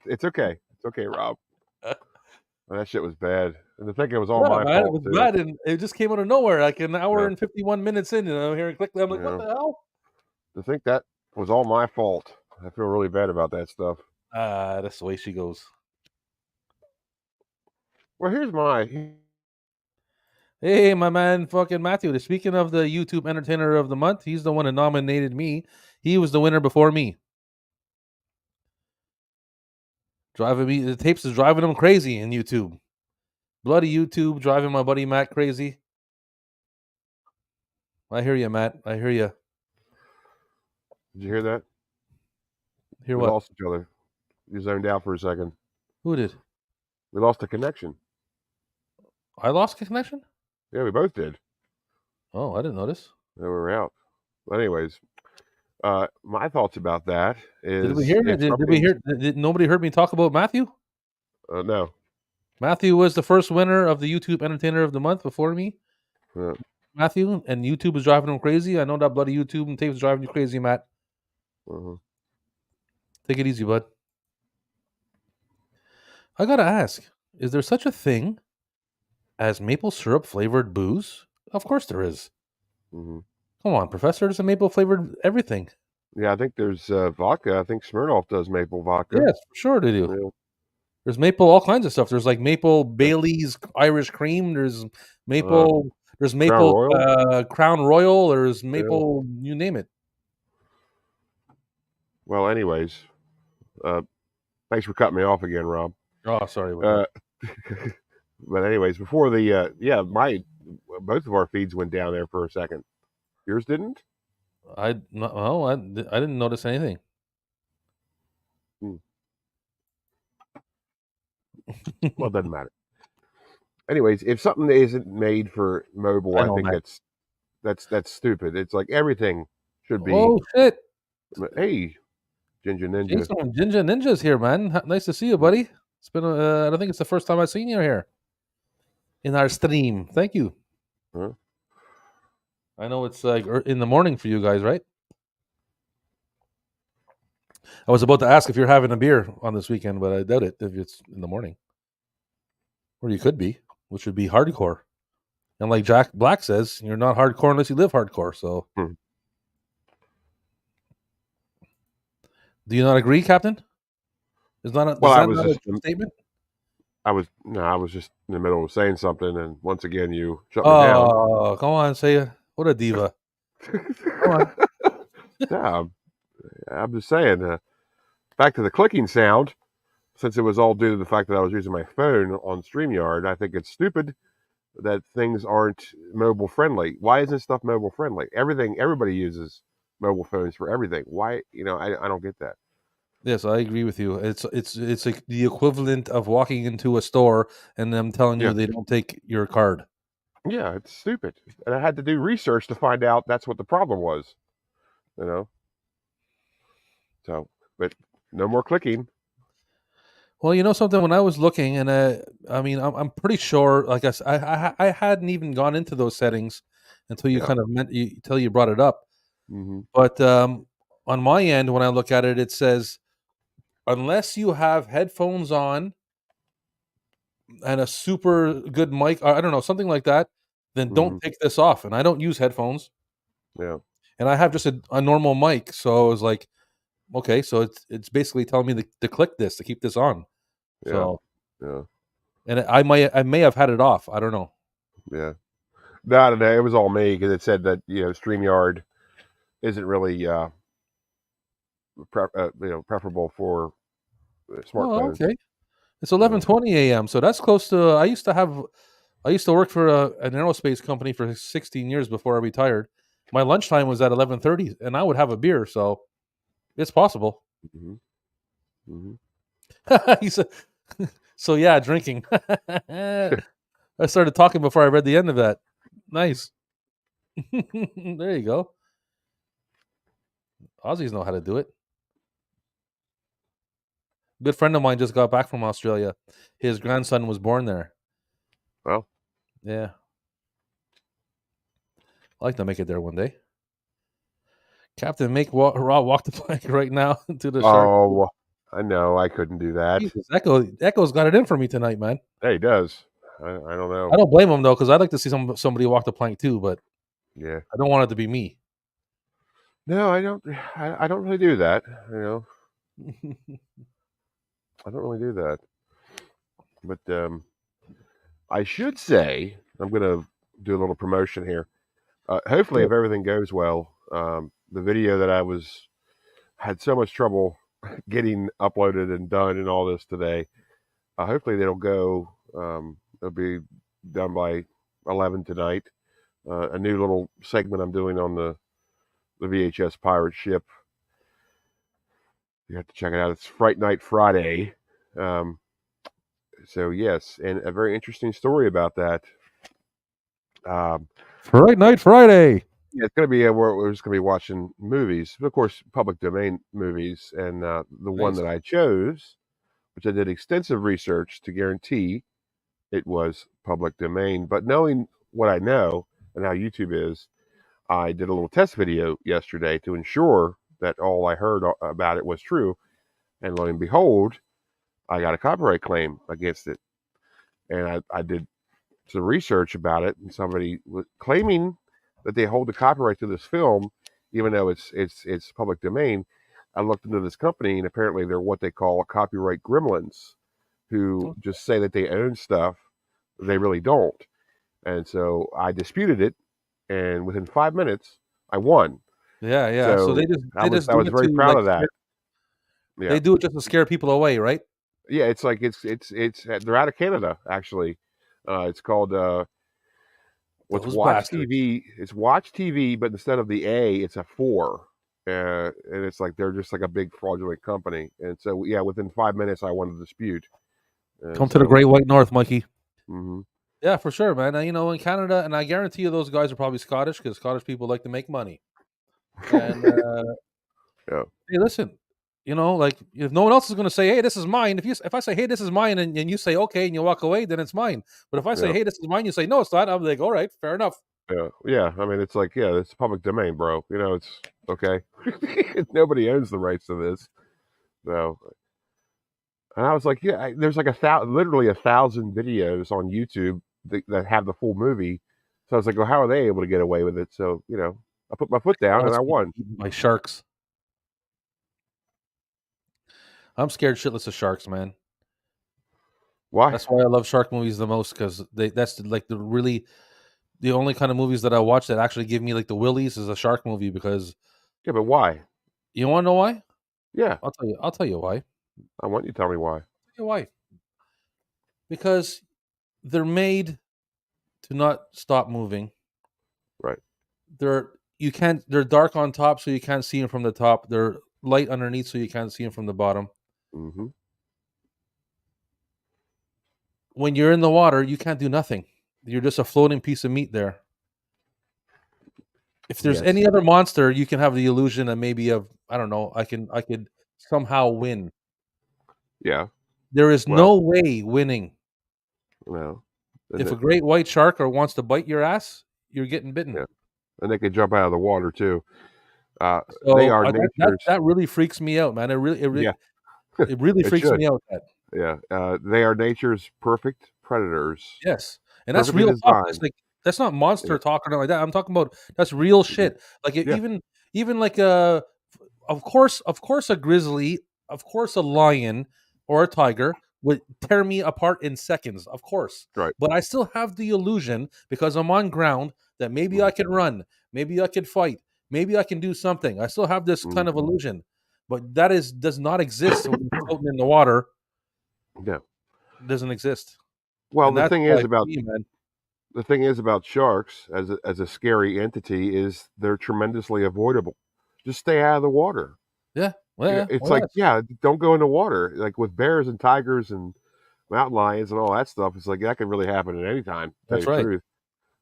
It's okay. It's okay, Rob. That shit was bad. And to think it was all
Yeah,
my
man, it
fault
was
too.
bad, and it just came out of nowhere, like an hour
Yeah.
and 51 minutes in, and I'm hearing click. I'm like,
Yeah.
what the hell?
To think that was all my fault. I feel really bad about that stuff.
That's the way she goes.
Well, here's my.
Hey, my man, fucking Matthew. Speaking of the YouTube Entertainer of the Month, he's the one that nominated me. He was the winner before me. The tapes is driving him crazy in YouTube. Bloody YouTube driving my buddy Matt crazy. I hear you, Matt. I hear you.
Did you hear that?
Hear
We
what?
lost each other. You zoned out for a second.
Who did?
We lost the connection.
I lost connection?
Yeah, we both did.
Oh, I didn't notice.
Yeah, we were out. But anyways, my thoughts about that is
Did we hear it? Did we hear? Did nobody heard me talk about Matthew?
No.
Matthew was the first winner of the YouTube Entertainer of the Month before me. Matthew, and YouTube was driving him crazy. I know that bloody YouTube and tape is driving you crazy, Matt. Take it easy, bud. I gotta ask: is there such a thing as maple syrup flavored booze? Of course there is. Come on, Professor. There's a maple flavored everything.
Yeah, I think there's vodka. I think Smirnoff does maple vodka.
Yes, for sure they do. Yeah. There's maple, all kinds of stuff. There's like maple Bailey's Irish cream. There's maple. There's maple Crown Royal. There's maple. You name it.
Well, anyways, thanks for cutting me off again, Rob.
Oh, sorry.
But anyways, before the both of our feeds went down there for a second. Yours didn't?
I didn't notice anything.
Well, it doesn't matter. Anyways, if something isn't made for mobile, I think that's stupid. It's like everything should be.
Oh shit!
Hey, Ginger Ninja.
Jason, Ginger Ninja's here, man. Nice to see you, buddy. It's been. I don't think it's the first time I've seen you here in our stream. Thank you.
Huh?
I know it's like in the morning for you guys, right? I was about to ask if you're having a beer on this weekend, but I doubt it if it's in the morning. Or you could be, which would be hardcore. And like Jack Black says, you're not hardcore unless you live hardcore. So, do you not agree, Captain? Is not a, not a statement?
I was just in the middle of saying something, and once again you shut me down.
Oh, come on, say it. What a diva! Come on.
Yeah, I'm just saying. Back to the clicking sound. Since it was all due to the fact that I was using my phone on StreamYard, I think it's stupid that things aren't mobile friendly. Why isn't stuff mobile friendly? Everybody uses mobile phones for everything. Why? I don't get that.
Yes, I agree with you. It's like the equivalent of walking into a store and them telling you they don't take your card.
Yeah, it's stupid. And I had to do research to find out that's what the problem was. So, but no more clicking.
Well, you know something. When I was looking, and I mean, I'm pretty sure. Like I hadn't even gone into those settings until you until you brought it up. But on my end, when I look at it, it says unless you have headphones on and a super good mic, or I don't know, something like that, then don't take this off. And I don't use headphones.
Yeah.
And I have just a normal mic, so I was like, okay, so it's basically telling me to click this to keep this on.
Yeah.
So,
yeah.
And I may have had it off. I don't know.
Yeah. No, it was all me because it said that StreamYard isn't really preferable for smartphones.
Oh, okay. It's 11:20 a.m. So that's close to. I used to work for an aerospace company for 16 years before I retired. My lunchtime was at 11:30, and I would have a beer. So it's possible. He said, so yeah, drinking. I started talking before I read the end of that. Nice. There you go. Aussies know how to do it. Good friend of mine just got back from Australia. His grandson was born there.
Well,
yeah. I'd like to make it there one day. Captain, make Raw walk the plank right now to the shark.
Oh, I know. I couldn't do that.
Jesus, Echo's got it in for me tonight, man.
Hey, he does. I don't know.
I don't blame him, though, because I'd like to see somebody walk the plank, too, but
yeah,
I don't want it to be me.
No, I don't. I don't really do that, I don't really do that. But I should say, I'm going to do a little promotion here. Hopefully, if everything goes well, the video that I had so much trouble getting uploaded and done and all this today, hopefully it'll go. It'll be done by 11 tonight. A new little segment I'm doing on the VHS pirate ship. You have to check it out. It's Fright Night Friday. So yes, and a very interesting story about that.
Fright Night Friday.
Yeah, it's going to be we're just going to be watching movies, of course, public domain movies, and the one that I chose, which I did extensive research to guarantee it was public domain. But knowing what I know and how YouTube is, I did a little test video yesterday to ensure that all I heard about it was true, and lo and behold, I got a copyright claim against it, and I did some research about it, and somebody was claiming that they hold the copyright to this film, even though it's public domain. I looked into this company, and apparently they're what they call copyright gremlins, who just say that they own stuff they really don't. And so I disputed it, and within 5 minutes, I won.
Yeah. So they
I was very proud of that.
Yeah. They do it just to scare people away, right?
Yeah, it's like it's they're out of Canada actually. It's called what's Watch TV. It's Watch TV, but instead of the A, it's a 4. And it's like they're just like a big fraudulent company. And so yeah, within 5 minutes, I won the dispute.
Come to the Great White North, Mikey.
Mm-hmm.
Yeah, for sure, man. And, in Canada, and I guarantee you those guys are probably Scottish, because Scottish people like to make money. And
yeah.
Hey, listen, like, if no one else is going to say, "Hey, this is mine," if I say, "Hey, this is mine," and you say, "Okay," and you walk away, then it's mine. But if I say, "Hey, this is mine," you say, "No, it's not," I'm like, "All right, fair enough."
Yeah. I mean, it's like, it's public domain, bro. It's okay. Nobody owns the rights to this. So, and I was like, there's like literally 1,000 videos on YouTube that have the full movie. So I was like, well, how are they able to get away with it? So, I put my foot down and I won.
By sharks. I'm scared shitless of sharks, man.
Why?
That's why I love shark movies the most, because that's like the only kind of movies that I watch that actually give me like the willies is a shark movie. Because
yeah, but why?
You want to know why?
Yeah,
I'll tell you why.
I want you to tell me why.
I'll tell you why. Because they're made to not stop moving.
Right.
They're dark on top, so you can't see them from the top. They're light underneath, so you can't see them from the bottom.
Mm-hmm.
When you're in the water, you can't do nothing. You're just a floating piece of meat there. If there's any other monster, you can have the illusion of maybe I don't know, I could somehow win.
Yeah.
There is no way winning.
No.
If a great white shark wants to bite your ass, you're getting bitten.
Yeah. And they can jump out of the water too.
So
they are nature's...
that really freaks me out, man. It really freaks me out.
They are nature's perfect predators.
Yes, and that's real talk. It's like, that's not monster talk or nothing like that. I'm talking about that's real shit. Like even like of course a grizzly, of course a lion or a tiger would tear me apart in seconds, of course.
Right.
But I still have the illusion, because I'm on ground, that maybe I can run, maybe I can fight, maybe I can do something. I still have this kind of illusion, but that does not exist when you're floating in the water.
No,
it doesn't exist.
Well, the thing is about sharks as a scary entity is they're tremendously avoidable. Just stay out of the water.
Yeah.
Don't go in the water. Like with bears and tigers and mountain lions and all that stuff, it's like that could really happen at any time.
That's right.
Truth.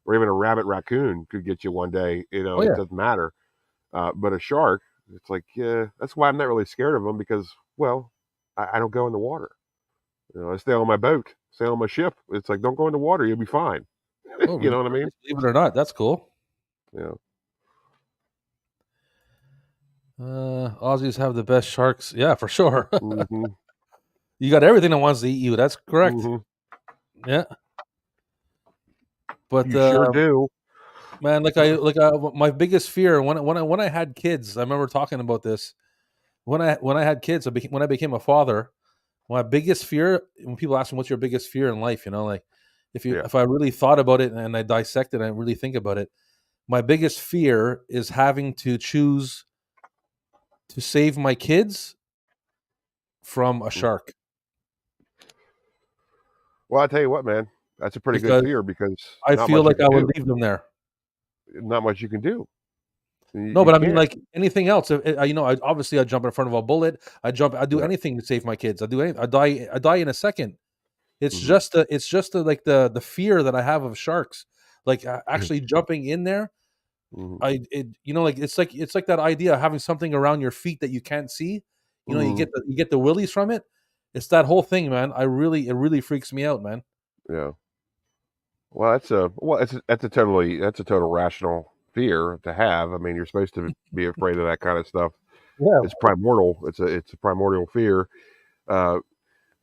Or even a raccoon could get you one day. It doesn't matter. But a shark, it's like, that's why I'm not really scared of them, because, I don't go in the water. I stay on my boat, stay on my ship. It's like, don't go in the water, you'll be fine.
Oh,
you know what I mean?
Believe it or not, that's cool.
Yeah.
Aussies have the best sharks. Yeah, for sure.
Mm-hmm.
You got everything that wants to eat you. That's correct. Mm-hmm. Yeah. But
you sure do,
man. My biggest fear when I had kids, I remember talking about this. When I had kids, when I became a father, my biggest fear, when people ask me what's your biggest fear in life, if I really thought about it and I dissect it and I really think about it, my biggest fear is having to choose to save my kids from a shark.
Well, I tell you what, man, that's a pretty good
Because
fear because
I
not
feel
much you
like I
can
would
do.
leave them there.
Not much you can do.
No,
You
but I mean,
can't.
like anything else. You know, obviously I jump in front of a bullet. I do
Yeah.
anything to save my kids. I do anything. I die in a second. It's
Mhm.
just like the fear that I have of sharks. Like actually jumping in there.
Mhm.
You know, like it's like that idea of having something around your feet that you can't see. You know,
Mhm.
you get the willies from it. It's that whole thing, man. It really freaks me out, man.
Yeah. Well, that's a total rational fear to have. I mean, you're supposed to be afraid of that kind of stuff.
Yeah.
It's primordial. It's a primordial fear. Uh,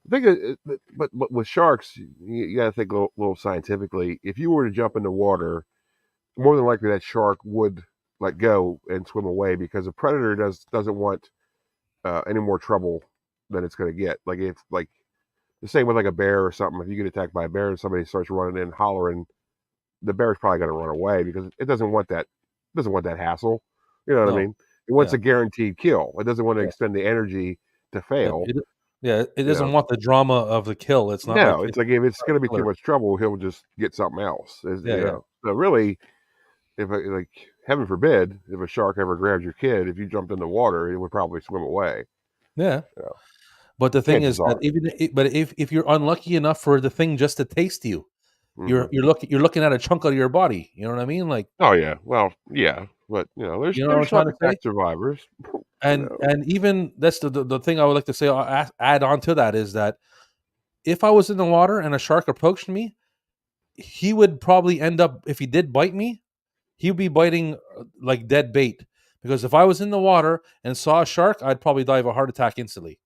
the thing is, but with sharks, you got to think little scientifically. If you were to jump in the water, more than likely that shark would let go and swim away because a predator doesn't want any more trouble than it's going to get. Like if like the same with like a bear or something. If you get attacked by a bear and somebody starts running in hollering, the bear's probably going to run away because it doesn't want that. Doesn't want that hassle. You know what I
No.
mean? It wants
Yeah.
a guaranteed kill. It doesn't want to
Yeah.
expend the energy to
Yeah.
fail.
It
You
doesn't
know?
want the drama of the kill. It's not like
No, it's
it's
like if it's
not
going to
a
be too
killer.
much trouble, he'll just get something else.
Yeah.
You
Yeah.
know. So really, if like heaven forbid, if a shark ever grabs your kid, if you jumped in the water, it would probably swim away.
Yeah.
You know,
But the thing
chances
is that
are.
but if you're unlucky enough for the thing just to taste you,
Hmm.
you're looking at a chunk of your body. You know what I mean? Like,
Oh yeah, well yeah, but you know,
you know what
there's
I'm trying
shark
to say?
attack survivors. You know.
And even that's the thing I would like to say, add on to that is that if I was in the water and a shark approached me, he would probably end up, if he did bite me, he would be biting like dead bait. Because if I was in the water and saw a shark, I'd probably die of a heart attack instantly.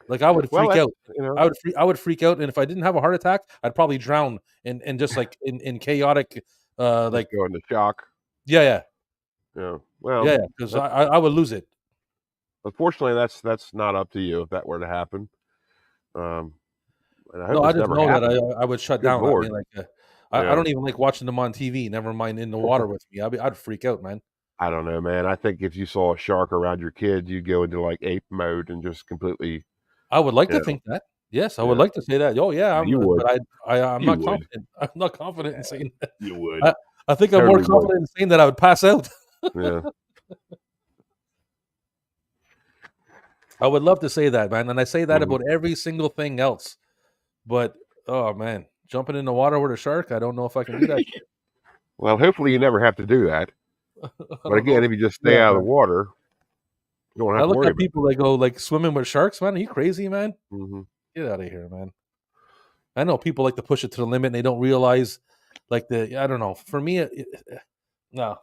Like I would
Well,
freak
that's
out.
you know,
I would freak out, and if I didn't have a heart attack, I'd probably drown in just like in chaotic,
just
like
go into shock.
yeah, yeah,
Yeah. Well,
yeah, yeah. Because
that's
I would lose it.
unfortunately that's not up to you if that were to happen. Um, and I hope
No, I
it's
just
never
know that
happened.
I would shut
Good
down. I mean,
lord.
like I
Yeah.
don't even like watching them on TV. Never mind in the water with me. I'd freak out, man.
I don't know, man. I think if you saw a shark around your kid, you'd go into like ape mode and just completely,
I would like
you
to
know,
think that. Yes, I would
yeah.
like to say that. Oh yeah,
You would.
I'm
You
not
would.
confident. I'm not confident in saying that.
You would.
I, I think I'm more
Totally would.
confident in saying that I would pass out.
Yeah.
I would love to say that, man, and I say that
Hmm.
about every single thing else. But oh man, jumping in the water with a shark, I don't know if I can do that shit.
Well, hopefully you never have to do that.
I
But
don't
again,
know.
if you just stay
Yeah,
out of the
man.
water, you don't
I
have to
look
worry
at
about
people that go like swimming with sharks, man. Are you crazy, man?
it. Hmm.
Get out of here, man. I know people like to push it to the limit and they don't realize like I don't know. For me no.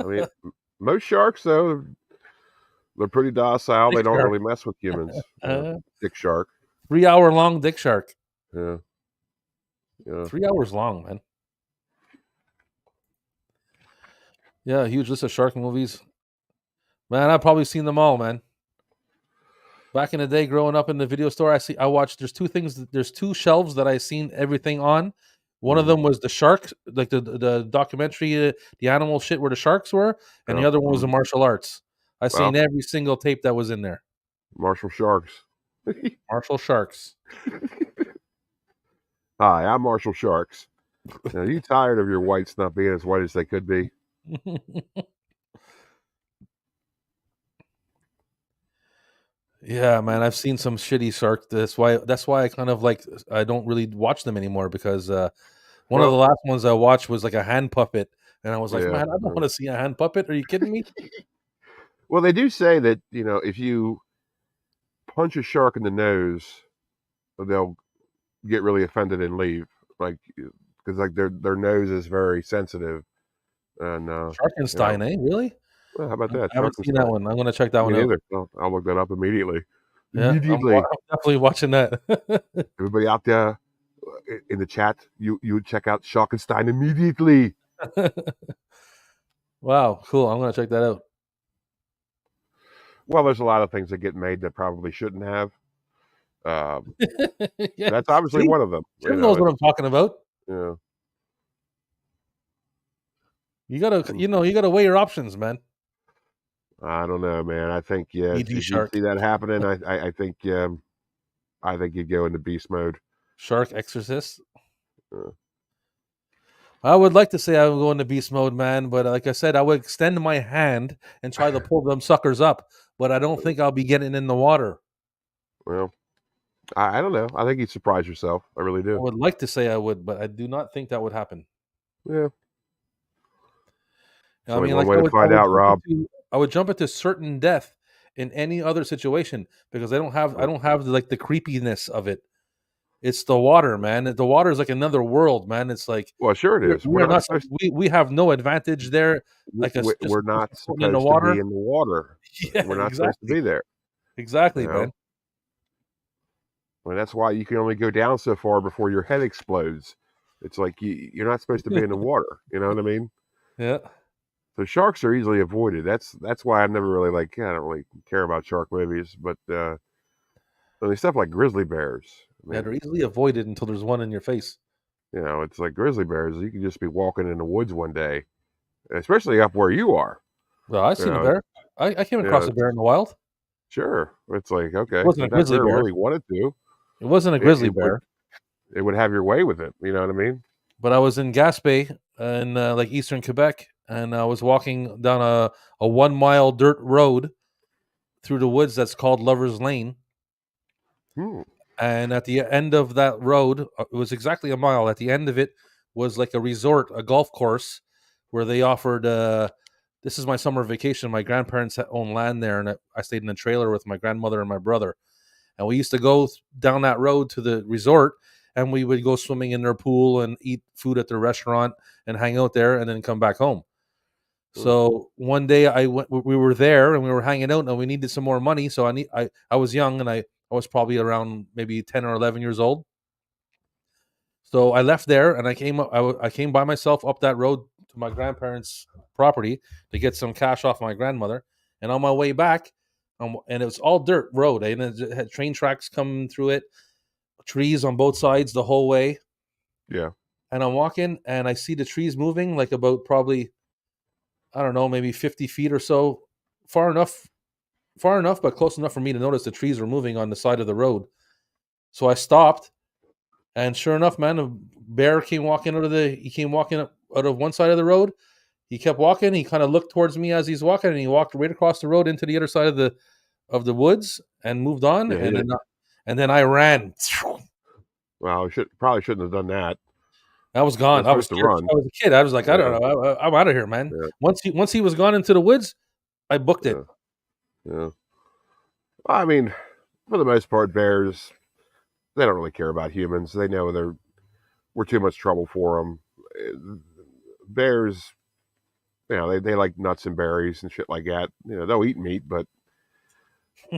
I mean, most sharks though, they're pretty docile.
Dick
They don't
shark.
really mess with humans.
Uh,
Dick shark.
3 hour long dick shark.
Yeah. Yeah.
3 hours long, man. Yeah, huge list of shark movies. Man, I've probably seen them all, man. Back in the day, growing up in the video store, I watched. There's two shelves that I seen everything on. One of
Mhm.
them was the shark, like the documentary, the animal shit where the sharks were, and the
Yeah.
other one was the
Mhm.
martial arts. I seen
Well,
every single tape that was in there.
martial sharks.
Martial sharks.
Hi, I'm Marshall Sharks. Now, are you tired of your whites not being as white as they could be?
Yeah, man, I've seen some shitty shark. That's why I kind of like I don't really watch them anymore because one of the
Well,
last ones I watched was like a hand puppet, and I was like,
yeah.
man, I don't want to see a hand puppet. Are you kidding me?
Well, they do say that if you punch a shark in the nose, they'll get really offended and leave, like because like their nose is very sensitive, and you know,
Sharkenstein, eh? Really?
well, how about that,
I haven't seen that
Sharkenstein?
one. I'm gonna check that
Me
one out.
neither. I'll look that up immediately.
Yeah,
Immediately,
I'm definitely watching that.
everybody out there in the chat, you check out Sharkenstein immediately.
Wow, cool. I'm gonna check that out.
Well, there's a lot of things that get made that probably shouldn't have.
Yeah.
That's obviously
See?
one of them.
Jim knows what I'm talking about.
Yeah.
You gotta weigh your options, man.
I don't know, man. I think
ED
if you
Shark.
see that happening, I think you'd go into beast mode.
Shark Exorcist.
Uh,
I would like to say I would go into beast mode, man, but like I said, I would extend my hand and try to pull them suckers up, but I don't think I'll be getting in the water.
Well, I don't know. I think you'd surprise yourself. I really
I
do.
would like to say I would, but I do not think that would happen.
Yeah.
I
Only
mean,
one
like
way to find out, Rob.
I would jump into certain death in any other situation because I don't have the creepiness of it. It's the water, man. The water is like another world, man. It's like
Well, sure it is.
we are not we have no advantage there. Like us just
we're not
floating in the
supposed to
water.
be in the water.
Yeah,
We're not supposed to be there.
Exactly,
You know?
man.
Well, that's why you can only go down so far before your head explodes. It's like you're not supposed to be in the water. You know what I mean?
Yeah.
So sharks are easily avoided. That's why I never really I don't really care about shark movies. But I mean, stuff like grizzly bears. I mean,
Yeah, they're easily avoided until there's one in your face.
you know, it's like grizzly bears. You can just be walking in the woods one day, especially up where you are.
Well, I've seen a bear. I came across a bear in the wild.
Sure. It's like, okay,
It wasn't a
if that
grizzly
bear
bear.
really wanted to.
It wasn't a grizzly bear.
It would have your way with it. You know what I mean?
But I was in Gaspé in like eastern Quebec, and I was walking down a 1 mile dirt road through the woods that's called Lover's Lane. And at the end of that road, it was exactly a mile. At the end of it was like a resort, a golf course, where they offered. This is my summer vacation. My grandparents own land there, and I stayed in a trailer with my grandmother and my brother. And we used to go down that road to the resort, and we would go swimming in their pool and eat food at their restaurant and hang out there, and then come back home. So one day we were there and we were hanging out, and we needed some more money. So I was young, and I was probably around maybe 10 or 11 years old. So I left there, and I came by myself up that road to my grandparents' property to get some cash off my grandmother. And on my way back, and it was all dirt road, and it had train tracks coming through it, trees on both sides the whole way.
Yeah.
And I'm walking, and I see the trees moving like about probably, I don't know, maybe 50 feet or so, far enough, but close enough for me to notice the trees were moving on the side of the road. So I stopped, and sure enough, man, a bear came walking out of one side of the road. He kept walking. He kind of looked towards me as he's walking, and he walked right across the road into the other side of the woods and moved on.
Yeah,
and then I ran.
Well, probably shouldn't have done that.
I was gone. I was scared. I was a kid. I was like, I don't know. I'm out of here, man. Yeah. Once he was gone into the woods, I booked it.
Yeah. I mean, for the most part, bears, they don't really care about humans. They know we're too much trouble for them. Bears, you know, they like nuts and berries and shit like that. You know, they'll eat meat, but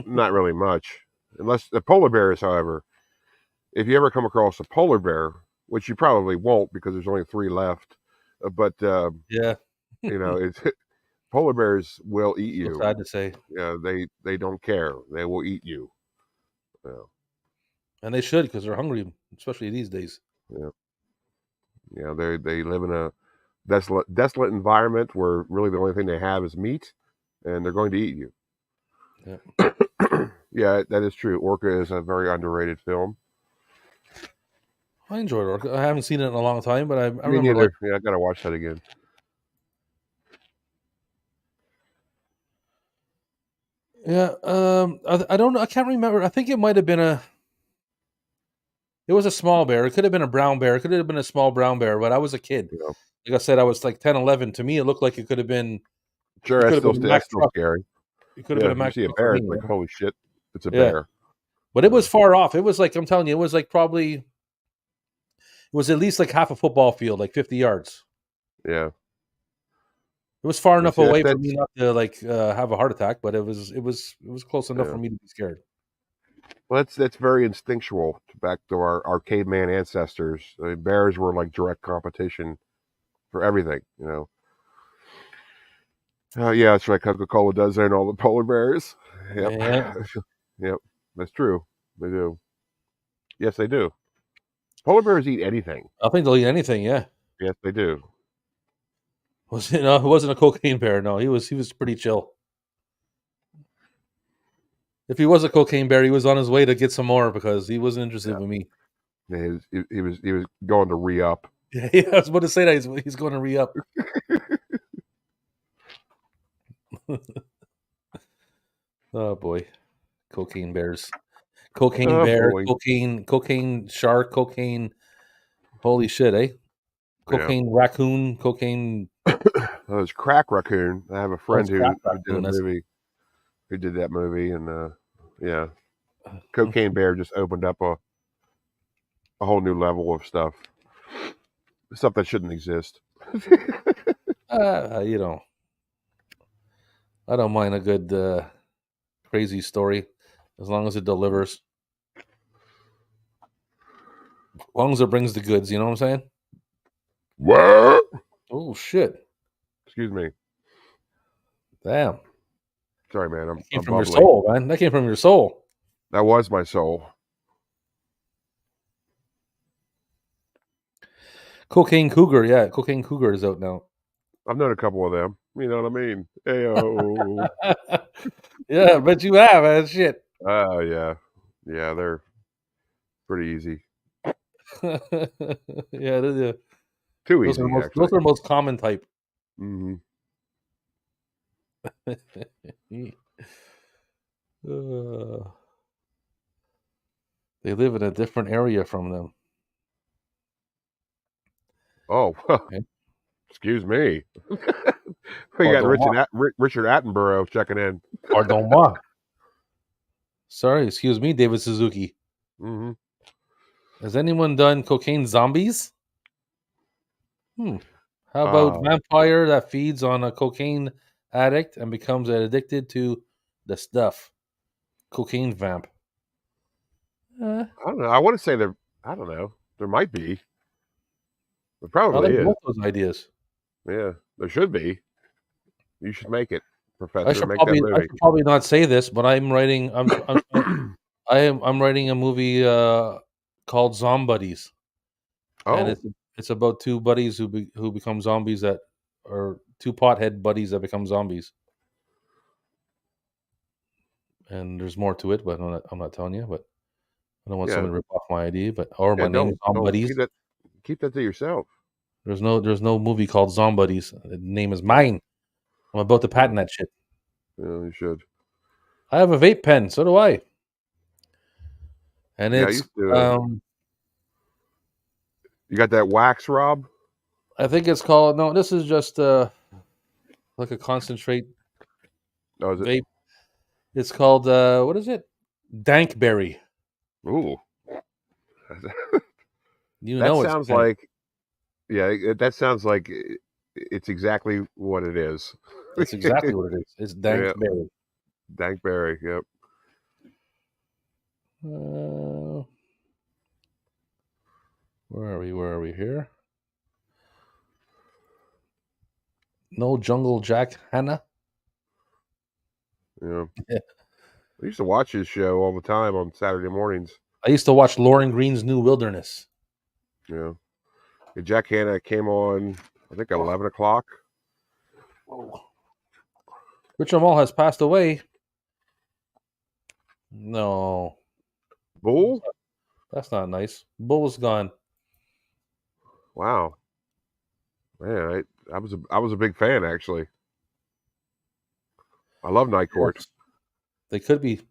not really much. Unless the polar bears, however, if you ever come across a polar bear, which you probably won't because there's only 3 left, but
yeah,
you know, polar bears will eat you.
So sad to say.
Yeah, they don't care. They will eat you. Yeah.
And they should, because they're hungry, especially these days.
Yeah. Yeah, they live in a desolate environment where really the only thing they have is meat, and they're going to eat you.
Yeah.
Yeah, that is true. Orca is a very underrated film.
I enjoyed Orca. I haven't seen it in a long time, but I
Me
remember.
Neither. I gotta watch that again.
Yeah, I don't know. I can't remember. I think it might have been it was a small bear. It could have been a brown bear. It could have been a small brown bear, but I was a kid. Yeah. Like I said, I was like 10, 11. To me, it looked like it could have been.
Sure, that's still scary.
It could have been a Mack.
You see a bear, it's like, holy shit, it's a bear.
But it was far off. It was like, I'm telling you, it was like probably, it was at least like half a football field, like 50 yards.
Yeah.
It was far enough away for me not to like have a heart attack, but it was close enough for me to be scared.
Well, that's very instinctual. Back to our caveman ancestors, bears were like direct competition for everything. You know. Yeah, that's right. Coca-Cola does own all the polar bears. Yep.
Yeah.
Yep, that's true. They do. Yes, they do. Polar bears eat anything.
I think they'll eat anything. Yeah.
Yes, they do.
No, it wasn't a cocaine bear. No, he was pretty chill. If he was a cocaine bear, he was on his way to get some more because he wasn't interested
Yeah.
with me.
He was going to re-up.
Yeah, I was about to say that he's going to re-up. Oh boy, cocaine bears, cocaine
Oh,
bear,
boy.
cocaine shark, cocaine. Holy shit, eh? Cocaine raccoon, cocaine.
Oh, it's Crack Raccoon. I have a friend who did a
Raccoon.
movie. Who did that movie? And yeah, Cocaine Bear just opened up a whole new level of stuff. Stuff that shouldn't exist.
You know, I don't mind a good crazy story as long as it delivers. As long as it brings the goods, you know what I'm saying?
What?
Oh shit!
Excuse me.
Damn,
Sorry, man.
that came
I'm
from your
bubbly.
soul, man. That came from your soul.
That was my soul.
Cocaine Cougar, yeah, Cocaine Cougar is out now.
I've known a couple of them. You know what I mean? Ayo.
Yeah, I bet you have, man. Shit.
Oh yeah, yeah. They're pretty easy.
Yeah,
Too
those
easy,
are
actually.
those are most common type.
Mm-hmm.
They live in a different area from them.
Oh,
Okay.
excuse me. We got Richard Attenborough checking in.
Pardon moi. Sorry, excuse me, David Suzuki.
Mm-hmm.
Has anyone done cocaine zombies? How about vampire that feeds on a cocaine addict and becomes addicted to the stuff? Cocaine vamp.
I don't know. I want to say there. I don't know. There might be. There
I
probably
like
is.
both those ideas.
Yeah, there should be. You should make it,
I
Professor.
should
Make that
I
movie.
should probably not say this, but I'm writing. I'm writing a movie called Zombuddies, and
Oh,
it's about two buddies who become zombies or two pothead buddies that become zombies. And there's more to it, but I'm not telling you. But I don't want
yeah.
someone to rip off my idea. But or my
Yeah,
name is
don't
Zombuddies.
keep that to yourself.
There's no movie called Zombuddies. The name is mine. I'm about to patent that shit.
Yeah, you should.
I have a vape pen. So do I. And
Yeah, I
it's
used to. You got that wax, Rob?
I think it's called no. This is just like a concentrate
Oh, is it?
vape. It's called what is it? Dankberry.
Ooh,
You
that
know it's
sounds
dank.
like. Yeah, that sounds like it's exactly what it is.
That's exactly what it is. It's
Yeah,
Dankberry.
Dankberry. Yep.
Where are we? Where are we here? No Jungle Jack Hanna.
Yeah.
Yeah.
I used to watch his show all the time on Saturday mornings.
I used to watch Lauren Green's New Wilderness.
Yeah. Jack Hanna came on, I think, 11 o'clock.
Richard Mall has passed away. No.
Bull?
That's not nice. Bull's gone.
Wow. Man, I was a big fan, actually. I love Night Court.
They could be.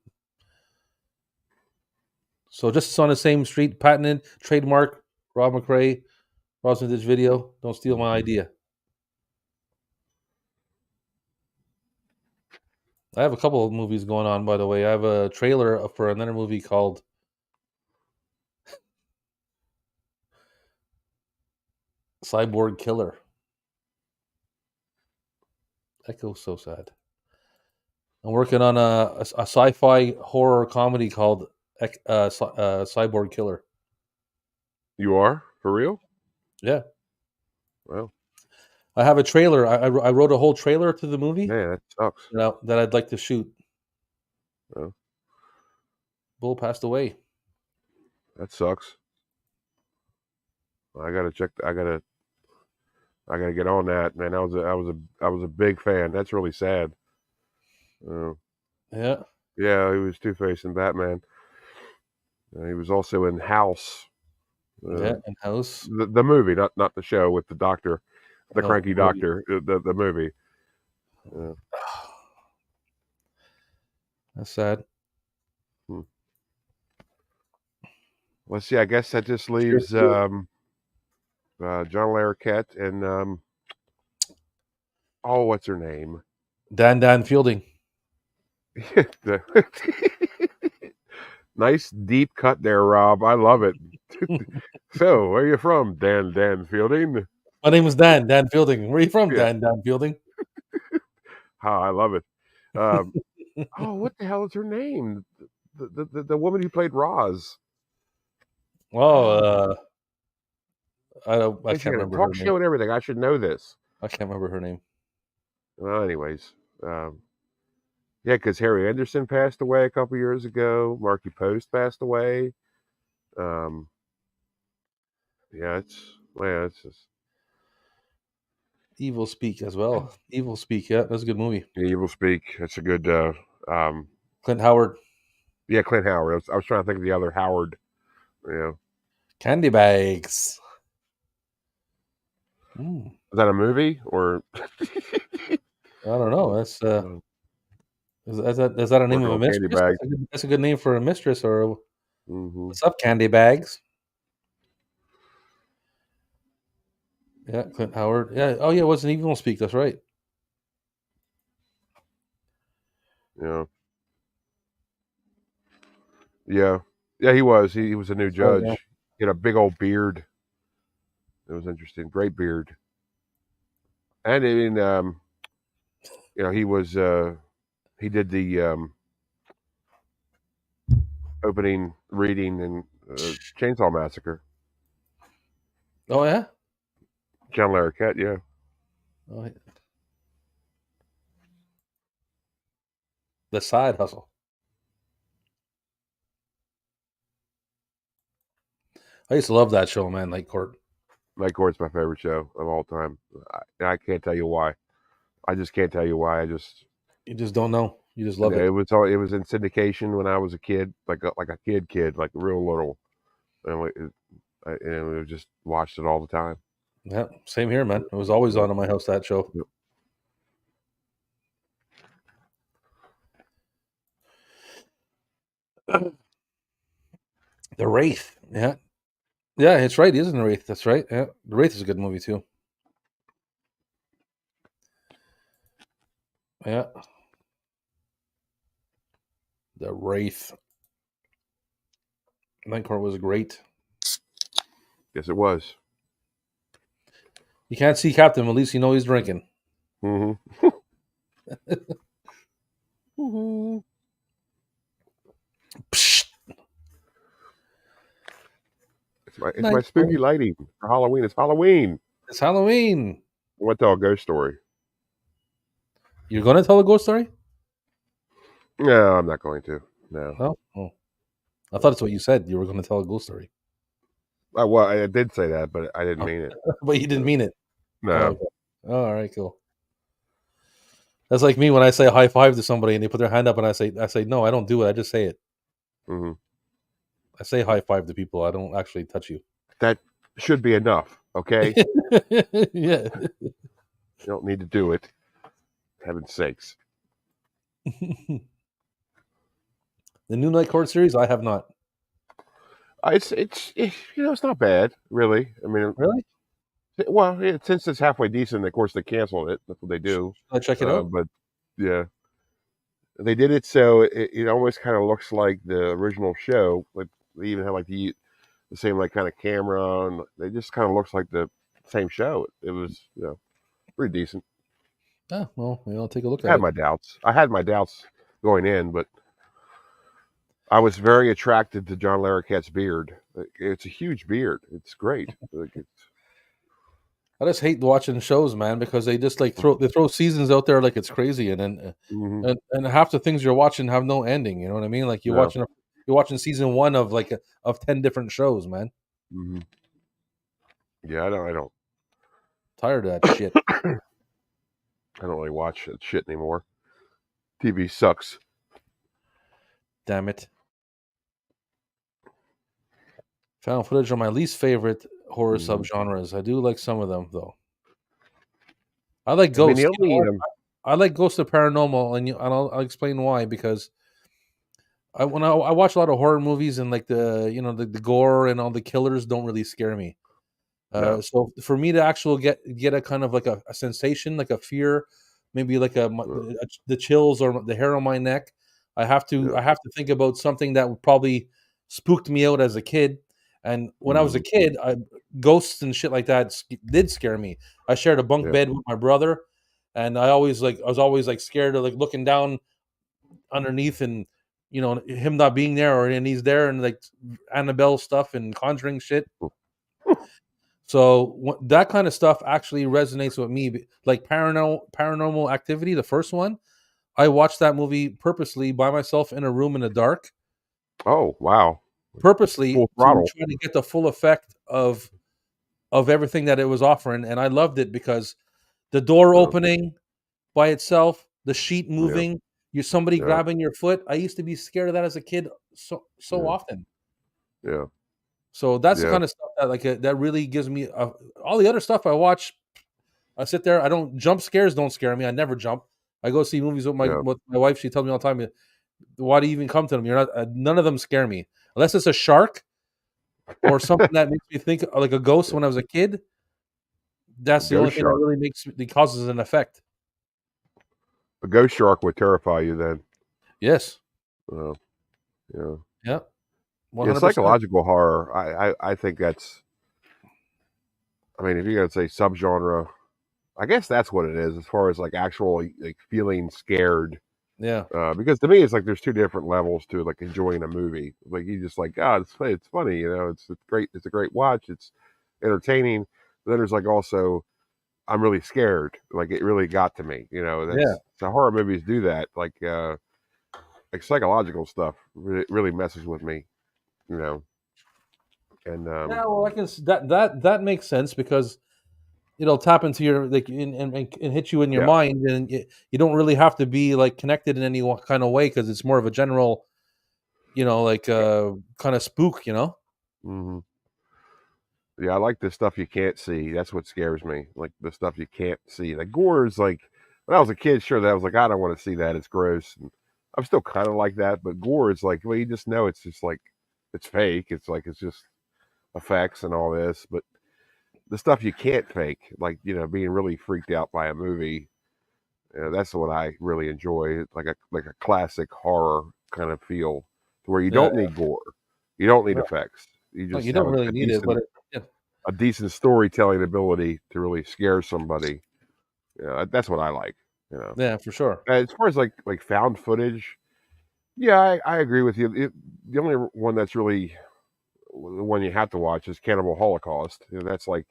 So just on the same street, patented, trademark, Rob McRae, Rob's Vintage Video. Don't steal my idea. I have a couple of movies going on, by the way. I have a trailer for another movie called Cyborg Killer. Echo's so sad. I'm working on a sci-fi horror comedy called Cyborg Killer.
You are? For real?
Yeah.
Well,
I have a trailer. I wrote a whole trailer to the movie.
man, that sucks.
That I'd like to shoot.
Oh.
Bull passed away.
That sucks. I gotta check. I gotta get on that, man. I was a big fan. That's really sad.
Yeah.
Yeah, he was Two-Face in Batman. He was also in House.
Yeah, in House.
The movie, not the show with the doctor, the
No,
cranky doctor. The movie.
That's sad.
Let's see. I guess that just leaves John Larroquette and what's her name?
Dan Fielding.
Nice deep cut there, Rob. I love it. So, where are you from, Dan Fielding?
My name is Dan Fielding. Where are you from, Dan Fielding?
Oh, I love it. What the hell is her name? The woman who played Roz.
Oh, I can't remember her
talk
name.
show and everything. I should know this.
I can't remember her name.
Well, anyways, yeah, because Harry Anderson passed away a couple years ago. Marky Post passed away. Yeah, it's just
Evil Speak as well. Evil Speak, yeah, that's a good movie.
Evil Speak. That's a good.
Clint Howard.
Yeah, Clint Howard. I was trying to think of the other Howard. Yeah.
Candy Bags.
Is that a movie or?
I don't know. That's is that a name of a mistress? That's a good name for a mistress. Or what's up, Candy Bags? Yeah, Clint Howard. Yeah. Oh, yeah. It wasn't Evil Speak. That's right.
Yeah. Yeah. Yeah. He was. He was a new judge.
Yeah.
He had a big old beard. It was interesting. Great beard. And I mean, he was. He did the opening reading in Chainsaw Massacre.
Oh yeah.
John Larroquette. Yeah.
Oh, yeah. The Side Hustle. I used to love that show, man. Night Court.
Night Court's my favorite show of all time. I can't tell you why. I just can't tell you why.
You just don't know. You just love it.
It was in syndication when I was a kid, like a kid, like real little, and we just watched it all the time.
Yeah, same here, man. It was always on in my house, that show. Yep. The Wraith. Yeah. Yeah, it's right. He is in The Wraith. That's right. Yeah. The Wraith is a good movie, too. Yeah. The Wraith. Night Court was great.
Yes, it was.
You can't see Captain, at least you know he's drinking.
Mm-hmm. Mm-hmm. It's my spooky lighting for Halloween. It's Halloween.
It's Halloween.
I want to tell a ghost story.
You're going to tell a ghost story?
No, I'm not going to. No.
Oh. I thought it's what you said. You were going to tell a ghost story.
Well, I did say that, but I didn't mean it.
But you didn't mean it.
No.
Oh, okay. All right, cool. That's like me when I say high five to somebody and they put their hand up and I say no, I don't do it. I just say it.
Mm-hmm.
I say high five to people. I don't actually touch you.
That should be enough, okay?
Yeah.
You don't need to do it. Heaven's sakes.
The new Night Court series, I have not.
It's not bad, really. I mean,
really?
Well, since it's halfway decent, of course they canceled it. That's what they do.
Should I check it out?
But yeah, they did it so it almost kind of looks like the original show. Like they even have like the same like kind of camera, and it just kind of looks like the same show. It was pretty decent.
Yeah, well, I'll take a look at it.
I had my doubts going in, but I was very attracted to John Larroquette's beard. It's a huge beard. It's great.
I just hate watching shows, man, because they just like throw seasons out there like it's crazy, and then and half the things you're watching have no ending. You know what I mean? Like you're watching watching season 1 of of 10 different shows, man.
Mm-hmm. Yeah, I don't.
Tired of that shit.
I don't really watch that shit anymore. TV sucks.
Damn it. Found footage are my least favorite horror subgenres. I do like some of them though. I like ghosts. I like Ghosts of Paranormal, and I'll explain why. Because I watch a lot of horror movies, and like the gore and all the killers don't really scare me.
No.
So for me to actually get a kind of like a sensation, like a fear, maybe like the chills or the hair on my neck, I have to think about something that probably spooked me out as a kid. And when I was a kid, ghosts and shit like that did scare me. I shared a bunk bed with my brother, and I was always like scared of like looking down underneath and him not being there, and he's there, and like Annabelle stuff and Conjuring shit. So that kind of stuff actually resonates with me. Like Paranormal Activity, the first one, I watched that movie purposely by myself in a room in the dark.
Oh wow!
Purposely
Full
to
throttle.
try to get the full effect of everything that it was offering, and I loved it because the door opening by itself, the sheet moving, you're somebody grabbing your foot. I used to be scared of that as a kid so often.
Yeah.
So that's the kind of stuff that that really gives me all the other stuff I watch. I sit there. I don't jump scares. Don't scare me. I never jump. I go see movies with my wife. She tells me all the time, "Why do you even come to them? You're not. None of them scare me unless it's a shark or something that makes me think like a ghost when I was a kid. That's the only thing that really causes an effect.
A ghost shark would terrify you then.
Yes.
Yeah.
Yeah.
100%. Yeah, psychological horror. I think that's. I mean, if you're gonna say subgenre, I guess that's what it is as far as like actual like feeling scared.
Yeah.
Because to me, it's like there's two different levels to like enjoying a movie. Like you just like, it's funny, it's great, it's a great watch, it's entertaining. But then there's like also, I'm really scared. Like it really got to me. So horror movies do that. Like psychological stuff really messes with me. And
yeah, well, I can that makes sense because it'll tap into your like and hit you in your mind, and you don't really have to be like connected in any kind of way because it's more of a general, kind of spook,
Mm-hmm. Yeah, I like the stuff you can't see. That's what scares me. Like the stuff you can't see. Like gore is like when I was a kid, sure that I was like, I don't want to see that. It's gross. And I'm still kind of like that, but gore is like, well, you just know it's just like it's fake. It's like it's just effects and all this. But the stuff you can't fake, like being really freaked out by a movie, that's what I really enjoy. It's like a classic horror kind of feel, to where you don't need gore, you don't need effects. You just
don't really need it, but
a decent storytelling ability to really scare somebody. That's what I like.
Yeah, for sure.
As far as like found footage, yeah, I agree with you. The only one that's really the one you have to watch is Cannibal Holocaust. That's like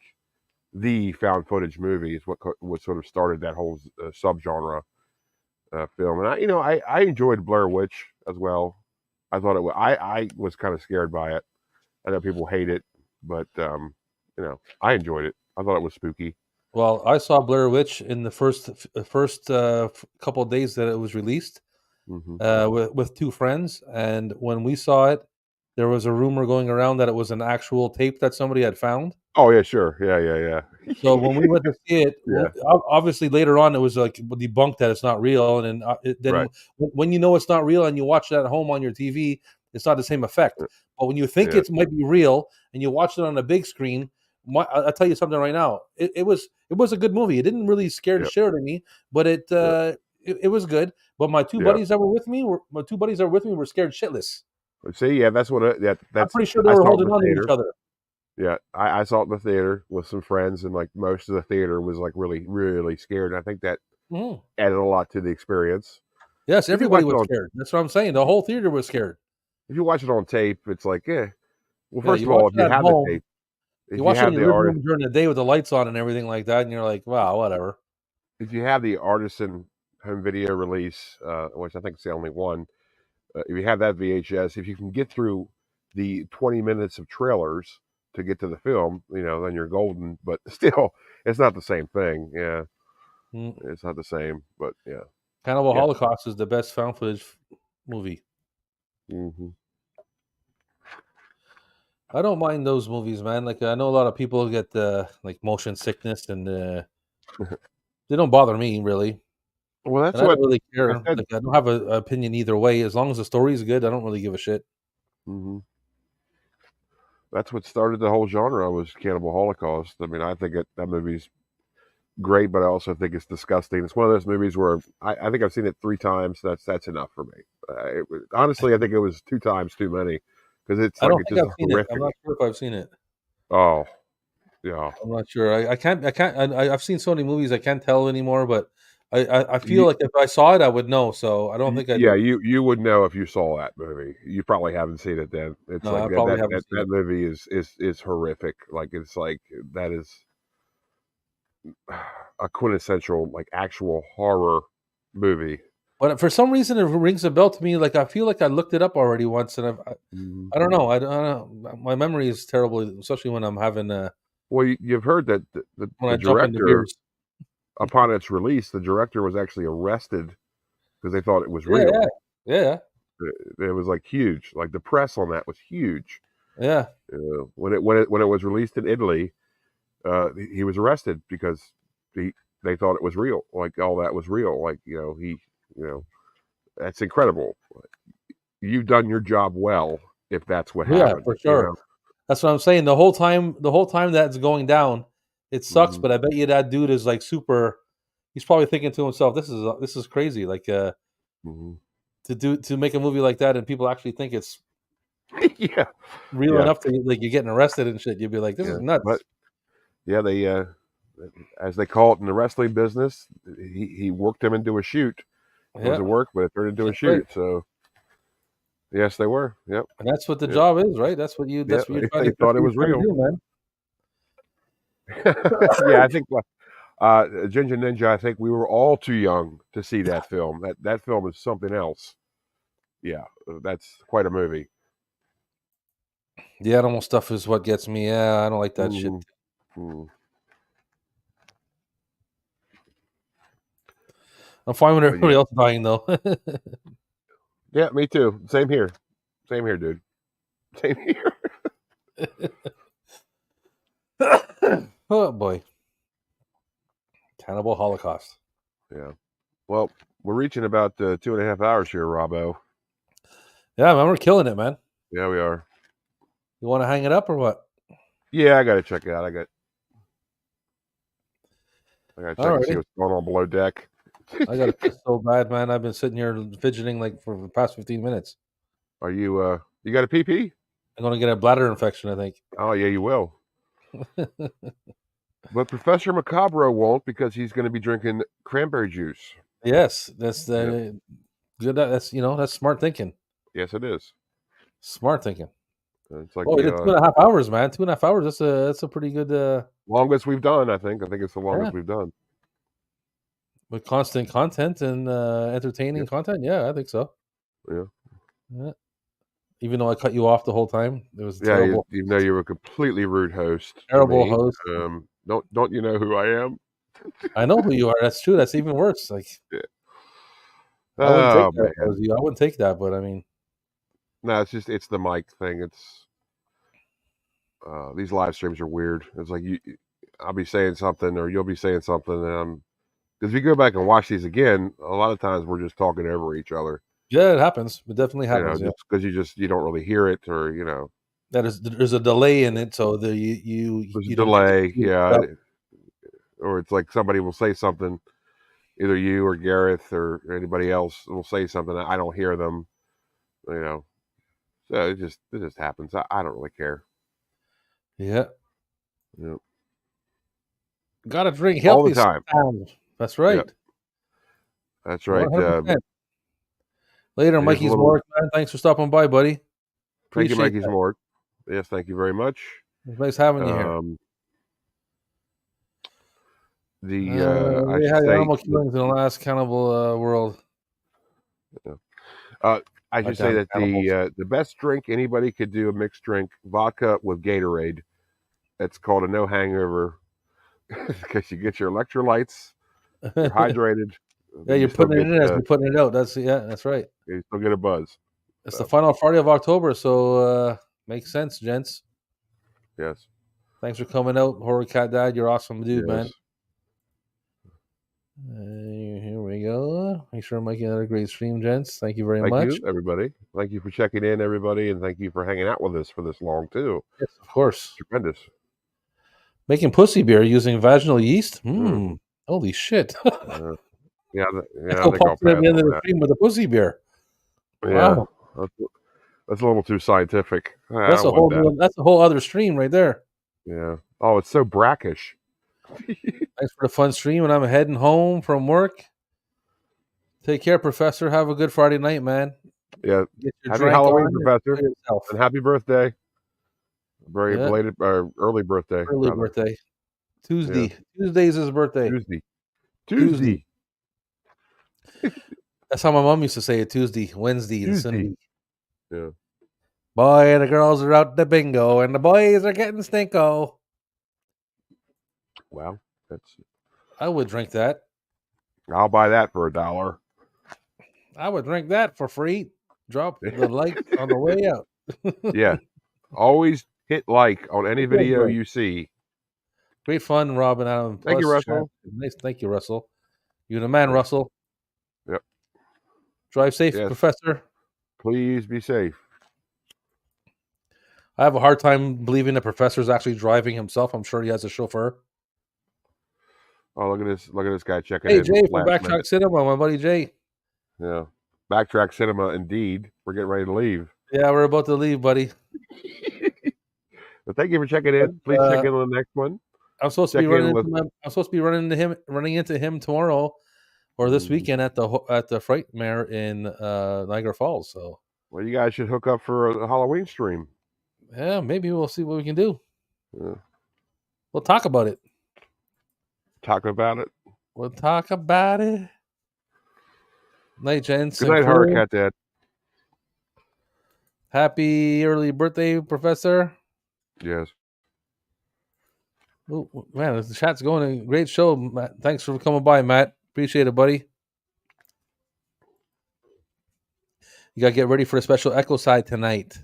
the found footage movie is what sort of started that whole subgenre film. And I enjoyed Blair Witch as well. I thought I was kind of scared by it. I know people hate it, but I enjoyed it. I thought it was spooky.
Well, I saw Blair Witch in the first couple of days that it was released, with two friends, and when we saw it, there was a rumor going around that it was an actual tape that somebody had found.
Oh yeah, sure, yeah.
So when we went to see it, obviously later on it was like debunked that it's not real, and then when it's not real and you watch it at home on your TV, it's not the same effect. But when you think it might be real and you watch it on a big screen, I'll tell you something right now. It was a good movie. It didn't really scare the shit out of me, but it was good. But my two buddies that were with me were scared shitless.
See, that's what that's.
I'm pretty sure they were holding on to each other.
Yeah, I saw it in the theater with some friends, and like most of the theater was like really, really scared. And I think that added a lot to the experience.
Yes, everybody was scared. That's what I'm saying. The whole theater was scared.
If you watch it on tape, it's like, well, first of all, if you have the tape,
you watch it in your room during the day with the lights on and everything like that, and you're like, wow, whatever.
If you have the artisan home video release, which I think is the only one, If you have that VHS, if you can get through the 20 minutes of trailers to get to the film, then you're golden. But still, it's not the same thing. Yeah,
Mm.
it's not the same. But yeah,
Cannibal
yeah.
Holocaust is the best found footage movie.
Mm-hmm.
I don't mind those movies, man. Like I know a lot of people get like motion sickness, and they don't bother me really.
Well, that's
And I
what
don't really
I
care.
said.
Like I don't have an opinion either way. As long as the story is good, I don't really give a shit.
Mm-hmm. That's what started the whole genre was Cannibal Holocaust. I mean, I think that movie's great, but I also think it's disgusting. It's one of those movies where I think I've seen it 3 times. That's enough for me. Honestly, I think it was 2 times too many because it's
I
like
don't
it's
think
just
I've seen it. I'm
horrific.
not sure if I've seen it.
Oh, yeah.
I'm not sure. I can't. I can't. I've seen so many movies. I can't tell anymore. But I feel
You,
like if I saw it, I would know. So I don't think I
yeah,
do.
you would know if you saw that movie. You probably haven't seen it then. It's
No,
like
I
that
probably
that
haven't
that,
seen
that
it.
movie is horrific. Like it's like that is a quintessential like actual horror movie.
But for some reason, it rings a bell to me. Like I feel like I looked it up already once, and
Mhm.
I don't know. I don't know. My memory is terrible, especially when I'm having
Well, you've heard that the,
when
the
I jump into
director,
beers.
upon its release, the director was actually arrested because they thought it was
Yeah,
real.
yeah,
It was like huge. Like the press on that was huge.
yeah.
When it was released in Italy, he was arrested because they thought it was real. Like all that was real. Like that's incredible. You've done your job well if that's what
Yeah,
happened.
for sure. That's what I'm saying. The whole time that's going down, it sucks.
Mhm,
But I bet you that dude is like super. He's probably thinking to himself, this is crazy." Like
mhm.
to make a movie like that, and people actually think it's
Yeah,
real
yeah,
enough to like you're getting arrested and shit. You'd be like, "This is
yeah. But
nuts."
yeah, they as they call it in the wrestling business, he worked him into a shoot. It was
Yeah,
a work, but it turned into a
that's right.
shoot. So yes, they were. Yep,
And that's what the
yep,
job is, right? That's what you.
yep.
That's what you're trying
They
to. That's
thought
what
it
you're
was
trying to
real.
do, man.
Yeah, I think Ginger Ninja. I think we were all too young to see that film. That film is something else. Yeah, that's quite a movie.
The animal stuff is what gets me. Yeah, I don't like that shit.
Mhm, mhm.
I'm fine with
But yeah,
everybody else dying though.
yeah, me too. Same here, dude. Same here.
Oh boy, Cannibal Holocaust.
Yeah. Well, we're reaching about 2.5 hours here, Robbo.
Yeah, man, we're killing it, man.
Yeah, we are.
You want to hang it up or what?
Yeah, I gotta check it out. I gotta check and see
Alrighty.
what's going on below deck.
I got to piss so bad, man. I've been sitting here fidgeting like for the past 15 minutes.
Are you got a PP?
I'm gonna get a bladder infection, I think.
Oh yeah, you will. But Professor Macabro won't because he's going to be drinking cranberry juice.
Yes, that's
Yep.
the good. That's that's smart thinking.
Yes, it is.
Smart thinking.
It's like
Oh, we did
the
2.5 hours, man. 2.5 hours. That's a pretty good.
longest we've done. I think it's the
Yeah,
longest we've done.
with constant content and entertaining
Yep.
content. Yeah, I think so.
Yeah.
Yeah. Even though I cut you off the whole time, it was
Yeah.
terrible.
You know you're a completely rude host to
Terrible
me.
host.
Don't you know who I am?
I know who you are. That's true. That's even worse. Like
Yeah.
I wouldn't take
Oh
that if I
man.
was you. I wouldn't take that, but I mean,
No, it's the mic thing. It's these live streams are weird. It's like I'll be saying something or you'll be saying something, and because if you go back and watch these again, a lot of times we're just talking over each other.
yeah, it happens. It definitely happens. Yeah,
Just because you don't really hear it, or
there's a delay in it, so you
there's a
don't get
delay.
to
Yeah,
up.
or it's like somebody will say something, either you or Gareth or anybody else will say something. I don't hear them. You know, so it just happens. I don't really care.
Yeah,
You know,
gotta drink
all the
healthy
time.
sometimes. That's
Yeah,
right.
that's right.
100%. Later,
Here's a
Mikey's
little.
Morg, man. Thanks for stopping by, buddy.
Thank you,
Appreciate
Mikey's
that.
Mort. Yes, thank you very much.
It's nice having you here.
I
We
should
had
say,
animal killings in the last Cannibal world.
uh, I should say that
Animals.
the best drink anybody could do, a mixed drink, vodka with Gatorade. It's called a no hangover because you get your electrolytes, you're hydrated,
Yeah,
but
you're
you still
putting it
get
in as you're putting it out. That's right.
you still get a buzz.
It's the
So,
final Friday of October, so makes sense, gents.
yes,
Thanks for coming out, Horror Cat Dad. You're awesome, dude, man.
yes.
Here we go. Make sure I'm making another great stream, gents. Thank you very
Thank
much.
you, everybody. Thank you for checking in, everybody, and thank you for hanging out with us for this long too.
Yes, of course.
Tremendous.
Making pussy beer using vaginal yeast.
Mm.
Holy shit!
Yeah, I
I'll
think I'll
pop it at
pass
the end of
on
the
that.
stream with a pussy beer.
Yeah,
Wow,
that's a little too scientific. I
that's
don't
a
want
whole
that.
that's a whole other stream right there.
Yeah. Oh, it's so brackish.
Thanks for the fun stream, and I'm heading home from work. Take care, Professor. Have a good Friday night, man.
Yeah.
Get your
Happy
drink
Halloween,
on and
Professor,
enjoy yourself.
and happy birthday. Very
Yeah,
belated, early birthday.
early
Rather.
birthday. Tuesday.
Yeah.
Tuesday's his birthday.
Tuesday.
Tuesday. That's how my mom used to say it. Tuesday, Wednesday, and
Tuesday.
Sunday.
Yeah.
Boy, the girls are out to bingo, and the boys are getting stinko.
Well, that's.
I would drink that.
I'll buy that for $1.
I would drink that for free. Drop the like on the way out.
Yeah. Always hit like on any video you see.
Great fun, Robin Adam.
Thank you,
Plus,
Russell.
nice. Thank you, Russell. You're the man,
Yeah.
Russell.
Yep.
Drive safe,
Yes.
Professor.
Please be safe.
I have a hard time believing the professor's actually driving himself. I'm sure he has a chauffeur.
Oh, look at this! Look at this guy checking
Hey,
in.
Jay from
last
Backtrack
minute.
Cinema, my buddy Jay.
Yeah. Backtrack Cinema, indeed. We're getting ready to leave.
Yeah, we're about to leave, buddy.
But thank you for checking in. Please check in on the next one.
I'm supposed to be
Check
running
in
into
with-
I'm supposed to be running into him tomorrow or this weekend at the Frightmare in Niagara Falls. So,
Well, you guys should hook up for a Halloween stream.
yeah, maybe we'll see what we can do.
Yeah.
We'll talk about it.
Talk about it.
We'll talk about it. Night, gents.
Good night, Horror Cat Dad.
Happy early birthday, Professor.
Yes.
Ooh, man, the chat's going. Great show, Matt. Thanks for coming by, Matt. Appreciate it, buddy. You got to get ready for a special Echo side tonight.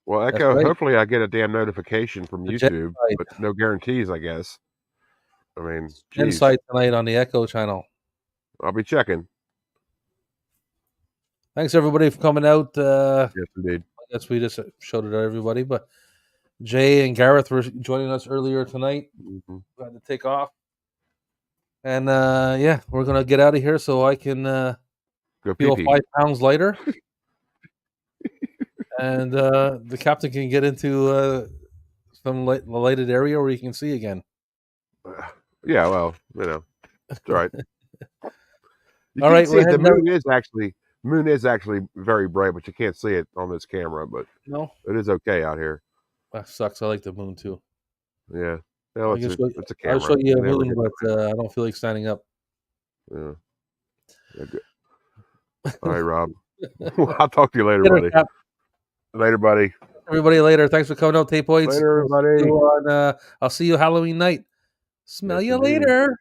Well,
That's
Echo,
right.
hopefully I get a damn notification from
The
YouTube,
Genocide.
but no guarantees, I guess. I mean, geez,
Insight tonight on the Echo channel.
I'll be checking.
Thanks, everybody, for coming out.
Yes, indeed.
I guess we just showed it to everybody, but Jay and Gareth were joining us earlier tonight.
Mhm.
We had to take off. And, yeah, we're going to get out of here so I can
Go
feel
pee-pee.
5 pounds lighter. And the captain can get into some lighted area where you can see again.
Yeah, well, you know, it's all right. You
All
can't
right,
see
we're
it. The
heading
moon is actually very bright, but you can't see it on this camera. But
No,
it is okay out here.
that sucks. I like the moon too.
Yeah, no,
I can
it's
show you-
a camera.
I'll show you a
It never
moon,
gets-
but I don't feel like standing up.
Yeah. Good. All right, Rob. I'll talk to you later,
Later,
buddy.
Cap.
Later, buddy.
Everybody later. Thanks for coming out, Tape Boys.
Later, everybody.
I'll see you Halloween night. Smell
Yes,
you
indeed.
later.